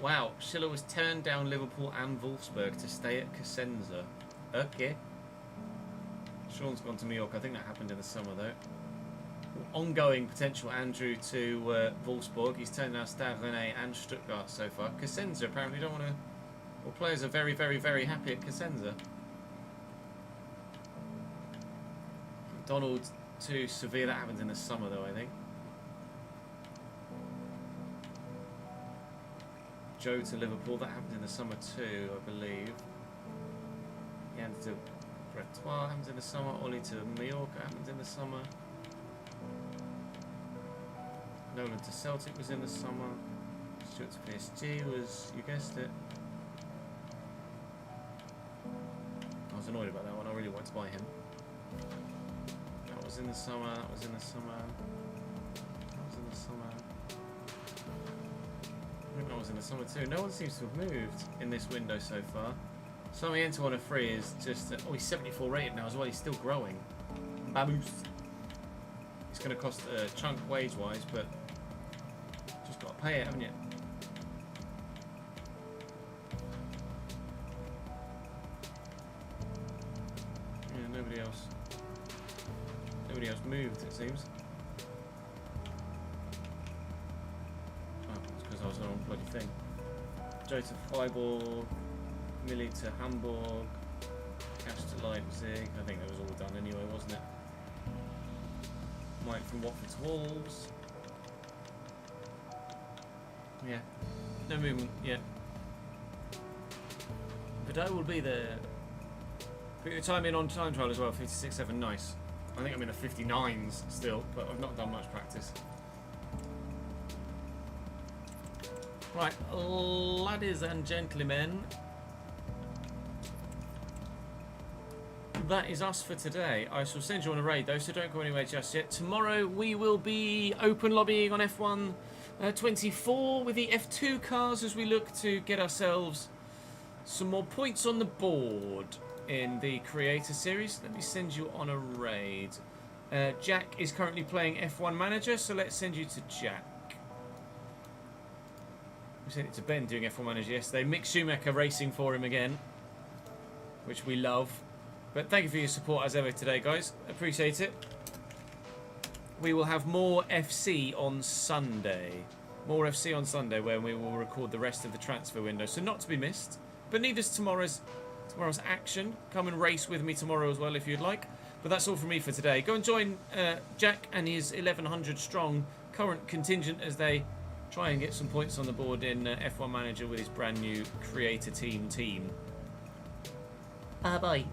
Wow, Schiller was turned down Liverpool and Wolfsburg to stay at Cosenza. Okay. Sean's gone to Mallorca. I think that happened in the summer though. Ongoing potential Andrew to Wolfsburg. He's turned down Stade Rennais and Stuttgart so far. Cosenza apparently don't want to... Well, players are very, very, very happy at Cosenza. Donald to Sevilla. That happens in the summer though, I think. Joe to Liverpool. That happens in the summer too, I believe. Jan to Bretois happens in the summer. Oli to Mallorca happens in the summer. Nolan to Celtic was in the summer. Stuart to PSG was, you guessed it. I was annoyed about that one. I really wanted to buy him. That was in the summer. That was in the summer. That was in the summer. I think that was in the summer too. No one seems to have moved in this window so far. Sami Ento on a free is just... oh, he's 74 rated now as well. He's still growing. Baboose. It's going to cost a chunk wage-wise, but just got to pay it, haven't you? Yeah, nobody else moved, it seems. Oh, it's because I was on the wrong bloody thing. Joe to Freiburg, Millie to Hamburg, Cash to Leipzig. I think that was all done anyway, wasn't it? Mike from Watford to Wolves. Yeah, no movement yet. But I will be there. Put your time in on time trial as well, 56.7, nice. I think I'm in a 59s still, but I've not done much practice. Right, ladies and gentlemen, that is us for today. I shall send you on a raid though, so don't go anywhere just yet. Tomorrow we will be open lobbying on F1 24 with the F2 cars as we look to get ourselves some more points on the board in the Creator Series. Let me send you on a raid. Jack is currently playing F1 Manager, so let's send you to Jack. We sent it to Ben doing F1 Manager yesterday. Mick Schumacher racing for him again, which we love. But thank you for your support as ever today, guys. Appreciate it. We will have more FC on Sunday. More FC on Sunday, where we will record the rest of the transfer window. So not to be missed. But neither is tomorrow's action. Come and race with me tomorrow as well if you'd like. But that's all from me for today. Go and join Jack and his 1,100 strong current contingent as they try and get some points on the board in F1 Manager with his brand new creator team. Bye-bye.